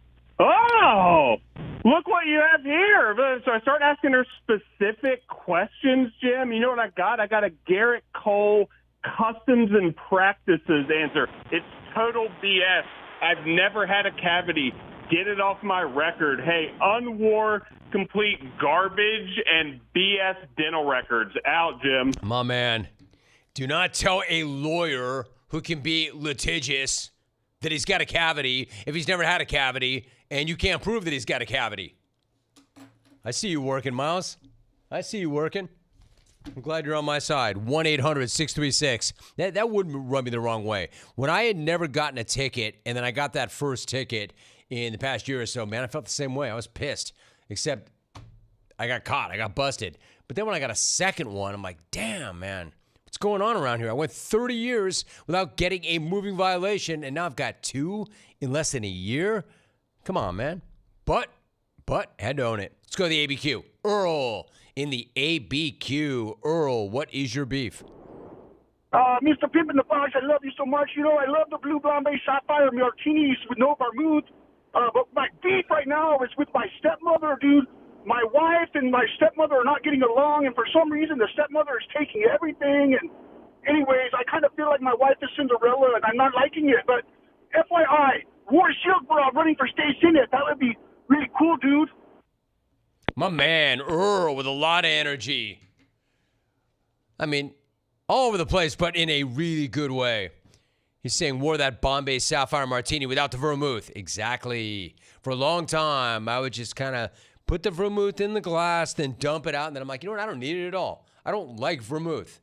look what you have here. So I start asking her specific questions, Jim. You know what I got? I got a Garrett Cole Customs and Practices answer. It's total BS. I've never had a cavity. Get it off my record. Hey, unwar, complete garbage and BS dental records. Out, Jim. My man, do not tell a lawyer who can be litigious that he's got a cavity if he's never had a cavity and you can't prove that he's got a cavity. I see you working, Miles. I see you working. I'm glad you're on my side. 1-800-636. That wouldn't rub me the wrong way. When I had never gotten a ticket and then I got that first ticket in the past year or so, man, I felt the same way. I was pissed, except I got caught. I got busted. But then when I got a second one, I'm like, damn, man, what's going on around here? I went 30 years without getting a moving violation, and now I've got 2 in less than a year? Come on, man. But, had to own it. Let's go to the ABQ. Earl in the ABQ. Earl, what is your beef? Mr. Pimp in the Box, I love you so much. You know, I love the Blue Bombay Sapphire Martinis with no vermouth. But my beef right now is with my stepmother, dude. My wife and my stepmother are not getting along, and for some reason the stepmother is taking everything. And anyways, I kind of feel like my wife is Cinderella, and I'm not liking it. But FYI, War Shield Bra running for state senate. That would be really cool, dude. My man, Earl, with a lot of energy. I mean, all over the place, but in a really good way. He's saying, wore that Bombay Sapphire Martini without the vermouth. Exactly. For a long time, I would just kind of put the vermouth in the glass, then dump it out, and then I'm like, you know what? I don't need it at all. I don't like vermouth.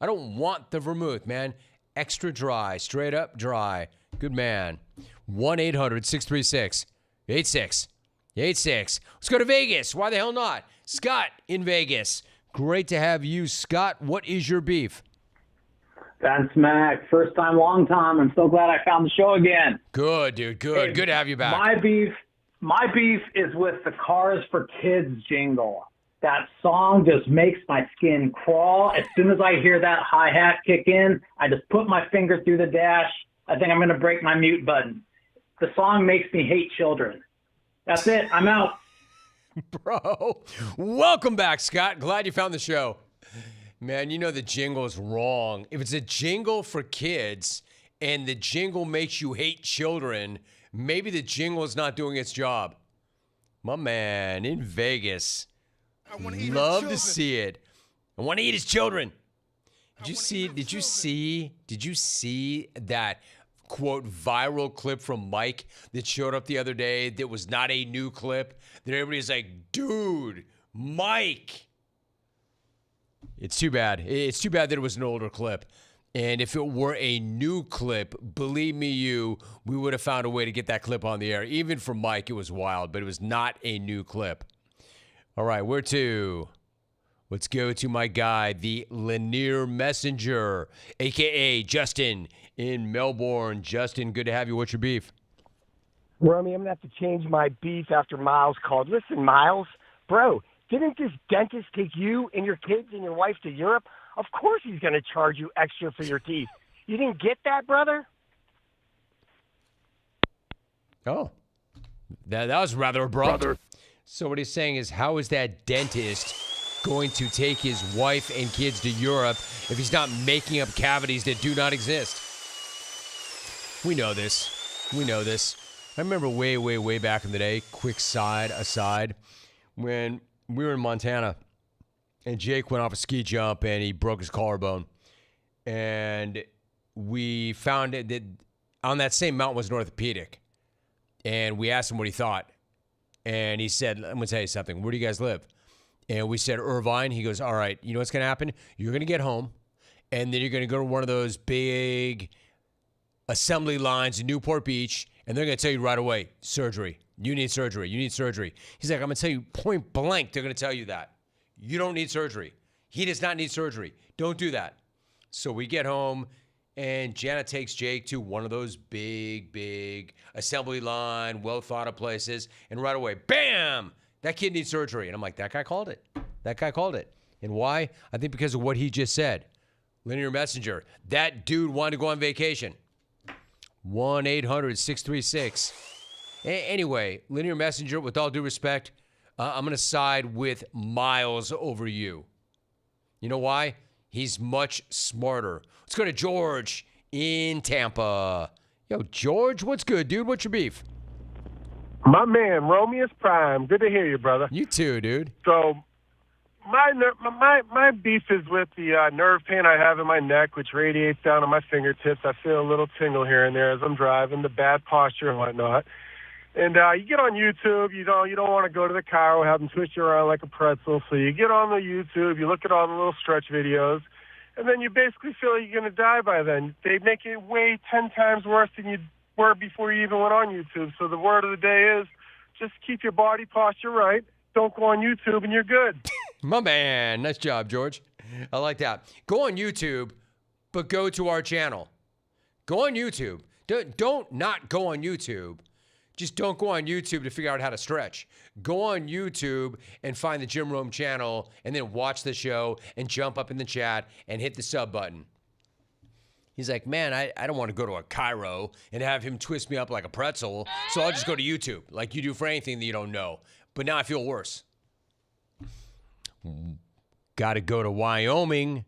I don't want the vermouth, man. Extra dry, straight up dry. Good man. 1-800-636-8686. Let's go to Vegas. Why the hell not? Scott in Vegas. Great to have you, Scott. What is your beef? That's Mac. First time, long time. I'm so glad I found the show again. Good, dude. Good. Hey, good to have you back. My beef is with the Cars for Kids jingle. That song just makes my skin crawl. As soon as I hear that hi-hat kick in, I just put my finger through the dash. I think I'm going to break my mute button. The song makes me hate children. That's it. I'm out. Bro, welcome back, Scott. Glad you found the show. Man, you know the jingle is wrong. If it's a jingle for kids and the jingle makes you hate children, maybe the jingle is not doing its job. My man in Vegas. Love to see it. I want to eat his children. Did you see that quote viral clip from Mike that showed up the other day that was not a new clip? That everybody's like, dude, Mike. It's too bad. It's too bad that it was an older clip. And if it were a new clip, believe me, we would have found a way to get that clip on the air. Even for Mike, it was wild, but it was not a new clip. All right, where to? Let's go to my guy, the Lanier Messenger, a.k.a. Justin in Melbourne. Justin, good to have you. What's your beef? Romy, I'm going to have to change my beef after Miles called. Listen, Miles, bro, didn't this dentist take you and your kids and your wife to Europe? Of course he's going to charge you extra for your teeth. You didn't get that, brother? Oh, that was rather abrupt. So what he's saying is, how is that dentist going to take his wife and kids to Europe if he's not making up cavities that do not exist? We know this. We know this. I remember way, way, way back in the day, quick aside, when we were in Montana and Jake went off a ski jump and he broke his collarbone. And we found it that on that same mountain was an orthopedic. And we asked him what he thought. And he said, I'm going to tell you something. Where do you guys live? And we said, Irvine. He goes, all right, you know what's going to happen? You're going to get home, and then you're going to go to one of those big assembly lines in Newport Beach, and they're going to tell you right away, surgery. You need surgery. You need surgery. He's like, I'm going to tell you point blank, they're going to tell you that. You don't need surgery. He does not need surgery. Don't do that. So we get home, and Janet takes Jake to one of those big assembly line, well-thought-of places, and right away, bam, that kid needs surgery. And I'm like, that guy called it. That guy called it. And why? I think because of what he just said. Linear Messenger. That dude wanted to go on vacation. 1-800-636. Anyway, Linear Messenger, with all due respect, I'm going to side with Miles over you. You know why? He's much smarter. Let's go to George in Tampa. Yo, George, what's good, dude? What's your beef? My man, Romeus Prime. Good to hear you, brother. You too, dude. So, my beef is with the nerve pain I have in my neck, which radiates down to my fingertips. I feel a little tingle here and there as I'm driving, the bad posture and whatnot. And you get on YouTube, you don't want to go to the chiro, have them twist you around like a pretzel. So you get on the YouTube, you look at all the little stretch videos, and then you basically feel like you're going to die by then. They make it way 10 times worse than you were before you even went on YouTube. So the word of the day is just keep your body posture right. Don't go on YouTube and you're good. My man. Nice job, George. I like that. Go on YouTube, but go to our channel. Go on YouTube. Don't not go on YouTube. Just don't go on YouTube to figure out how to stretch. Go on YouTube and find the Jim Rome channel and then watch the show and jump up in the chat and hit the sub button. He's like, man, I don't want to go to a chiro and have him twist me up like a pretzel, so I'll just go to YouTube like you do for anything that you don't know. But now I feel worse. Got to go to Wyoming,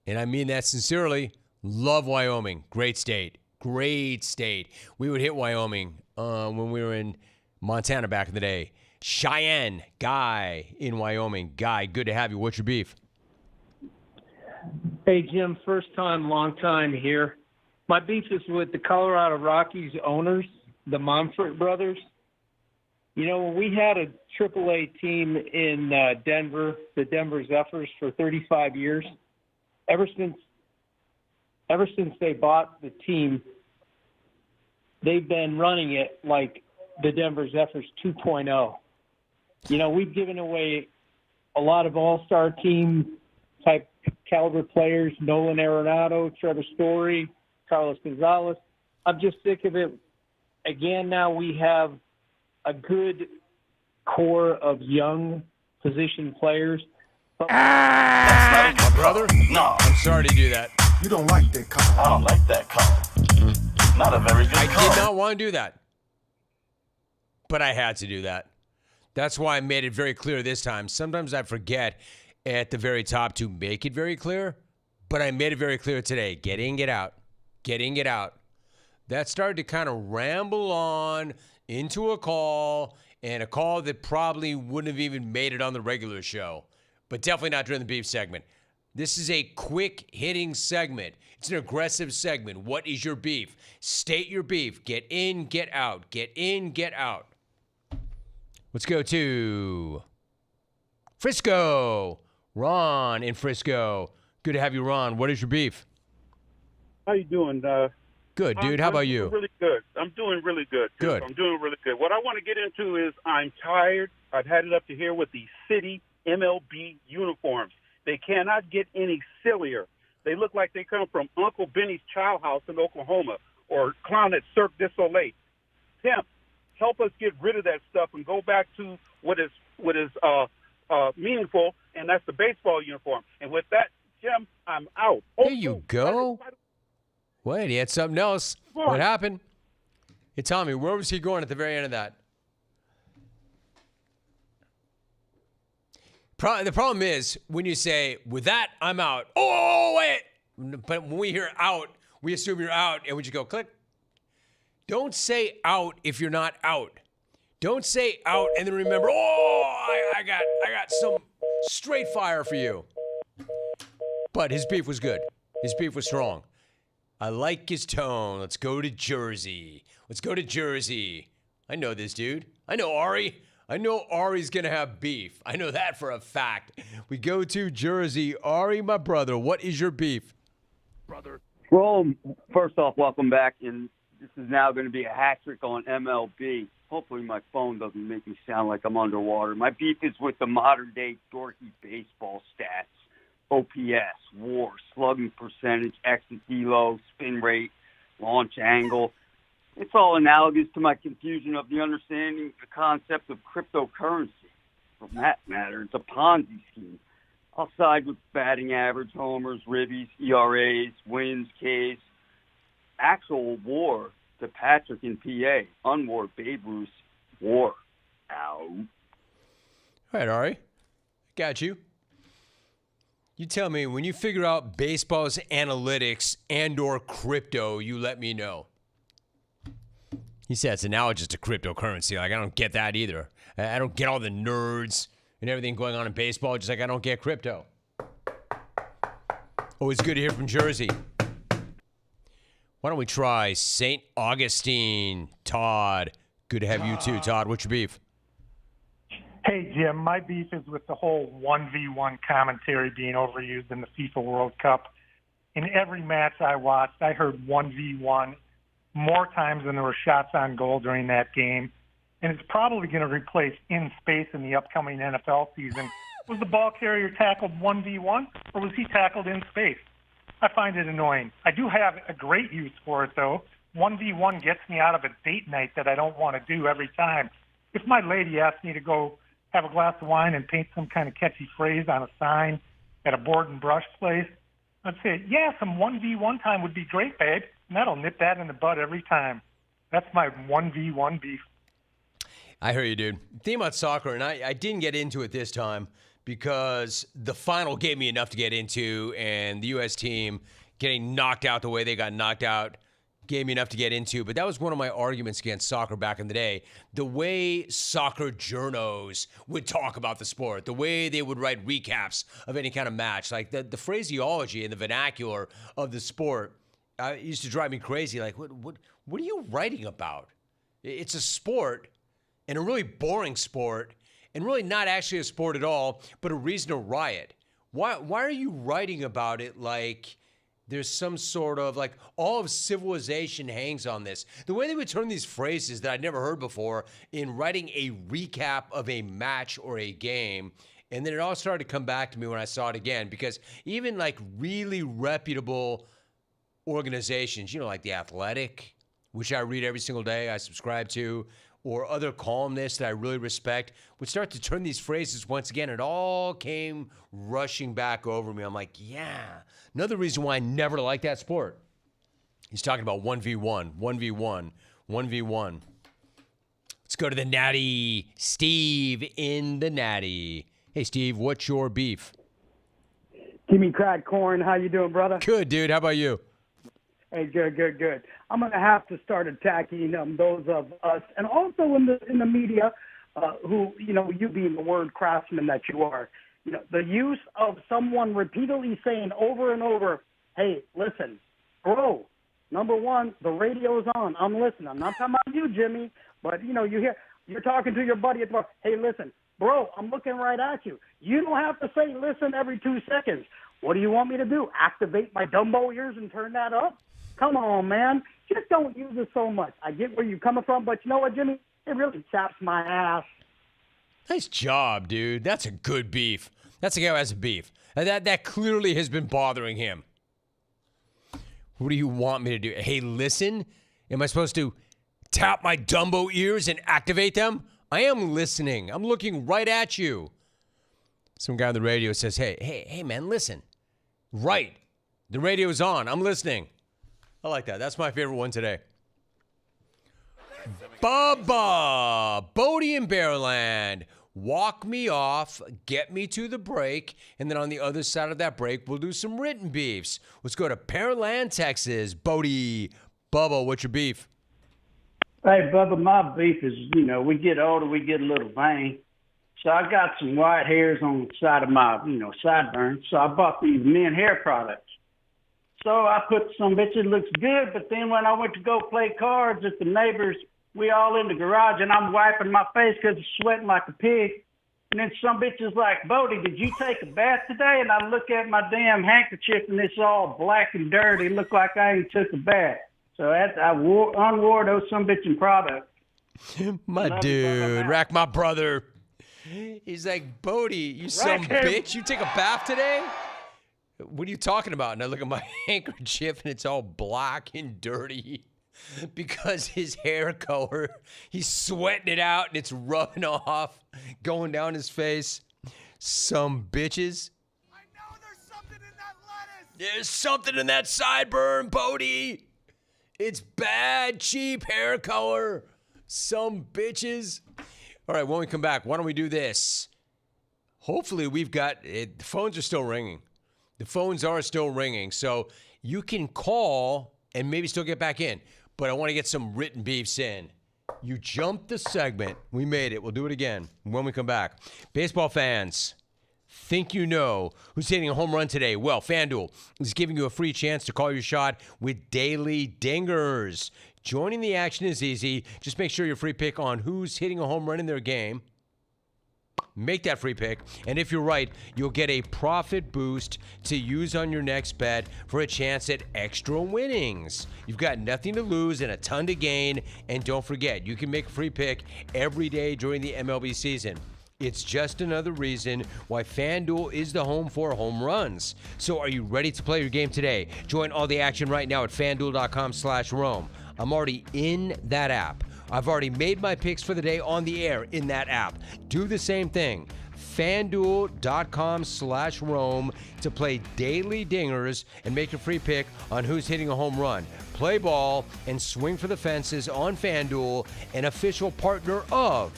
and I mean that sincerely. Love Wyoming. Great state. Great state. We would hit Wyoming when we were in Montana back in the day. Cheyenne, Guy in Wyoming. Guy, good to have you. What's your beef? Hey, Jim, first time, long time here. My beef is with the Colorado Rockies owners, the Monfort brothers. You know, when we had a AAA team in Denver, the Denver Zephyrs, for 35 years, ever since they bought the team, they've been running it like the Denver Zephyrs 2.0. You know, we've given away a lot of all-star team type caliber players, Nolan Arenado, Trevor Story, Carlos Gonzalez. I'm just sick of it. Again, now we have a good core of young position players. My brother? No. I'm sorry to do that. You don't like that call. I don't like that call. Not a very good call. I did not want to do that. But I had to do that. That's why I made it very clear this time. Sometimes I forget at the very top to make it very clear, but I made it very clear today. Get in, get out. Get in, get out. That started to kind of ramble on into a call, and a call that probably wouldn't have even made it on the regular show, but definitely not during the beef segment. This is a quick-hitting segment. It's an aggressive segment. What is your beef? State your beef. Get in, get out. Get in, get out. Let's go to Frisco. Ron in Frisco. Good to have you, Ron. What is your beef? How you doing? Good, dude. How about you? Really good. I'm doing really good. Good. I'm doing really good. What I want to get into is I'm tired. I've had it up to here with the city MLB uniforms. They cannot get any sillier. They look like they come from Uncle Benny's Child House in Oklahoma or clown at Cirque du Soleil. Tim, help us get rid of that stuff and go back to what is meaningful, and that's the baseball uniform. And with that, Jim, I'm out. There you go. Wait, he had something else. What happened? Hey, Tommy, where was he going at the very end of that? The problem is when you say, with that, I'm out. Oh, wait. But when we hear out, we assume you're out, and we just go click. Don't say out if you're not out. Don't say out and then remember, I got some straight fire for you. But his beef was good. His beef was strong. I like his tone. Let's go to Jersey. Let's go to Jersey. I know this dude. I know Ari. I know Ari's going to have beef. I know that for a fact. We go to Jersey. Ari, my brother, what is your beef? Brother. Well, first off, welcome back. And this is now going to be a hat trick on MLB. Hopefully my phone doesn't make me sound like I'm underwater. My beef is with the modern-day dorky baseball stats. OPS, WAR, slugging percentage, exit elo, spin rate, launch angle. It's all analogous to my confusion of the understanding the concept of cryptocurrency. For that matter, it's a Ponzi scheme. I'll side with batting average, homers, ribbies, ERAs, wins, Ks. Actual WAR to Patrick in PA. Unwar Babe Ruth. WAR. Ow. All right, Ari. Got you. You tell me, when you figure out baseball's analytics and or crypto, you let me know. He said it's analogous to cryptocurrency. Like, I don't get that either. I don't get all the nerds and everything going on in baseball, just like I don't get crypto. Always good to hear from Jersey. Why don't we try St. Augustine? Todd. Good to have you too, Todd. What's your beef? Hey, Jim, my beef is with the whole 1v1 commentary being overused in the FIFA World Cup. In every match I watched, I heard 1v1 more times than there were shots on goal during that game. And it's probably going to replace in space in the upcoming NFL season. Was the ball carrier tackled 1v1 or was he tackled in space? I find it annoying. I do have a great use for it, though. 1v1 gets me out of a date night that I don't want to do every time. If my lady asks me to go have a glass of wine and paint some kind of catchy phrase on a sign at a board and brush place, I'd say, yeah, some 1v1 time would be great, babe. And that'll nip that in the bud every time. That's my 1v1 beef. I hear you, dude. Theme about soccer, and I didn't get into it this time because the final gave me enough to get into, and the U.S. team getting knocked out the way they got knocked out gave me enough to get into. But that was one of my arguments against soccer back in the day. The way soccer journos would talk about the sport, the way they would write recaps of any kind of match, like the phraseology and the vernacular of the sport used to drive me crazy. Like, what are you writing about? It's a sport, and a really boring sport, and really not actually a sport at all, but a reason to riot. Why are you writing about it like there's some sort of, like, all of civilization hangs on this? The way they would turn these phrases that I'd never heard before in writing a recap of a match or a game, and then it all started to come back to me when I saw it again, because even, like, really reputable organizations, you know, like The Athletic, which I read every single day, I subscribe to, or other columnists that I really respect, would start to turn these phrases once again. It all came rushing back over me. I'm like, yeah. Another reason why I never liked that sport. He's talking about 1v1, 1v1, 1v1. Let's go to the Natty. Steve in the Natty. Hey, Steve, what's your beef? Jimmy Crack Corn, how you doing, brother? Good, dude. How about you? Hey, good. I'm going to have to start attacking those of us, and also in the media, who, you being the word craftsman that you are, the use of someone repeatedly saying over and over, hey, listen, bro, number one, the radio's on. I'm listening. I'm not talking about you, Jimmy, but, you're talking to your buddy at the bar. Hey, listen, bro, I'm looking right at you. You don't have to say listen every 2 seconds. What do you want me to do? Activate my Dumbo ears and turn that up? Come on, man. Just don't use it so much. I get where you're coming from, but you know what, Jimmy? It really chaps my ass. Nice job, dude. That's a good beef. That's a guy who has a beef. That clearly has been bothering him. What do you want me to do? Hey, listen. Am I supposed to tap my Dumbo ears and activate them? I am listening. I'm looking right at you. Some guy on the radio says, hey, man, listen. Right. The radio's on. I'm listening. I like that. That's my favorite one today. Bubba, Bodie in Bearland. Walk me off, get me to the break, and then on the other side of that break, we'll do some written beefs. Let's go to Pearland, Texas. Bodie, Bubba, what's your beef? Hey, Bubba, my beef is, we get older, we get a little vain. So I got some white hairs on the side of my, sideburns. So I bought these men hair products. So I put some bitch, it looks good, but then when I went to go play cards at the neighbors, we all in the garage, and I'm wiping my face because I'm sweating like a pig. And then some bitch is like, Bodie, did you take a bath today? And I look at my damn handkerchief, and it's all black and dirty. It looked like I ain't took a bath. So I unwore those some bitchin' products. My dude, Rack, my brother. He's like, Bodie, you some bitch. You take a bath today? What are you talking about? And I look at my handkerchief, and it's all black and dirty. Because his hair color, he's sweating it out and it's rubbing off, going down his face. Some bitches. I know there's something in that lettuce. There's something in that sideburn, Bodie. It's bad, cheap hair color. Some bitches. All right, when we come back, why don't we do this? Hopefully we've got it. The phones are still ringing. The phones are still ringing. So you can call and maybe still get back in. But I want to get some written beefs in. You jumped the segment. We made it. We'll do it again when we come back. Baseball fans, think you know who's hitting a home run today? Well, FanDuel is giving you a free chance to call your shot with Daily Dingers. Joining the action is easy. Just make sure your free pick on who's hitting a home run in their game. Make that free pick, and if you're right, you'll get a profit boost to use on your next bet for a chance at extra winnings. You've got nothing to lose and a ton to gain, and don't forget, you can make a free pick every day during the MLB season. It's just another reason why FanDuel is the home for home runs. So are you ready to play your game today? Join all the action right now at FanDuel.com/Rome. I'm already in that app. I've already made my picks for the day on the air in that app. Do the same thing. FanDuel.com/Rome to play Daily Dingers and make a free pick on who's hitting a home run. Play ball and swing for the fences on FanDuel, an official partner of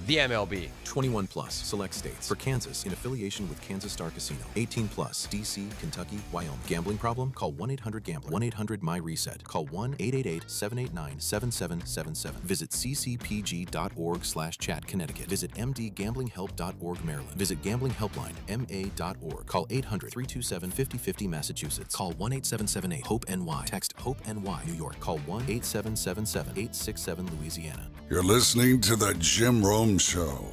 the MLB. 21 plus, select states. For Kansas, in affiliation with Kansas Star Casino. 18 plus, D.C., Kentucky, Wyoming. Gambling problem? Call 1-800-GAMBLER. 1-800-MY-RESET. Call 1-888-789-7777. Visit ccpg.org/chat, Connecticut. Visit mdgamblinghelp.org, Maryland. Visit Gambling Helpline, ma.org. Call 800-327-5050, Massachusetts. Call 1-8778-HOPE-NY. Text HOPE-NY, New York. Call 1-8777-867, Louisiana. You're listening to The Jim Rome Show.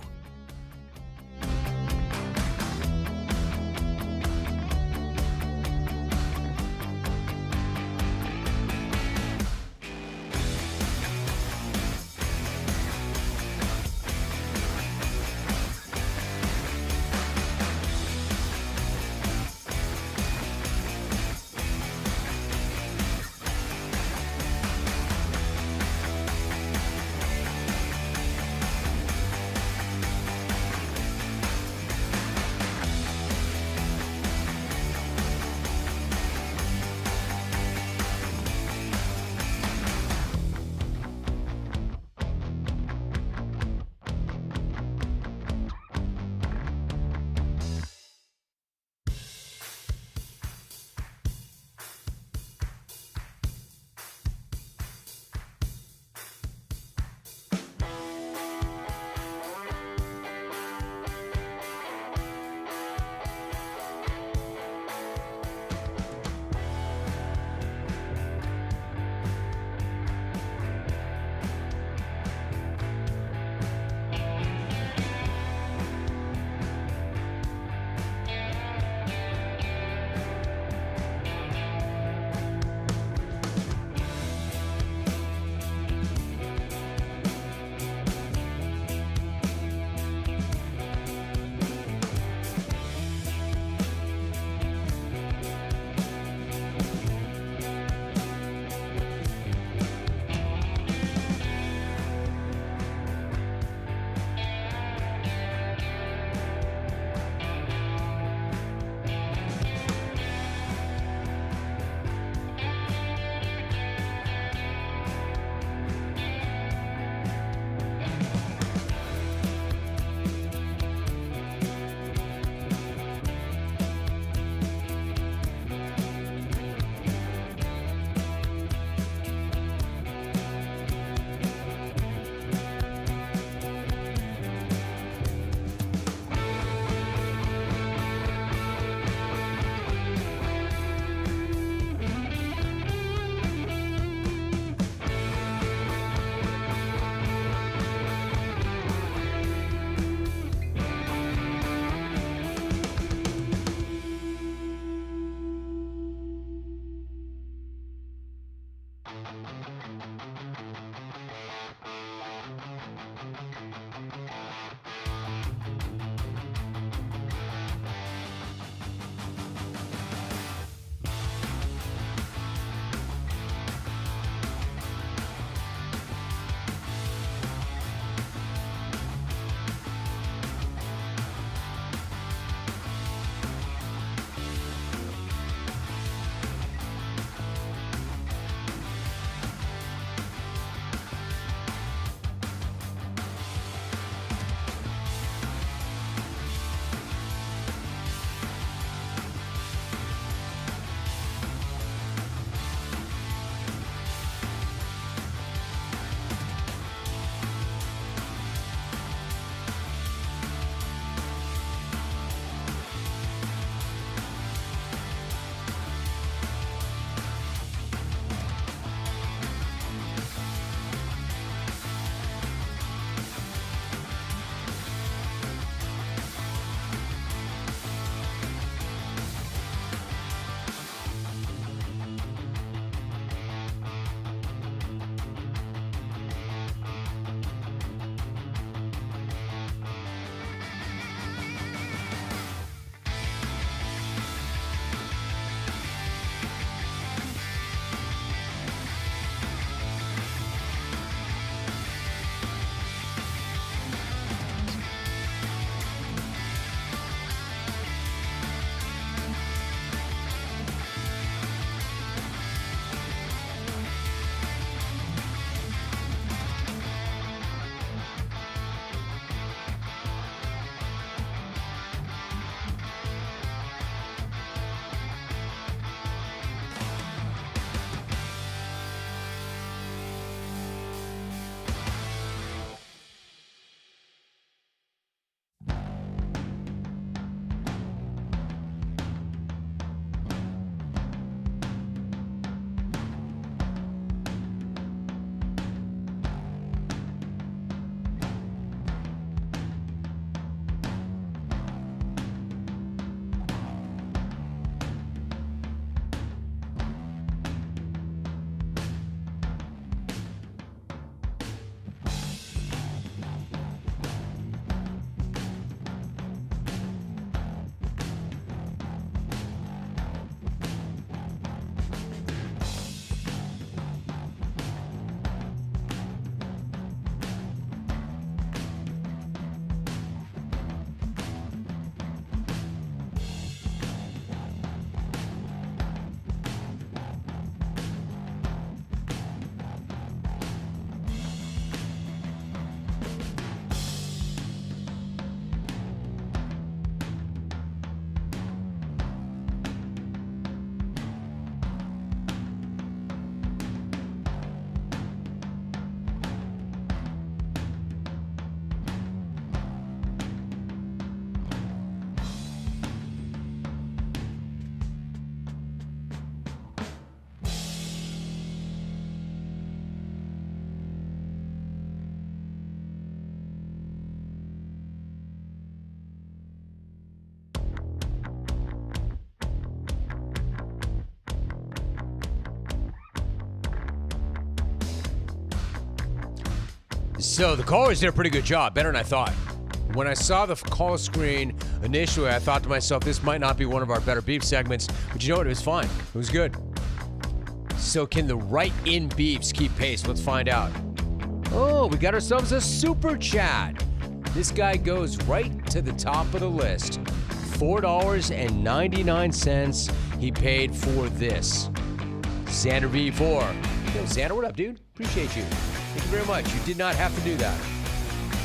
So the callers did a pretty good job, better than I thought. When I saw the call screen initially, I thought to myself, this might not be one of our better beef segments, but you know what? It was fine. It was good. So can the right-in beefs keep pace? Let's find out. Oh, we got ourselves a super chat. This guy goes right to the top of the list. $4.99 he paid for this. Xander V4. Yo, Xander, what up, dude? Appreciate you. Thank you very much. You did not have to do that.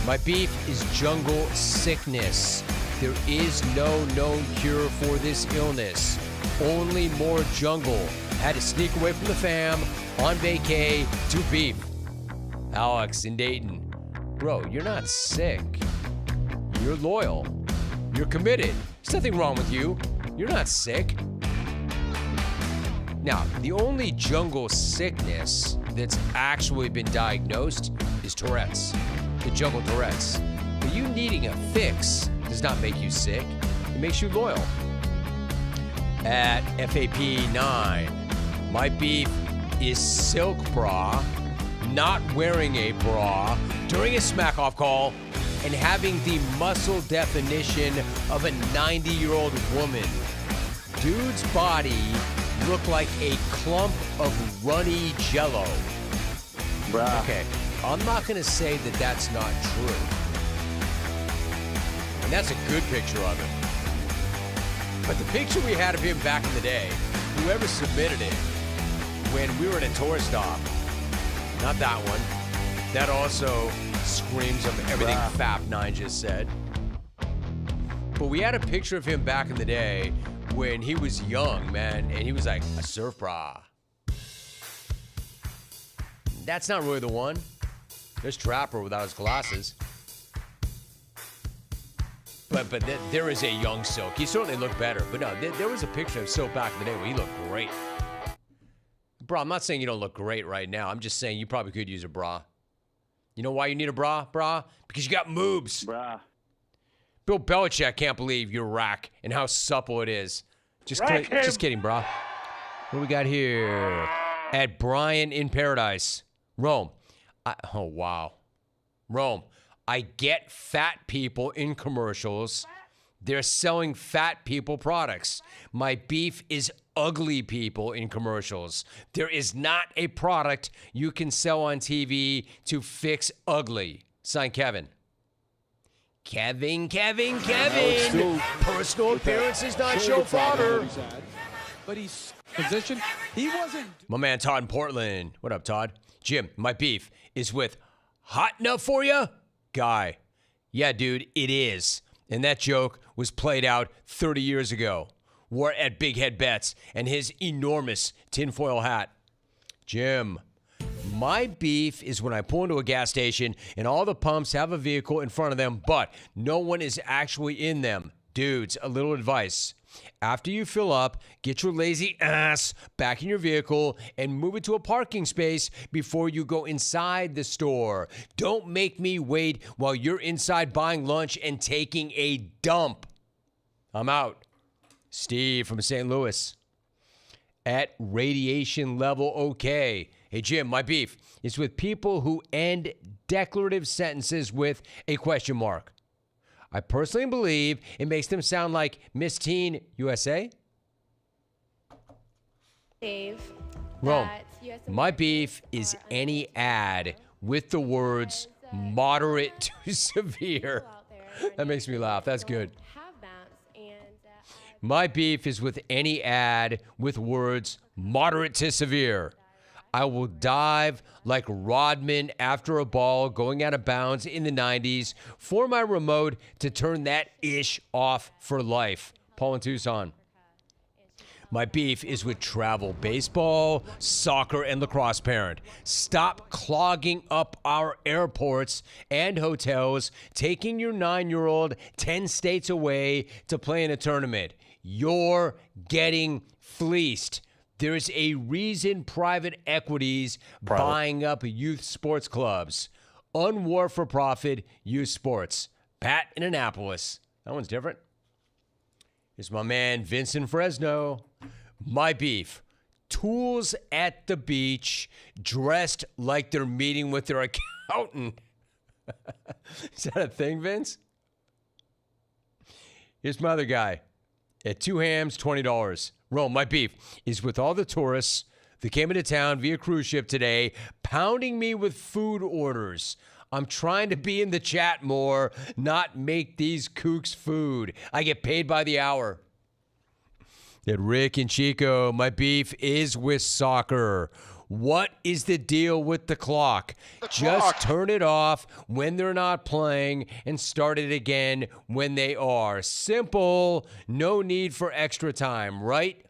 My beef is jungle sickness. There is no known cure for this illness. Only more jungle. Had to sneak away from the fam on vacay to beef. Alex in Dayton. Bro, you're not sick. You're loyal. You're committed. There's nothing wrong with you. You're not sick. Now, the only jungle sickness that's actually been diagnosed is Tourette's. The jungle Tourette's. But you needing a fix does not make you sick. It makes you loyal. At FAP9, my beef is silk bra, not wearing a bra during a smack-off call, and having the muscle definition of a 90-year-old woman. Dude's body looked like a clump of runny jello. Bruh. Okay, I'm not going to say that that's not true. And that's a good picture of him. But the picture we had of him back in the day, whoever submitted it, when we were at a tour stop, not that one. That also screams of everything FAP9 just said. But we had a picture of him back in the day when he was young, man, and he was like a surf bra. That's not really the one. There's Trapper without his glasses. But there is a young Silk. He certainly looked better. But no, there was a picture of Silk back in the day where he looked great. Bro, I'm not saying you don't look great right now. I'm just saying you probably could use a bra. You know why you need a bra? Because you got moobs. Bruh. Bill Belichick can't believe your rack and how supple it is. Just kidding, bro. What do we got here? At Brian in Paradise. Rome. Oh, wow. Rome. I get fat people in commercials. They're selling fat people products. My beef is ugly people in commercials. There is not a product you can sell on TV to fix ugly. Signed, Kevin. Kevin. Personal appearances not show father. But he's positioned. He wasn't. My man Todd in Portland. What up, Todd? Jim, my beef is with hot enough for you? Guy. Yeah, dude, it is. And that joke was played out 30 years ago. Wore at Big Head Bets and his enormous tinfoil hat. Jim. My beef is when I pull into a gas station and all the pumps have a vehicle in front of them, but no one is actually in them. Dudes, a little advice. After you fill up, get your lazy ass back in your vehicle and move it to a parking space before you go inside the store. Don't make me wait while you're inside buying lunch and taking a dump. I'm out. Steve from St. Louis. At Radiation Level OK. Hey, Jim, my beef is with people who end declarative sentences with a question mark. I personally believe it makes them sound like Miss Teen USA. Dave. Rome, my beef is any ad with the words moderate to severe. That makes me laugh. That's good. My beef is with any ad with words moderate to severe. I will dive like Rodman after a ball going out of bounds in the 90s for my remote to turn that ish off for life. Paul in Tucson. My beef is with travel baseball, soccer, and lacrosse parent. Stop clogging up our airports and hotels, taking your 9-year-old 10 states away to play in a tournament. You're getting fleeced. There's a reason private equity's buying up youth sports clubs. Unwar for profit youth sports. Pat in Annapolis. That one's different. Here's my man Vincent Fresno. My beef. Tools at the beach, dressed like they're meeting with their accountant. Is that a thing, Vince? Here's my other guy. At 2 hams, $20. Rome, my beef is with all the tourists that came into town via cruise ship today, pounding me with food orders. I'm trying to be in the chat more, not make these kooks food. I get paid by the hour. At Rick and Chico, my beef is with soccer. What is the deal with the clock? Just turn it off when they're not playing and start it again when they are. Simple. No need for extra time, right?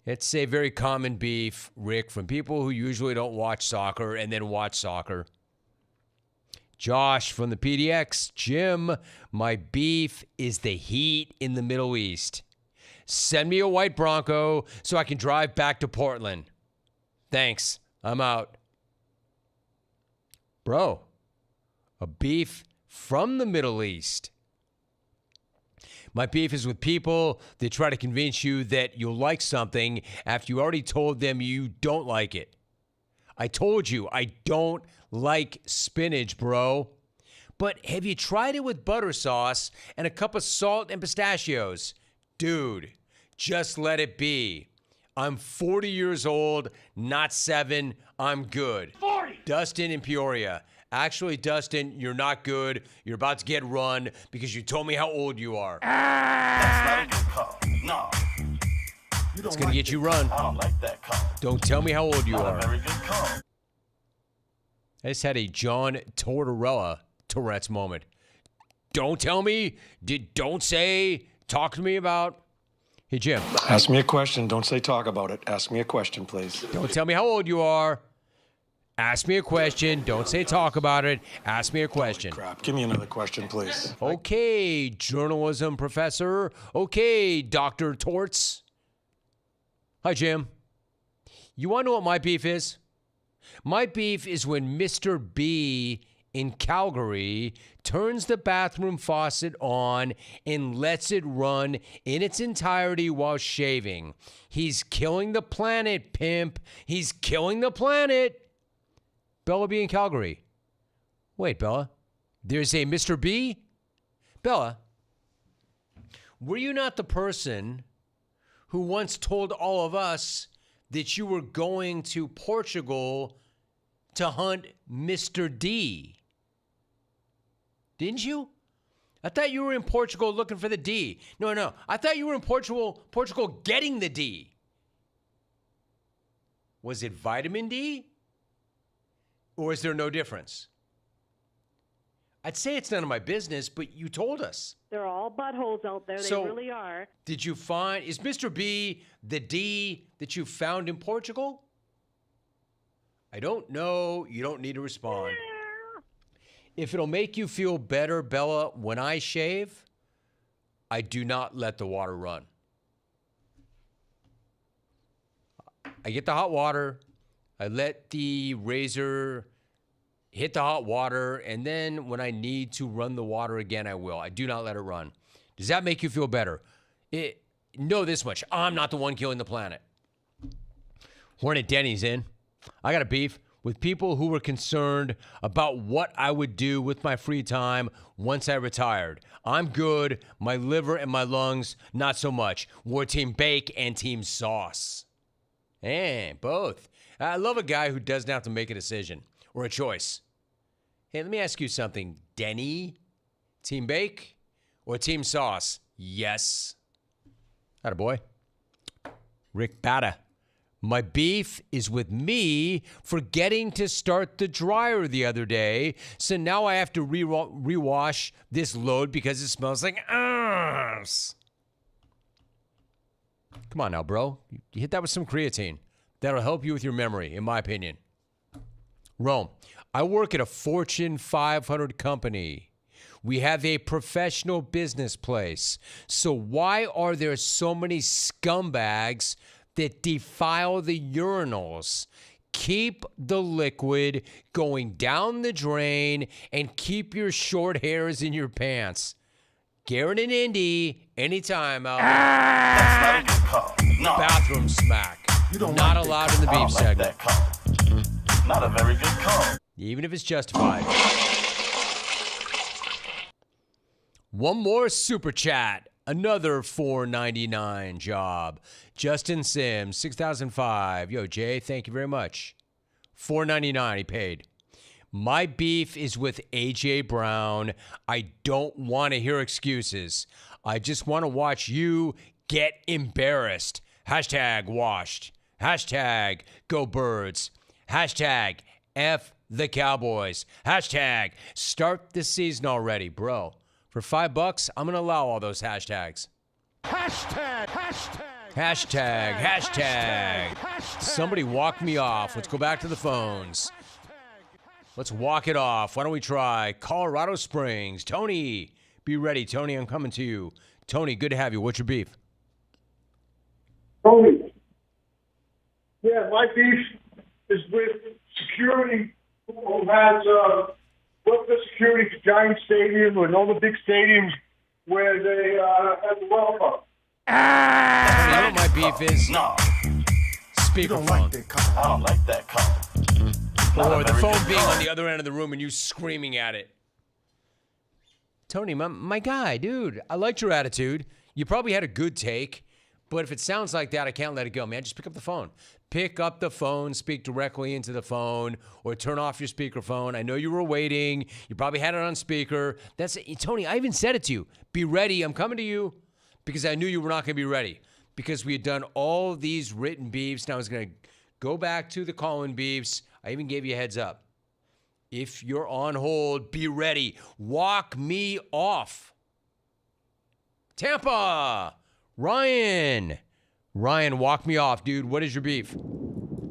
It's a very common beef, Rick, from people who usually don't watch soccer and then watch soccer. Josh from the PDX. Jim, my beef is the heat in the Middle East. Send me a white Bronco so I can drive back to Portland. Thanks. I'm out. Bro, a beef from the Middle East. My beef is with people that try to convince you that you'll like something after you already told them you don't like it. I told you I don't like spinach, bro. But have you tried it with butter sauce and a cup of salt and pistachios? Dude, just let it be. I'm 40 years old, not 7. I'm good. 40. Dustin in Peoria. Actually, Dustin, you're not good. You're about to get run because you told me how old you are. That's not a good call. No. It's going to get you run. I don't like that call. Don't tell me how old you Not are. a very good call. I just had a John Tortorella Tourette's moment. Don't tell me. Don't say. Talk to me about. Hey, Jim. Ask me a question. Don't say talk about it. Ask me a question, please. Don't tell me how old you are. Ask me a question. Don't say talk about it. Ask me a question. Holy crap. Give me another question, please. Okay, journalism professor. Okay, Dr. Torts. Hi, Jim. You want to know what my beef is? My beef is when Mr. B in Calgary turns the bathroom faucet on and lets it run in its entirety while shaving. He's killing the planet, pimp. He's killing the planet. Bella B in Calgary. Wait, Bella. There's a Mr. B? Bella, were you not the person who once told all of us that you were going to Portugal to hunt Mr. D? Didn't you? I thought you were in Portugal looking for the D. No. I thought you were in Portugal getting the D. Was it vitamin D? Or is there no difference? I'd say it's none of my business, but you told us. They're all buttholes out there. So, they really are. Did you find, is Mr. B the D that you found in Portugal? I don't know. You don't need to respond. If it'll make you feel better, Bella, when I shave, I do not let the water run. I get the hot water. I let the razor hit the hot water, and then when I need to run the water again, I will. I do not let it run. Does that make you feel better? Know this much. I'm not the one killing the planet. Hornet Denny's in. I got a beef with people who were concerned about what I would do with my free time once I retired. I'm good. My liver and my lungs, not so much. War Team Bake and Team Sauce. And both. I love a guy who doesn't have to make a decision or a choice. Hey, let me ask you something. Denny, Team Bake or Team Sauce? Yes. Attaboy. Rick Bata. My beef is with me forgetting to start the dryer the other day, so now I have to rewash this load because it smells like ass. Come on now, bro. You hit that with some creatine. That'll help you with your memory, in my opinion. Rome, I work at a Fortune 500 company. We have a professional business place. So why are there so many scumbags that defile the urinals? Keep the liquid going down the drain and keep your short hairs in your pants. Garrett and Indy, anytime out. That's not a good call. No. Bathroom smack. You don't not like allowed in the beef segment. That call. Not a very good call. even if it's justified. One more super chat. Another $4.99 job. Justin Sims, 6005. Yo, Jay, thank you very much. $4.99 he paid. My beef is with A.J. Brown. I don't want to hear excuses. I just want to watch you get embarrassed. Hashtag washed. Hashtag go birds. Hashtag F the Cowboys. Hashtag start the season already, bro. For $5, I'm going to allow all those hashtags. Hashtag. Somebody walk me off. Let's go back to the phones. Let's walk it off. Why don't we try Colorado Springs? Tony, be ready. Tony, I'm coming to you. Tony, good to have you. What's your beef? Tony. Yeah, my beef is with security who has booked the security for Giant Stadium and all the big stadiums where they have the welcome. You know what my beef is? No. Speakerphone. I don't like that call. Or the phone being on the other end of the room and you screaming at it. Tony, my guy, dude, I liked your attitude. You probably had a good take, but if it sounds like that, I can't let it go. Man, just pick up the phone. Pick up the phone, speak directly into the phone, or turn off your speakerphone. I know you were waiting. You probably had it on speaker. That's it. Tony, I even said it to you. Be ready. I'm coming to you because I knew you were not going to be ready because we had done all these written beefs. Now I was going to go back to the call-in beefs. I even gave you a heads up. If you're on hold, be ready. Walk me off. Tampa, Ryan, walk me off, dude. What is your beef?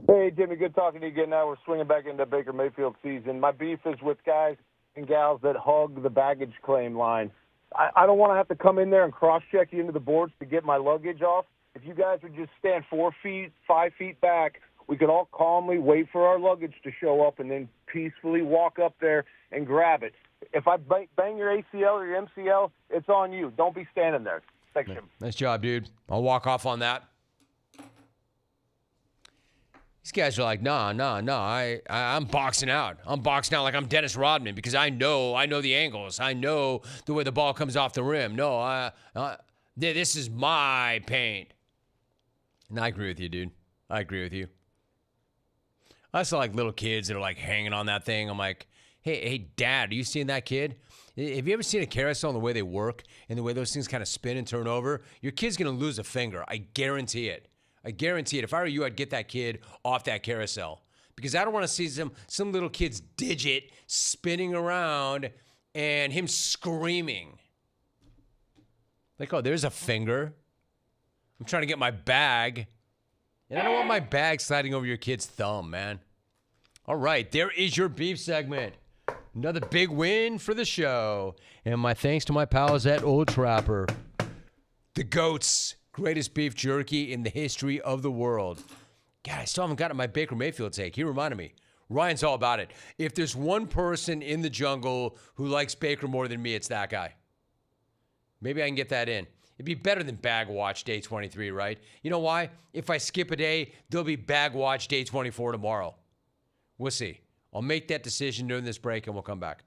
Hey, Jimmy, good talking to you again. Now we're swinging back into Baker Mayfield season. My beef is with guys and gals that hug the baggage claim line. I don't want to have to come in there and cross-check you into the boards to get my luggage off. If you guys would just stand 4 feet, 5 feet back, we could all calmly wait for our luggage to show up and then peacefully walk up there and grab it. If I bang your ACL or your MCL, it's on you. Don't be standing there. Thanks, Jim. Nice job, dude. I'll walk off on that. These guys are like, no, I'm boxing out. I'm boxing out like I'm Dennis Rodman because I know the angles. I know the way the ball comes off the rim. No, this is my paint. And I agree with you, dude. I agree with you. I saw like little kids that are like hanging on that thing. I'm like, hey, Dad, are you seeing that kid? Have you ever seen a carousel and the way they work and the way those things kind of spin and turn over? Your kid's going to lose a finger. I guarantee it. If I were you, I'd get that kid off that carousel because I don't want to see some little kid's digit spinning around and him screaming. Like, oh, there's a finger. I'm trying to get my bag. And I don't want my bag sliding over your kid's thumb, man. All right, there is your beef segment. Another big win for the show. And my thanks to my pals at Old Trapper. The GOATs. Greatest beef jerky in the history of the world. God, I still haven't gotten my Baker Mayfield take. He reminded me. Ryan's all about it. If there's one person in the jungle who likes Baker more than me, it's that guy. Maybe I can get that in. It'd be better than Bag Watch Day 23, right? You know why? If I skip a day, there'll be Bag Watch Day 24 tomorrow. We'll see. I'll make that decision during this break, and we'll come back.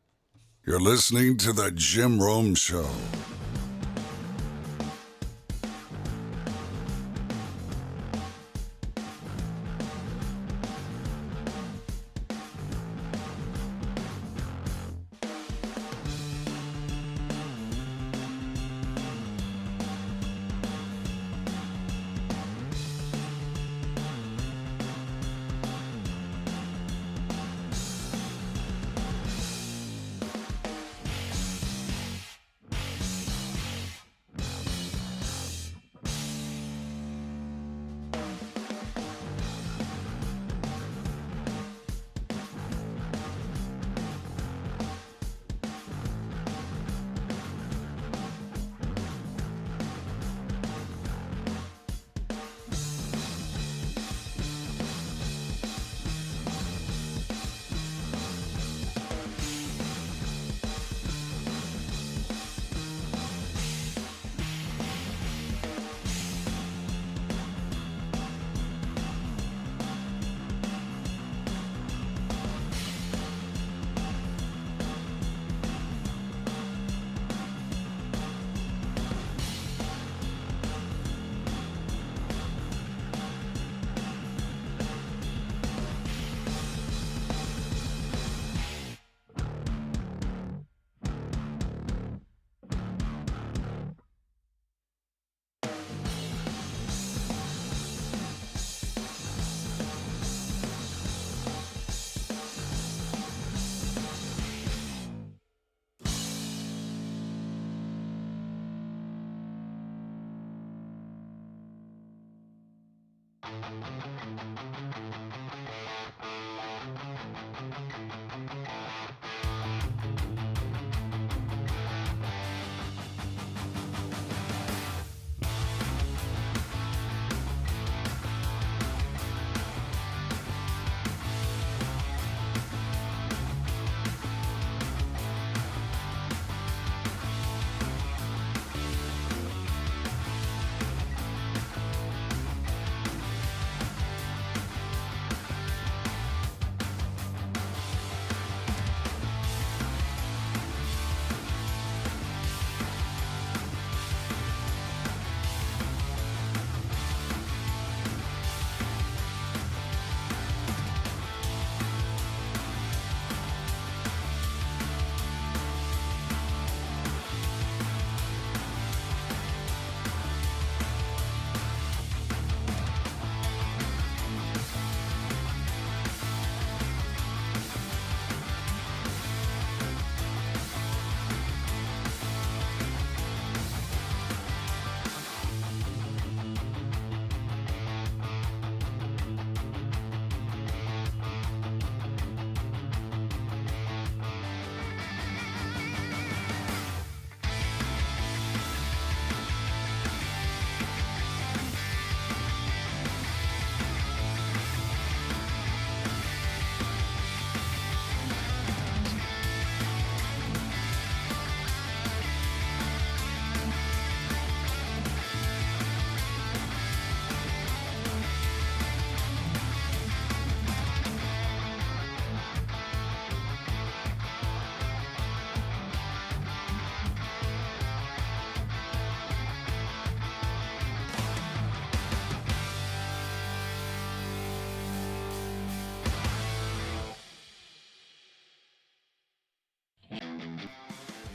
You're listening to The Jim Rome Show.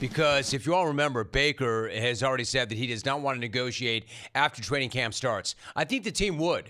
Because if you all remember, Baker has already said that he does not want to negotiate after training camp starts. I think the team would,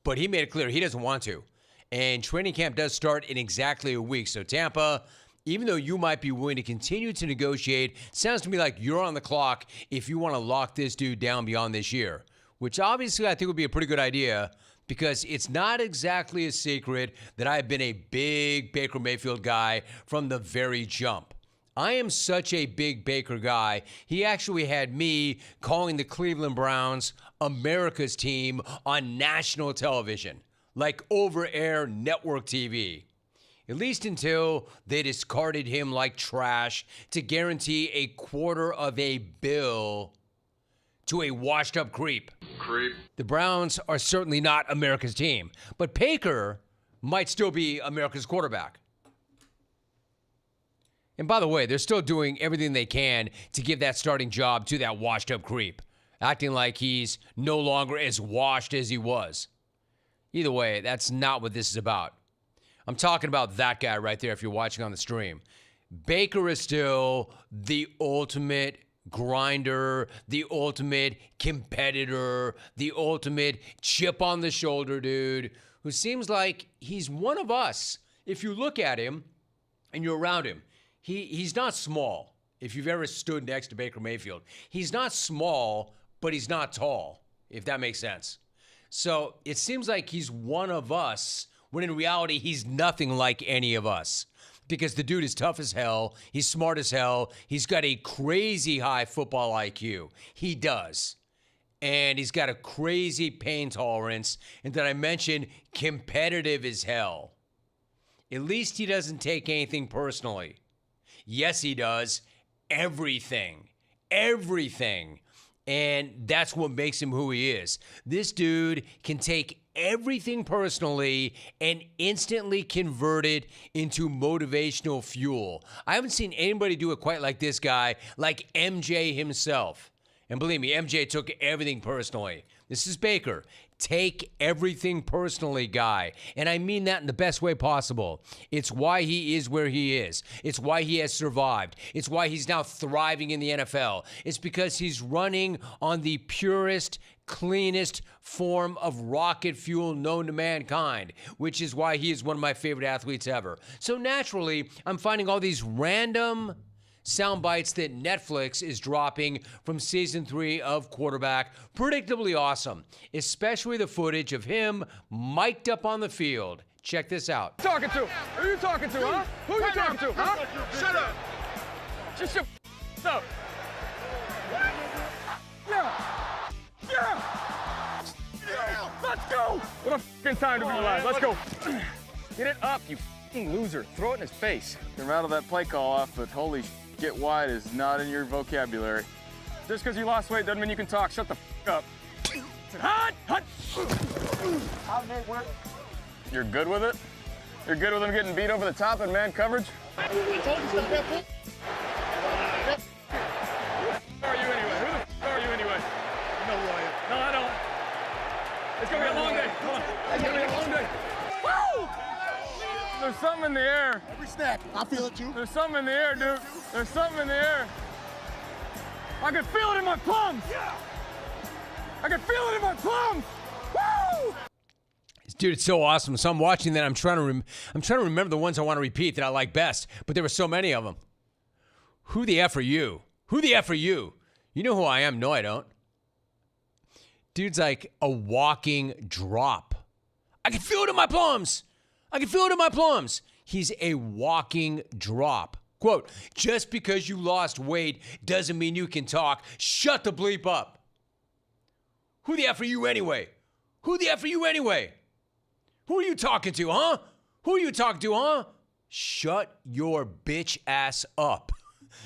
but he made it clear he doesn't want to. And training camp does start in exactly a week. So Tampa, even though you might be willing to continue to negotiate, sounds to me like you're on the clock if you want to lock this dude down beyond this year, which obviously I think would be a pretty good idea because it's not exactly a secret that I've been a big Baker Mayfield guy from the very jump. I am such a big Baker guy. He actually had me calling the Cleveland Browns America's team on national television, like over-air network TV. At least until they discarded him like trash to guarantee $250 million to a washed-up creep. The Browns are certainly not America's team, but Baker might still be America's quarterback. And by the way, they're still doing everything they can to give that starting job to that washed-up creep, acting like he's no longer as washed as he was. Either way, that's not what this is about. I'm talking about that guy right there if you're watching on the stream. Baker is still the ultimate grinder, the ultimate competitor, the ultimate chip on the shoulder dude who seems like he's one of us. If you look at him and you're around him, he's not small. If you've ever stood next to Baker Mayfield, he's not small, but he's not tall, if that makes sense. So it seems like he's one of us, when in reality, he's nothing like any of us. Because the dude is tough as hell, he's smart as hell, he's got a crazy high football IQ. He does. And he's got a crazy pain tolerance, and that I mentioned, competitive as hell. At least he doesn't take anything personally. Yes, he does. Everything. Everything. And that's what makes him who he is. This dude can take everything personally and instantly convert it into motivational fuel. I haven't seen anybody do it quite like this guy, like MJ himself. And believe me, MJ took everything personally. This is Baker. Take everything personally, guy. And I mean that in the best way possible. It's why he is where he is. It's why he has survived. It's why he's now thriving in the NFL. It's because he's running on the purest, cleanest form of rocket fuel known to mankind, which is why he is one of my favorite athletes ever. So naturally, I'm finding all these random sound bites that Netflix is dropping from season 3 of Quarterback. Predictably awesome, especially the footage of him mic'd up on the field. Check this out. Talking to? Who are you talking to, huh? Who are you talking to, huh? Shut up. Just shut up. Yeah. Let's go. What a fucking time to be alive. Let's go. Get it up, you fucking loser. Throw it in his face. You can rattle that play call off, but holy get wide is not in your vocabulary. Just because you lost weight doesn't mean you can talk. Shut the fuck up. Hot. You're good with it? You're good with him getting beat over the top in man coverage? Who are you anyway? You know who I am. No, I don't. It's gonna be a long day. Hold on. It's gonna be a long day. Woo! There's something in the air. Every snap, I feel it too. There's something in the air, dude. There's something in the air. I can feel it in my plums. I can feel it in my plums. Woo! Dude, it's so awesome. So I'm watching that. I'm trying to remember the ones I want to repeat that I like best, but there were so many of them. Who the F are you? Who the F are you? You know who I am? No, I don't. Dude's like a walking drop. I can feel it in my plums. I can feel it in my plums. He's a walking drop. Quote, just because you lost weight doesn't mean you can talk. Shut the bleep up. Who the F are you anyway? Who the F are you anyway? Who are you talking to, huh? Who are you talking to, huh? Shut your bitch ass up.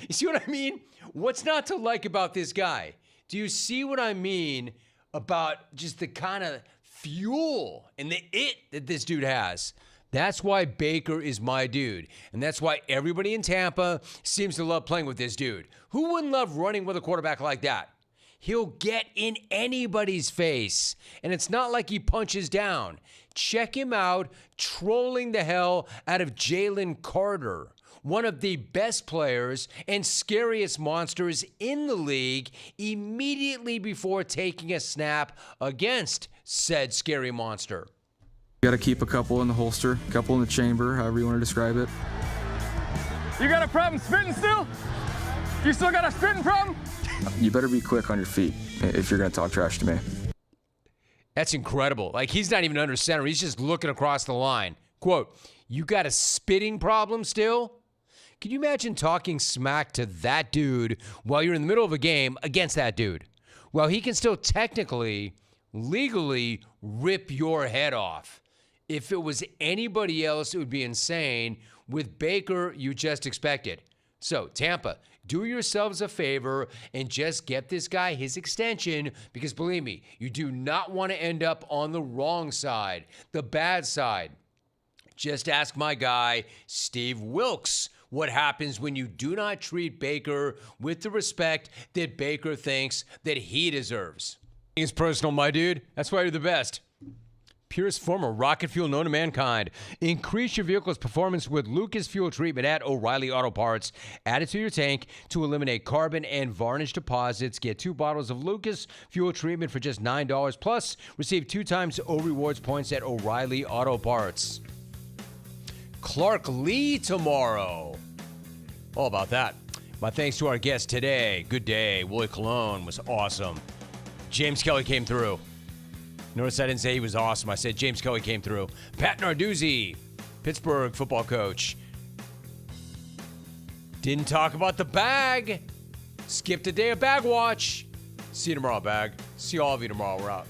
You see what I mean? What's not to like about this guy? Do you see what I mean about just the kind of fuel and the it that this dude has? That's why Baker is my dude. And that's why everybody in Tampa seems to love playing with this dude. Who wouldn't love running with a quarterback like that? He'll get in anybody's face. And it's not like he punches down. Check him out trolling the hell out of Jalen Carter, one of the best players and scariest monsters in the league, immediately before taking a snap against said scary monster. You got to keep a couple in the holster, a couple in the chamber, however you want to describe it. You got a problem spitting still? You still got a spitting problem? You better be quick on your feet if you're going to talk trash to me. That's incredible. Like, he's not even under center. He's just looking across the line. Quote, you got a spitting problem still? Can you imagine talking smack to that dude while you're in the middle of a game against that dude? Well, he can still technically, legally rip your head off. If it was anybody else, it would be insane. With Baker, you just expect it. So, Tampa, do yourselves a favor and just get this guy his extension, because believe me, you do not want to end up on the wrong side, the bad side. Just ask my guy, Steve Wilks, what happens when you do not treat Baker with the respect that Baker thinks that he deserves. It's personal, my dude. That's why you're the best. Purest form of rocket fuel known to mankind. Increase your vehicle's performance with Lucas Fuel Treatment at O'Reilly Auto Parts. Add it to your tank to eliminate carbon and varnish deposits. Get 2 bottles of Lucas Fuel Treatment for just $9. Plus, receive 2 times O Rewards points at O'Reilly Auto Parts. Clark Lee tomorrow. All about that. My thanks to our guest today. Good day. Willie Colon was awesome. James Kelly came through. Notice I didn't say he was awesome. I said James Kelly came through. Pat Narduzzi, Pittsburgh football coach. Didn't talk about the bag. Skipped a day of bag watch. See you tomorrow, bag. See all of you tomorrow. We're out.